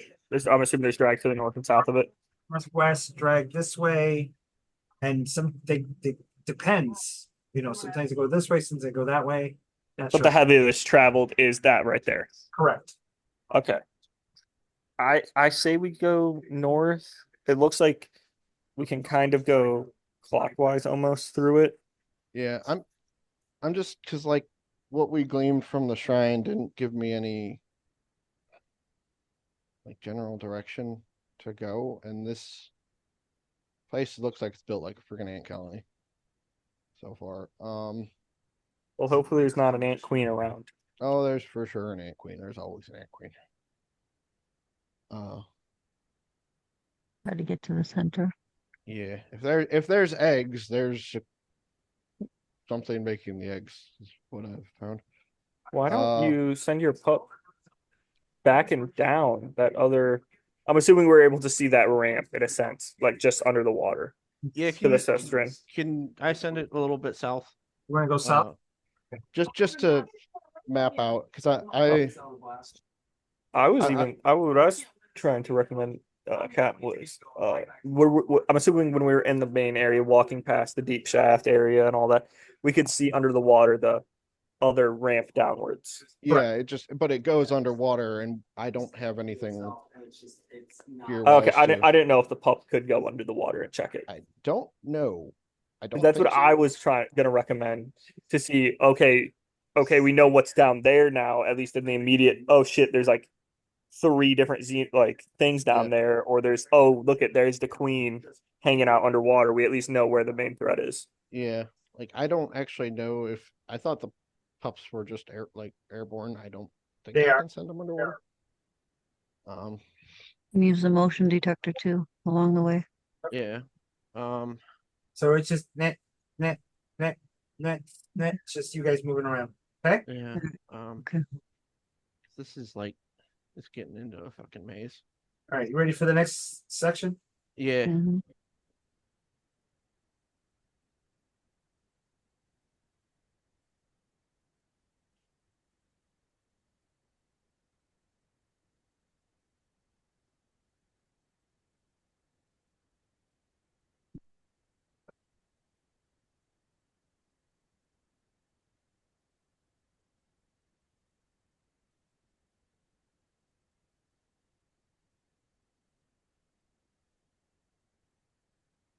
I'm assuming there's drag to the north and south of it. Northwest drag this way, and they depends. Sometimes they go this way, sometimes they go that way. Not But sure. the heaviest traveled is that right there. Correct. Okay. I say we go north. It looks like we can kind of go clockwise almost through it. Yeah, I'm just because like what we gleaned from the shrine didn't give me any like general direction to go, and this place looks like it's built like a freaking ant colony so far. Well, hopefully there's not an ant queen around. Oh, there's for sure an ant queen. There's always an ant queen. try to get to the center. Yeah. If there's eggs, there's something making the eggs. Is what I've found. Why don't Uh, you send your pup back and down that other? I'm assuming we're able to see that ramp in a sense, like just under the water Yeah. to the cistern. Can I send it a little bit south? You want to go south? Just to map out because I I was trying to recommend Cap was. I'm assuming when we were in the main area, walking past the deep shaft area and all that, we could see under the water the other ramp downwards. Yeah, but it goes underwater, and I don't have anything gear Okay, wise I didn't know if the pup could go under the water and check it. I don't know. I don't. That's what think so. I was gonna recommend to see. Okay, we know what's down there now. At least in the immediate. Oh shit, there's like three different like things down Yeah. there, or there's the queen hanging out underwater. We at least know where the main threat is. Yeah, like I don't actually know if I thought the pups were just airborne. I don't think They I are. can send them underwater. And use the motion detector too along the way. Yeah. So it's just net, net, net, net, net. It's just you guys moving around. Okay. Yeah. Okay. This is like it's getting into a fucking maze. All right. You ready for the next section? Yeah. Mhm.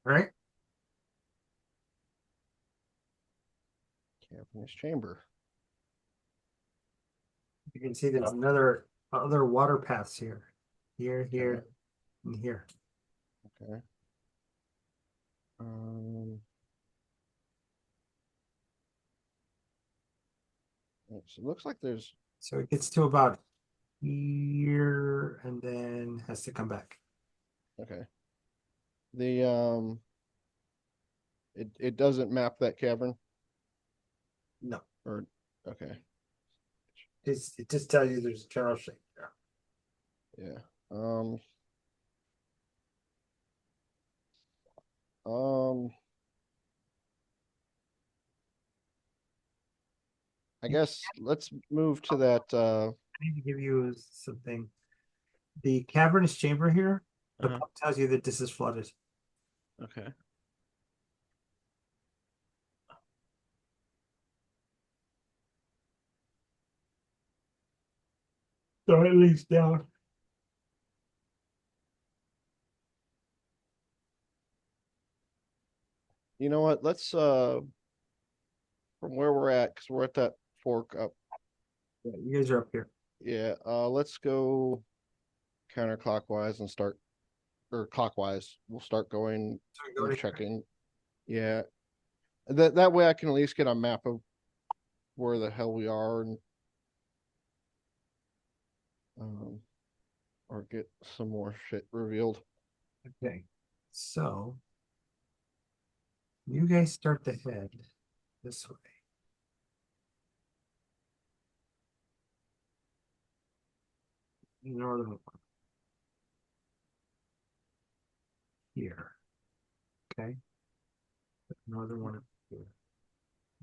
All right. Cavernous chamber. You can see there's another other water paths here, here, Okay. and here. Okay. So it looks like there's So it gets to about here and then has to come back. okay. The it doesn't map that cavern No, or okay. it just tells you there's a general shape there. Yeah. Um I guess let's move to that I need to give you something. The cavernous chamber here, the uh-huh. book tells you that this is flooded. Okay. So it leads down. You know what? Let's from where we're at, because we're at that fork up. Yeah, you guys are up here. Yeah, let's go counterclockwise and start or clockwise. We'll start going So we go and to checking. Yeah. That way I can at least get a map of where the hell we are and or get some more shit revealed. okay. So you guys start to head this way. Northern one. Here. Okay. Northern one up here.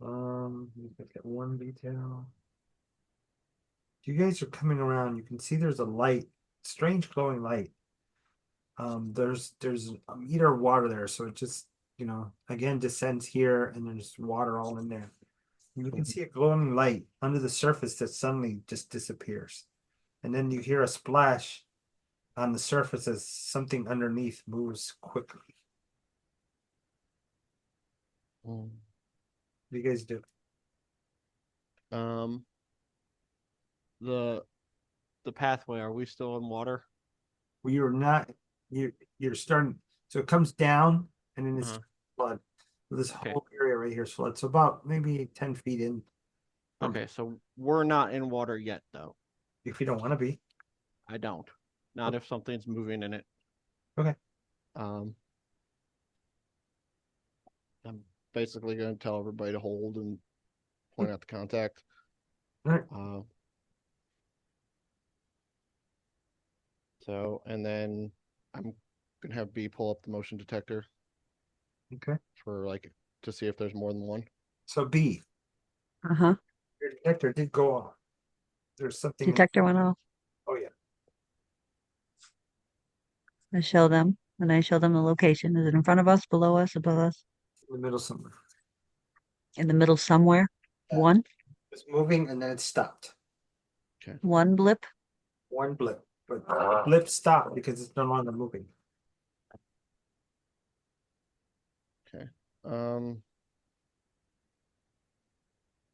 You get one detail. You guys are coming around. You can see there's a light, strange glowing light. There's a meter of water there, so it just again descends here, and there's water all in there. You can see a glowing light under the surface that suddenly just disappears, and then you hear a splash on the surface as something underneath moves quickly. Mm. What do you guys do? Um, the the pathway. Are we still in water? Well, you're not. You're starting. So it comes down, and then it's Uh-huh. flood. So this Okay. whole area right here is flood. So about maybe 10 feet in. Okay, so we're not in water yet, though. If you don't want to be. I don't. Not if something's moving in it. Okay. I'm basically going to tell everybody to hold and point out the contact. All right. So, and then I'm gonna have B pull up the motion detector Okay. for to see if there's more than one. So B, Uh-huh. your detector did go off. There's something. Detector went off. Oh yeah. I show them, and I show them the location. Is it in front of us, below us, above us, In the middle somewhere. in the middle somewhere? Yeah. One, It's moving and then it stopped. one blip. One blip, but the blip stopped because it's no longer moving. Okay. Um,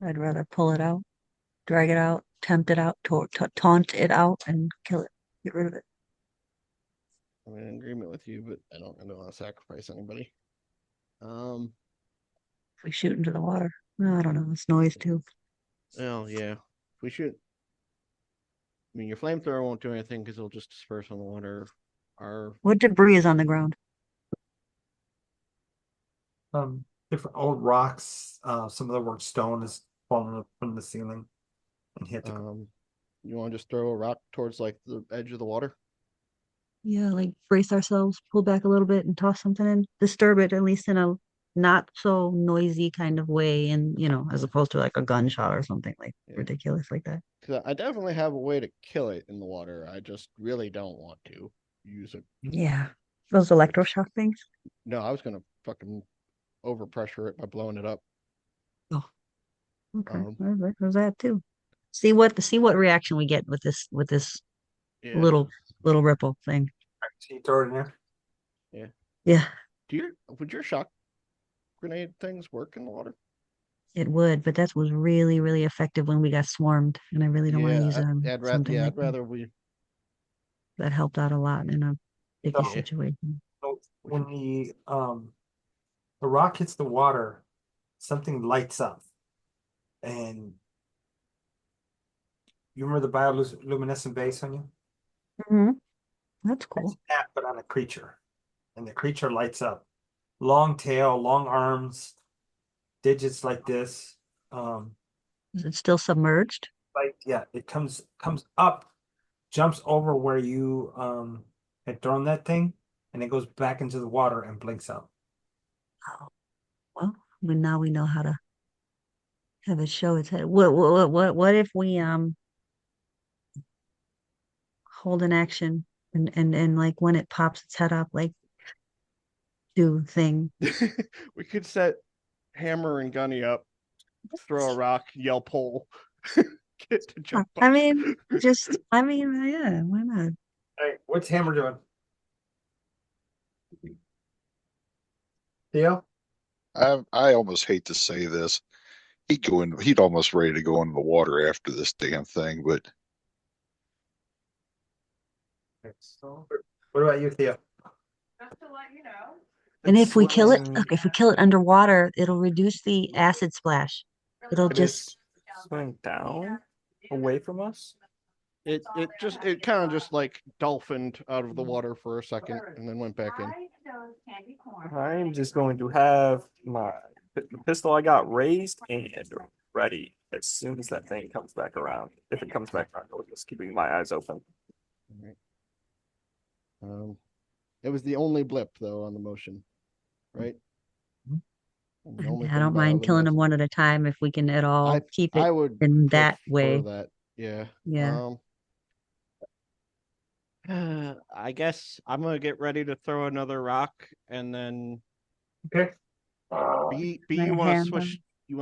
I'd rather pull it out, drag it out, tempt it out, taunt it out, and kill it. Get rid of it. I'm in agreement with you, but I don't really want to sacrifice anybody. Um, If we shoot into the water. No, I don't know. It's noise too. well, yeah. If we shoot, I mean, your flamethrower won't do anything because it'll just disperse on the water. Our What debris is on the ground? Different old rocks. Some of the work stone is falling up from the ceiling and hit the. you want to just throw a rock towards like the edge of the water? Yeah, like brace ourselves, pull back a little bit, and toss something in. Disturb it at least in a not so noisy kind of way, and as opposed to like a gunshot or something like Yeah. ridiculous like that. Because I definitely have a way to kill it in the water. I just really don't want to use it. Yeah, those electroshock things. No, I was gonna fucking overpressure it by blowing it up. Oh, okay. Um, There's that too. See what reaction we get with this yeah, little ripple thing. So you throw it in there. yeah. Yeah, Would your shock grenade things work in the water? it would, but that was really, really effective when we got swarmed, and I really don't want to use something like I'd rather we. that helped out a lot in a sticky So- situation. So when the rock hits the water, something lights up, and you remember the bioluminescent base on you? Hmm. That's That's cool. that, but on a creature, and the creature lights up. Long tail, long arms, digits like this. Is it still submerged? Like yeah, it comes up, jumps over where you had thrown that thing, and it goes back into the water and blinks out. Oh, well, now we know how to have it show its head. What if we hold an action and like when it pops its head up, like do thing. We could set Hammer and Gunny up, throw a rock, yell pull, get to jump up. I mean, yeah, why not? Hey, what's Hammer doing? Theo? I almost hate to say this. He'd almost ready to go into the water after this damn thing, but So, what about you, Theo? Just to let you know. And if we kill it, Swimming- look, if we kill it underwater, it'll reduce the acid splash. It'll It just is swimming down away from us. It kind of just like dolphined out of the water for a second and then went back in. I'm just going to have the pistol I got raised and ready as soon as that thing comes back around. If it comes back around, I'm just keeping my eyes open. Right. It was the only blip though on the motion, right? And the only I thing don't mind killing them bioluminescent. one at a time if we can at all keep I it would in that prefer way. that. Yeah. Yeah. I guess I'm gonna get ready to throw another rock and then Okay. B My you wanna hand switch do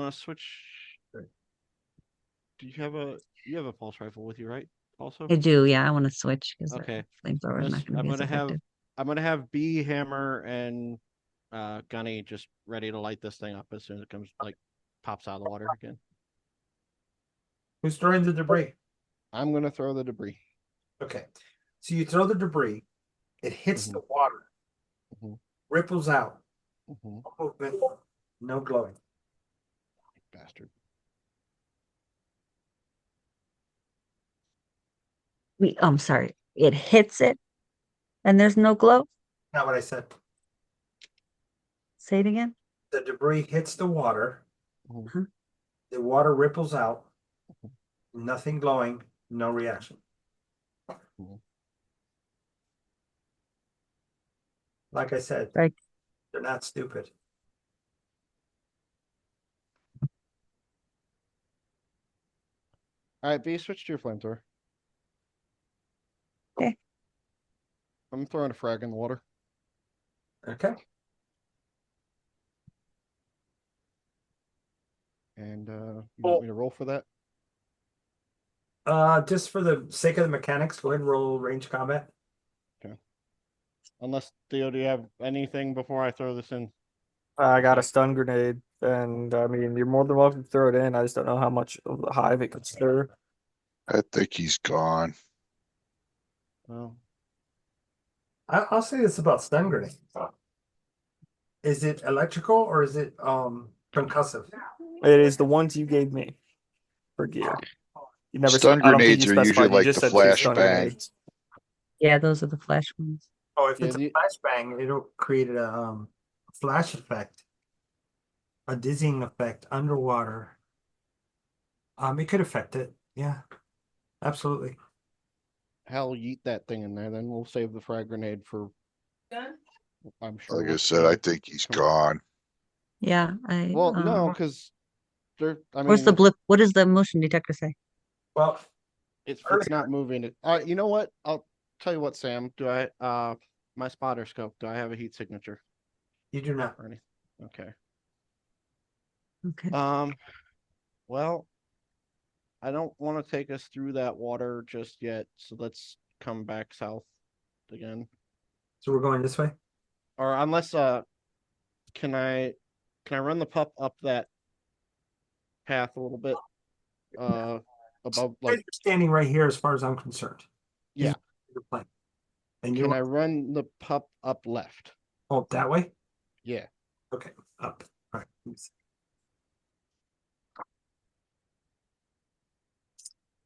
you have a pulse rifle with you, right? Also? I do, yeah. I want to switch because Okay. flamethrower is not going to be as effective. I'm gonna have B Hammer and Gunny just ready to light this thing up as soon as it pops out of the water again. Who's throwing the debris? I'm gonna throw the debris. Okay. So you throw the debris, it hits the water, ripples out, no movement, no glowing. Bastard. I'm sorry. It hits it and there's no glow. Not what I said. Say it again. The debris hits the water, Uh-huh. the water ripples out, nothing glowing, no reaction. Like I said, Right. they're not stupid. All right, B, switch to your flamethrower. Okay. I'm throwing a frag in the water. Okay. And you want me to roll for that? Just for the sake of the mechanics, go ahead and roll range combat. Unless Theo, do you have anything before I throw this in? I got a stun grenade, and I mean, you're more than welcome to throw it in. I just don't know how much of the hive it could stir. I think he's gone. Well, I'll say this about stun grenade. Is it electrical or is it concussive? It is the ones you gave me for gear. You never. Stun I don't think you grenades are usually specified. You like just the said two flash stun bang. grenades. Yeah, those are the flash ones. Oh, if Yeah, it's a flashbang, it'll create a flash effect, a dizzying effect underwater. It could affect it. Yeah, absolutely. hell, yeet that thing in there. Then we'll save the frag grenade for. I'm sure. Like I we'll said, I think he's gone. Yeah, I Well, no, because there. I what's mean, the blip? What does the motion detector say? Well, if it's not moving, it. You know what? I'll tell you what, Sam. Do I? My spotter scope. Do I have a heat signature you do not. or anything? Okay. Okay. Well, I don't want to take us through that water just yet, so let's come back south again. So we're going this way. Or unless can I run the pup up that path a little bit? Above You're like standing right here, as far as I'm concerned. yeah. You're playing. And Can you I run the pup up left? oh that way? Yeah. Okay, up. All right. Let me see.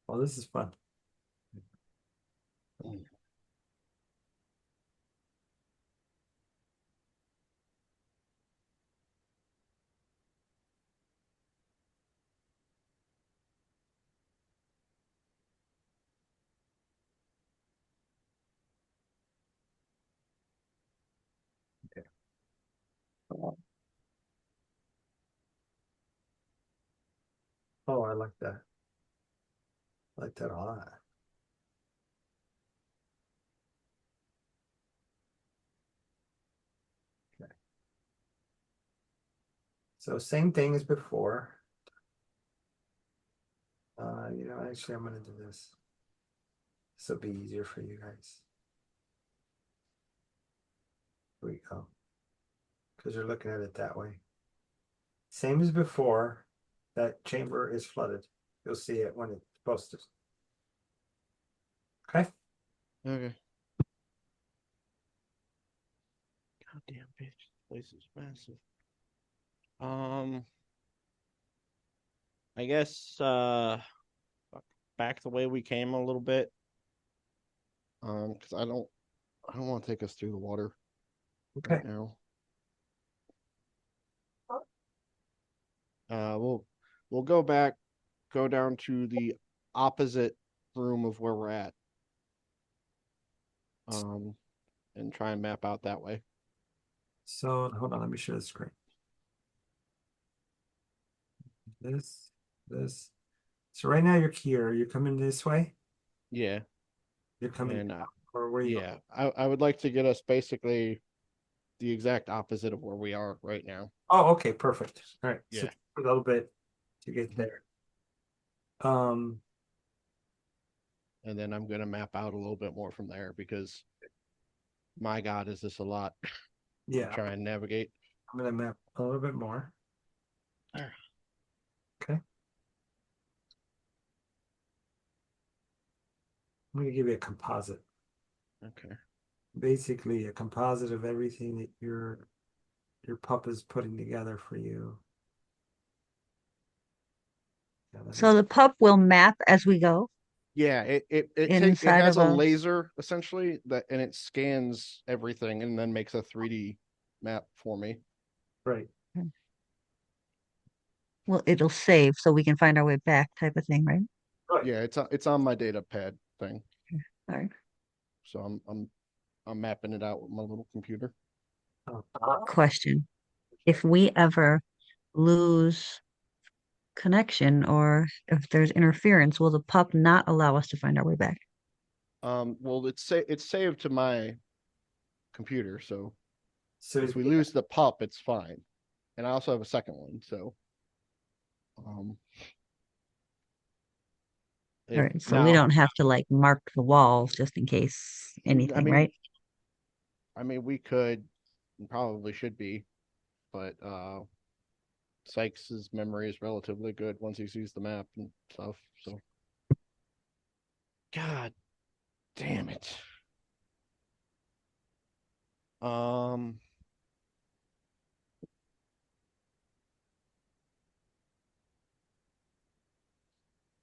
Well, this is fun. Oh, I like that. I like that a lot. Okay. So same thing as before. Actually, I'm gonna do this. This will be easier for you guys. Here we go. Because you're looking at it that way. Same as before, that chamber is flooded. You'll see it when it's posted. Okay. Okay. Goddamn bitch, this place is massive. I guess back the way we came a little bit. Because I don't want to take us through the water Okay. right now. We'll go back, go down to the opposite room of where we're at. And try and map out that way. So hold on, let me share the screen. This. So right now you're here. You're coming this way. Yeah. You're coming, And or where you? yeah, I would like to get us basically the exact opposite of where we are right now. Oh, okay, perfect. All right. Yeah. So a little bit to get there. And then I'm gonna map out a little bit more from there because my God, is this a lot? Yeah. Try and navigate. I'm gonna map a little bit more. Okay. I'm gonna give you a composite. Okay. Basically, a composite of everything that your pup is putting together for you. Yeah, So the pup will map as we go. Yeah, it Inside has of a a- laser essentially and it scans everything and then makes a 3D map for me. right. Well, it'll save so we can find our way back, type of thing, right? Right. Yeah, it's on my data pad thing. All right. So I'm mapping it out with my little computer. Question. If we ever lose connection or if there's interference, will the pup not allow us to find our way back? Well, it's saved to my computer. So So if we lose the pup, it's fine. And I also have a second one. So, All if right, so we now, don't have to like mark the walls just in case anything, mean, right? I mean, we could, probably should be, but Sykes's memory is relatively good once he sees the map and stuff. So, God damn it.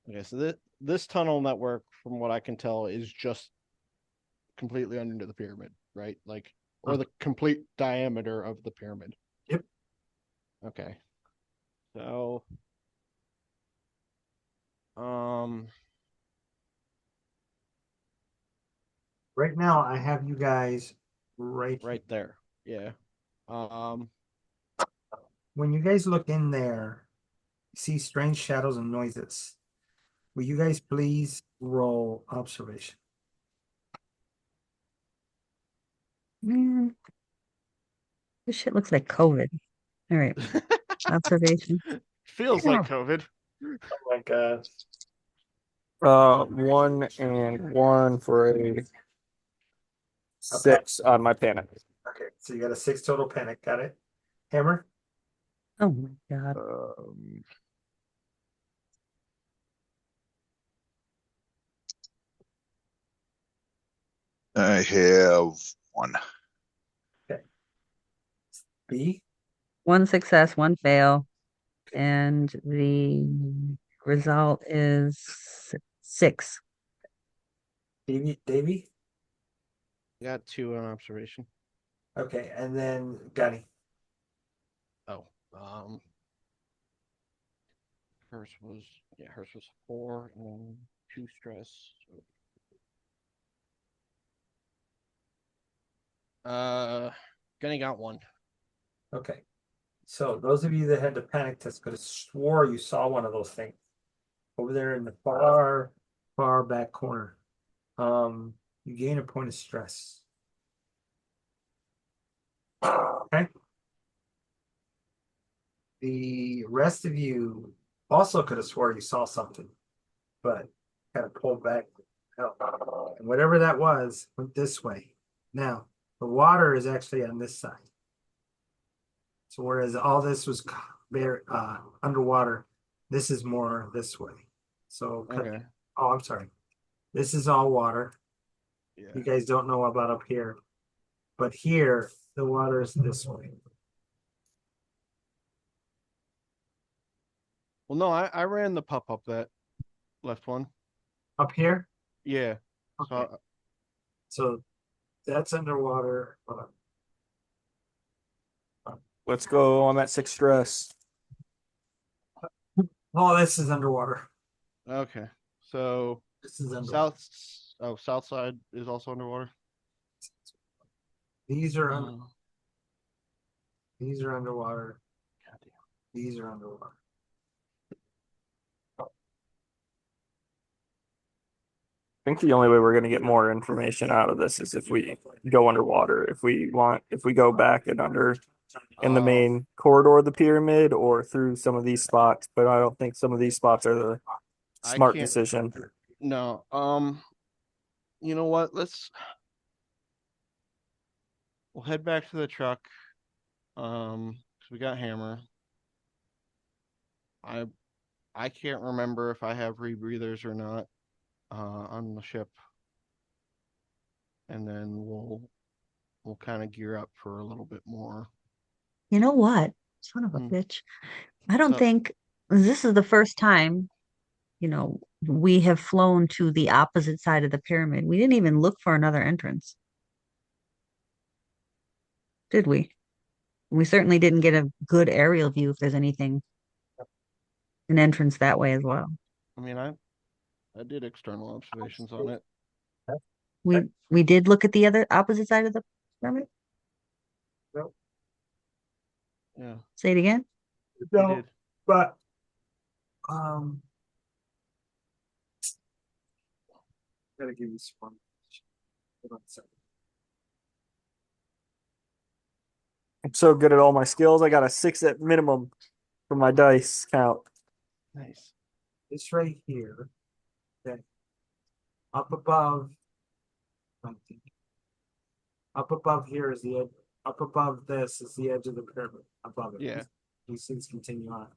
Okay, so this tunnel network, from what I can tell, is just completely under the pyramid, right? Like, or the complete diameter of the pyramid. Yep. Okay. So, um, right now I have you guys right there. Yeah. Um, when you guys look in there, see strange shadows and noises. Will you guys please roll observation? Mm, this shit looks like COVID. All right, observation. feels like COVID. Oh my god. 1 and 1 for a 6 on my panic. Okay, so you got a 6 total panic. Got it. Hammer? Oh my God. I have 1. Okay. B? One success, one fail, and the result is 6. Davy? Got 2 on observation. Okay, and then Gunny. Oh, hers was 4 and 2 stress. Gunny got 1. Okay. So those of you that had the panic test could have swore you saw one of those things over there in the far back corner. You gain a point of stress. Okay. The rest of you also could have swore you saw something, but kind of pulled back. And whatever that was went this way. Now, the water is actually on this side. So whereas all this was underwater, this is more this way. So Okay. oh, I'm sorry. This is all water. Yeah. You guys don't know about up here, but here the water is this way. Well, no, I ran the pup up that left one. Up here? Yeah. Okay. So that's underwater. Let's go on that 6 stress. Oh, this is underwater. Okay. So This is underwater. south side is also underwater. These are these are underwater. Goddamn. These are underwater. I think the only way we're going to get more information out of this is if we go underwater. If we go back and under in the main corridor of the pyramid or through some of these spots, but I don't think some of these spots are the smart decision. No. You know what? We'll head back to the truck. 'Cause we got Hammer. I can't remember if I have rebreathers or not on the ship. And then we'll kind of gear up for a little bit more. You know what? Son of a bitch. I don't So- think this is the first time, we have flown to the opposite side of the pyramid. We didn't even look for another entrance. Did we? We certainly didn't get a good aerial view if there's anything, an entrance that way as well. I mean, I did external observations on it. We did look at the other opposite side of the pyramid. Yeah. Say it again. No, did. but gotta give you some. Hold on a second. I'm so good at all my skills. I got a 6 at minimum for my dice count. Nice. This right here. Okay. Up above. Up above here is the edge. Up above this is the edge of the pyramid. Above it. Yeah. These things continue on.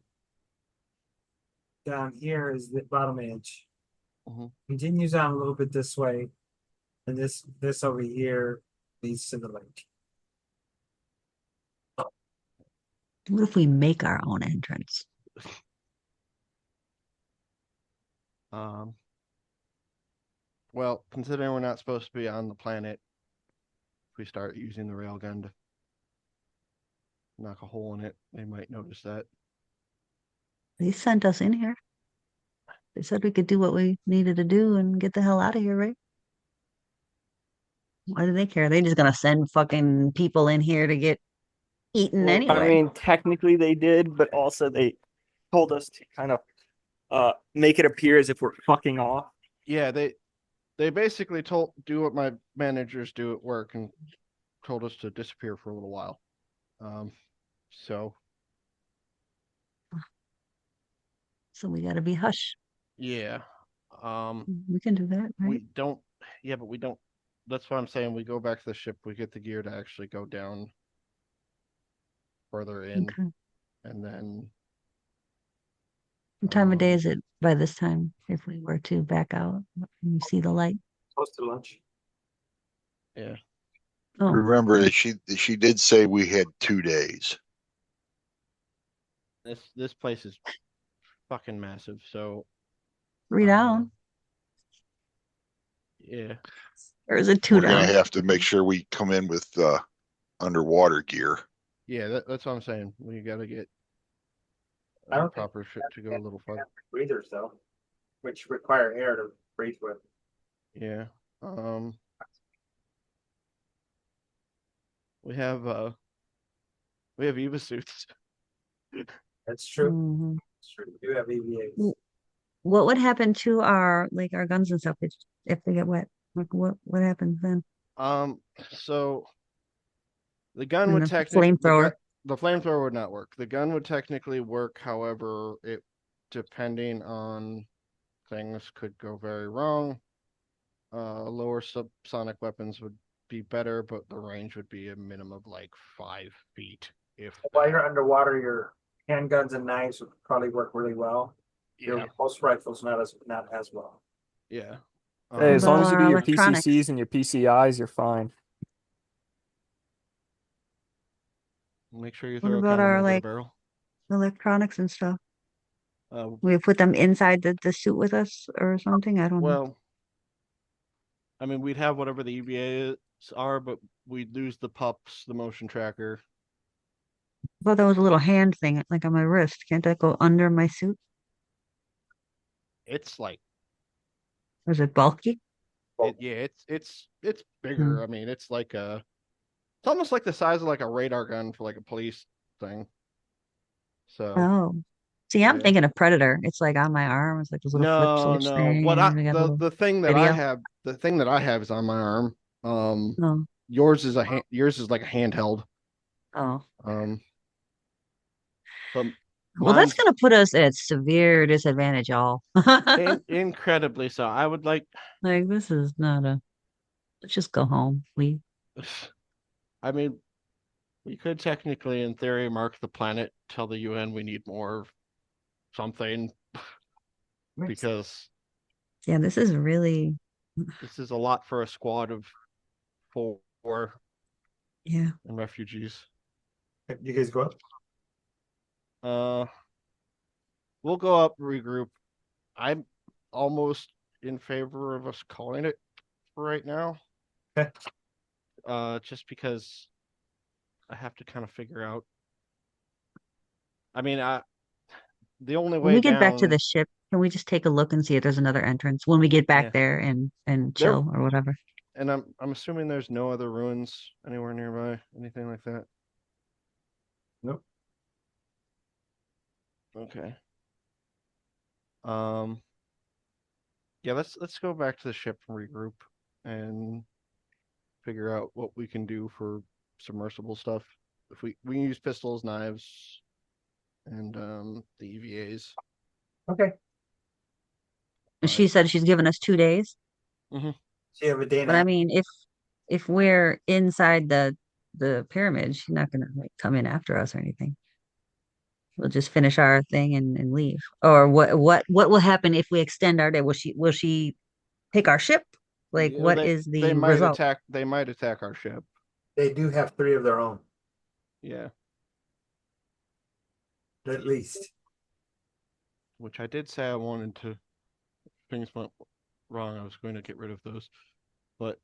Down here is the bottom edge. Mhm. Continues on a little bit this way. And this over here leads to the lake. What if we make our own entrance? Um, well, considering we're not supposed to be on the planet, if we start using the railgun to knock a hole in it, they might notice that. They sent us in here. They said we could do what we needed to do and get the hell out of here, right? Why do they care? They're just gonna send fucking people in here to get eaten Well, I anyway. mean, technically they did, but also they told us to kind of make it appear as if we're fucking off. Yeah, they basically do what my managers do at work and told us to disappear for a little while. So So we gotta be hush. yeah. We can do that, right? We don't. Yeah, but we don't. That's what I'm saying. We go back to the ship. We get the gear to actually go down further in, Okay. and then What time of day is it by this time if we were to back out and you see the light? Close to lunch. yeah. Oh, Remember that she did say we had 2 days. This place is fucking massive. So three down. yeah. Or is it two We're gonna down? have to make sure we come in with underwater gear. Yeah, that's what I'm saying. We got to get I don't proper ship to go a little further. breathers though, which require air to breathe with. Yeah. We have EVA suits. That's true. Mhm. That's true. We do have EVAs. Mm. What would happen to our our guns and stuff if they get wet? Like what happens then? So the gun And would the technically flamethrower. the flamethrower would not work. The gun would technically work, however, it depending on things could go very wrong. Lower subsonic weapons would be better, but the range would be a minimum of like 5 feet. If While that. you're underwater, your handguns and knives would probably work really well. Your Yeah, pulse rifles not as well. yeah. Hey, as about long as you do our your electronics? PCCs and your PCIs, you're fine. Make sure you What throw a about condom our over the barrel. electronics and stuff? Uh, We put them inside the suit with us or something? I don't know. well, I mean, we'd have whatever the EVAs are, but we'd lose the pups, the motion tracker. I thought that was a little hand thing, like on my wrist. Can't that go under my suit? It's like Or is it bulky? yeah, it's Hmm. bigger. I mean, it's almost like the size of like a radar gun for like a police thing. So Oh. See, I'm yeah. thinking of Predator. It's like on my arm. It's like this little flip No, switch no. thing, and we got a little The thing that video. I have is on my arm. Oh, Yours is like a handheld. oh. Um, but Well, that's mine's gonna put us at severe disadvantage, all. incredibly so. I would like, Like this is not a. Let's just go home. We. I mean, we could technically, in theory, mark the planet, tell the UN we need more of something because Yeah, this is really. this is a lot for a squad of 4 Yeah. and refugees. You guys go up? Uh, we'll go up, regroup. I'm almost in favor of us calling it for right now. Okay. Just because I have to kind of figure out. I mean, the only When way we get back to down. the ship, can we just take a look and see if there's another entrance when we get back Yeah. there and There, chill or whatever? and I'm assuming there's no other ruins anywhere nearby, anything like that. Nope. Okay. Yeah, let's go back to the ship and regroup and figure out what we can do for submersible stuff. if we can use pistols, knives, and the EVAs. Okay. She said she's given us 2 days. So you have a day and But a I half. mean, if we're inside the pyramid, she's not gonna like come in after us or anything. We'll just finish our thing and leave. Or what will happen if we extend our day? Will she take our ship? Like Yeah, what is they the might result? attack. They might attack our ship. They do have 3 of their own, Yeah, at least. which I did say I wanted to. Things went wrong. I was going to get rid of those, but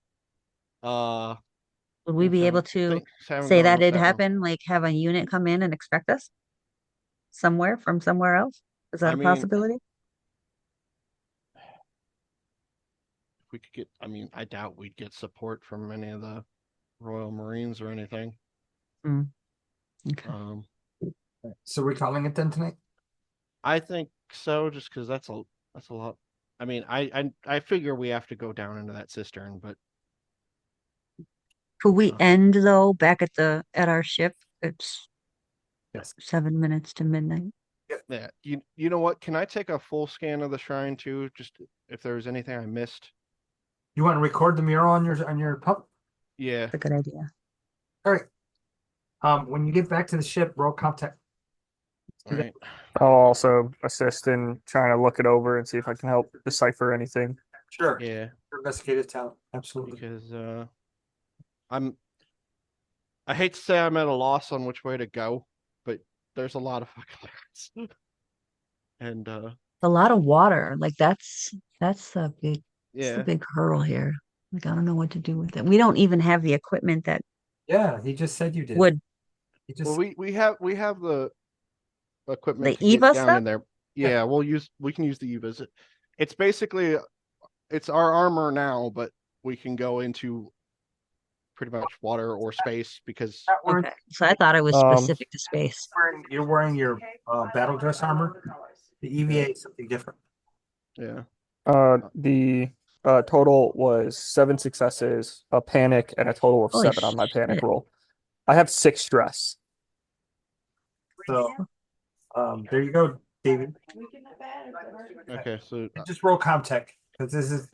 Would we things be able haven't to things haven't say gone that up did that well. happen? Like have a unit come in and expect us somewhere from somewhere else? Is that I a mean, possibility? if we could get, I mean, I doubt we'd get support from any of the Royal Marines or anything. Okay. So we're calling it then tonight? I think so, just because that's a lot. I mean, I figure we have to go down into that cistern, but Could we Uh, end though back at our ship? It's Yes. 7 minutes to midnight. yeah, you know what? Can I take a full scan of the shrine too? Just if there was anything I missed. You want to record the mural on your pup? Yeah. That's a good idea. All right. When you get back to the ship, roll contact. All right. I'll also assist in trying to look it over and see if I can help decipher anything. Sure. Yeah, Your investigative talent. Absolutely. because I hate to say I'm at a loss on which way to go, but there's a lot of fucking layers. And A lot of water. Like that's a big it's the yeah, big hurdle here. Like I don't know what to do with it. We don't even have the equipment that Yeah, he just said you did. would He well, just we have the equipment the to get EVA down stuff. in there. Yeah, we can use the UVisit. It's basically it's our armor now, but we can go into pretty much water or space because not wearing, Okay. So I thought it was specific to space. you're wearing your battle dress armor. The EVA is something different. yeah. The total was 7 successes, a panic, and a total of Holy 7 on my panic shit. roll. I have 6 stress. So there you go, David. Okay, so Just roll Comtech because this is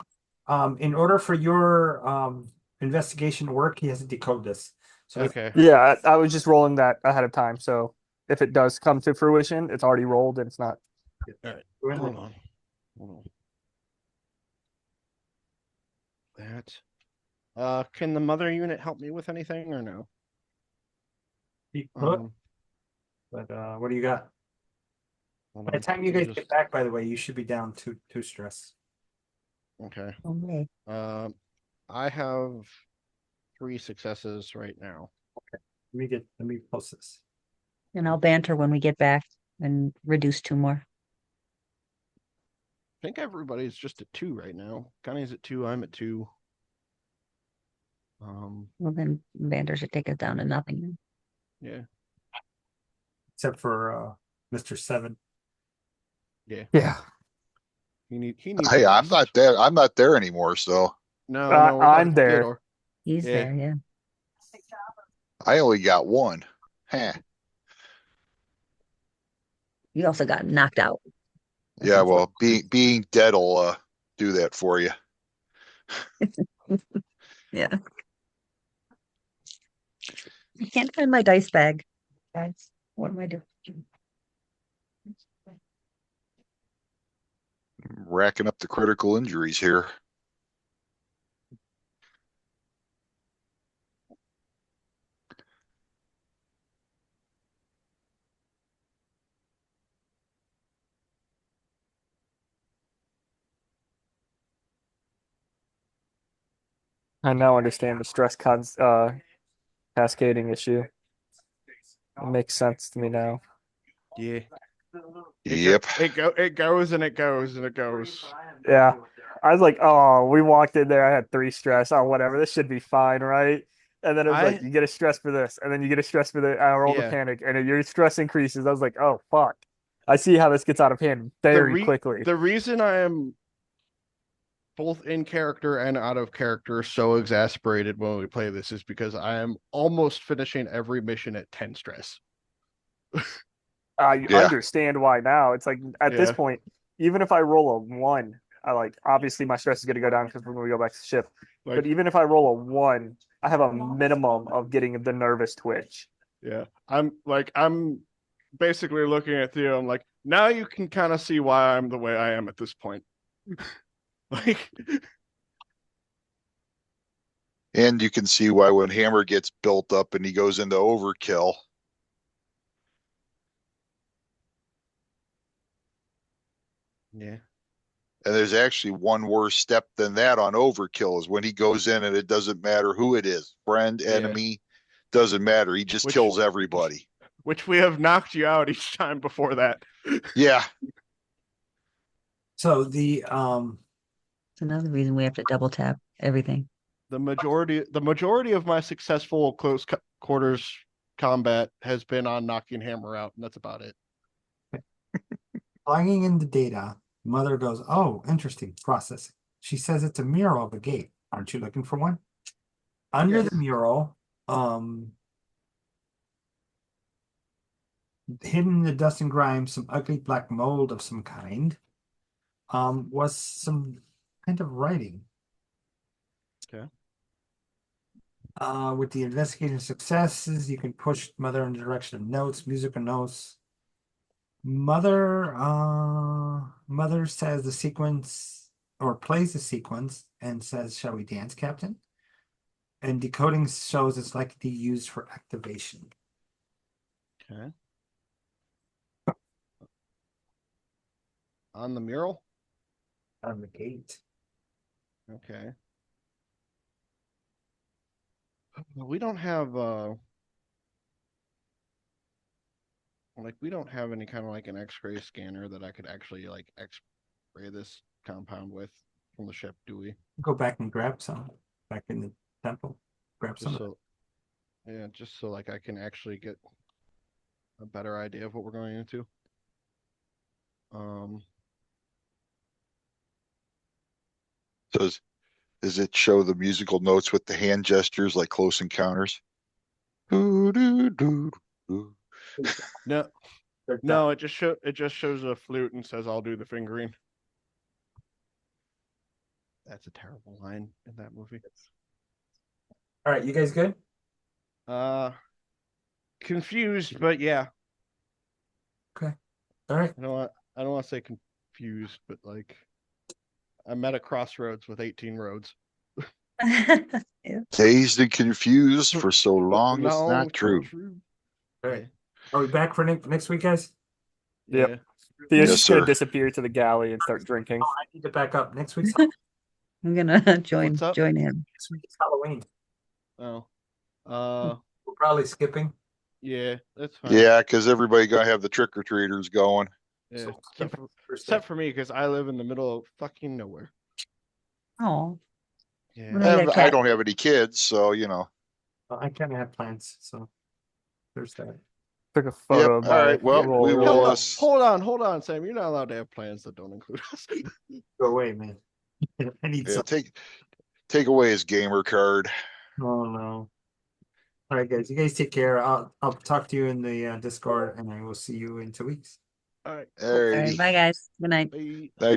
in order for your investigation to work, he has to decode this. So okay. Yeah, I was just rolling that ahead of time. So if it does come to fruition, it's already rolled and it's not. All right. Hold Hold on. Hold on. That. Can the mother unit help me with anything or no? he put, but what do you got? Hold By the on. time you Let me guys get back, by the way, you should be down two stress. Okay. Okay. I have 3 successes right now. Let me post this. And I'll banter when we get back and reduce 2 more. I think everybody's just at 2 right now. Connie's at 2. I'm at 2. Well then banter should take us down to nothing then. Yeah. Except for Mr. Seven. Yeah. Yeah. He needs. Hey, I'm rest. not there. I'm not there anymore. So No, we're talking I'm to there. Theodore. He's Yeah. there, yeah. I only got 1. Huh. You also got knocked out. Yeah, well, being dead will do that for you. Yeah. I can't find my dice bag, guys. What am I doing? Racking up the critical injuries here. I now understand the cascading issue. It makes sense to me now. Yeah. Yep. It goes and it goes and it goes. Yeah. I was like, oh, we walked in there. I had 3 stress. Oh, whatever. This should be fine, right? And then it was like, you get a stress for this, and then you get a stress for the I roll the Yeah. panic, and your stress increases. I was like, oh fuck. I see how this gets out of hand very quickly. The reason I am both in character and out of character, so exasperated when we play this is because I am almost finishing every mission at 10 stress. I Yeah. understand why now. It's like at this Yeah. point, even if I roll a one, I like obviously my stress is going to go down because when we go back to the ship. Like, But even if I roll a one, I have a minimum of getting the nervous twitch. yeah. I'm basically looking at Theo. I'm like, now you can kind of see why I'm the way I am at this point. Like, And you can see why when Hammer gets built up and he goes into overkill. yeah. And there's actually one worse step than that on overkill is when he goes in and it doesn't matter who it is, friend, Yeah. enemy, doesn't matter. He just kills everybody. Which we have knocked you out each time before that. Yeah. So It's another reason we have to double tap everything. The majority of my successful close quarters combat has been on knocking Hammer out, and that's about it. plugging in the data, Mother goes, "Oh, interesting, processing." She says it's a mural of a gate. Aren't you looking for one? Under Yes. the mural, hidden in the dust and grime, some ugly black mold of some kind, was some kind of writing. Okay. With the investigation successes, you can push Mother in the direction of notes, musical notes. Mother says the sequence or plays the sequence and says, "Shall we dance, Captain?" And decoding shows it's likely used for activation. Okay. On the mural? On the gate. Okay. We don't have we don't have any kind of like an X-ray scanner that I could actually like X-ray this compound with from the ship, do we? Go back and grab some back in the temple. Grab Just some. so, yeah, just so like I can actually get a better idea of what we're going into. Does it show the musical notes with the hand gestures like Close Encounters? Doo, doo, doo, doo. No, no, it just shows a flute and says I'll do the fingering. That's a terrible line in that movie. All right, you guys good? Confused, but yeah. Okay. All right. I don't want to say confused, but like I'm at a crossroads with 18 roads. Yeah. Dazed and confused for so long it's No, not true. All right. Are we back for next week, guys? Yep. Yeah. Theo's Yes, just gonna sir. disappear to the galley and start drinking. I need to back up. Next week's I'm gonna join What's up? join him. next week is Halloween. Oh. We're probably skipping. Yeah, that's fine. Yeah, because everybody gonna have the trick-or-treaters going. Yeah. So, Except for me, because I live in the middle of fucking nowhere. Oh, Yeah. Well, yeah, I cat. don't have any kids, so you know. I kind of have plans, so there's that. Took a photo Yep. of All my right. Well, roll we earlier. will. Hold on, Sam. You're not allowed to have plans that don't include us. Go away, man. I need Yeah, some. take away his gamer card. Oh no. All right, guys. You guys take care. I'll talk to you in the Discord, and I will see you in 2 weeks. All right. All right, Alrighty. bye guys. Good night. Bye. Night.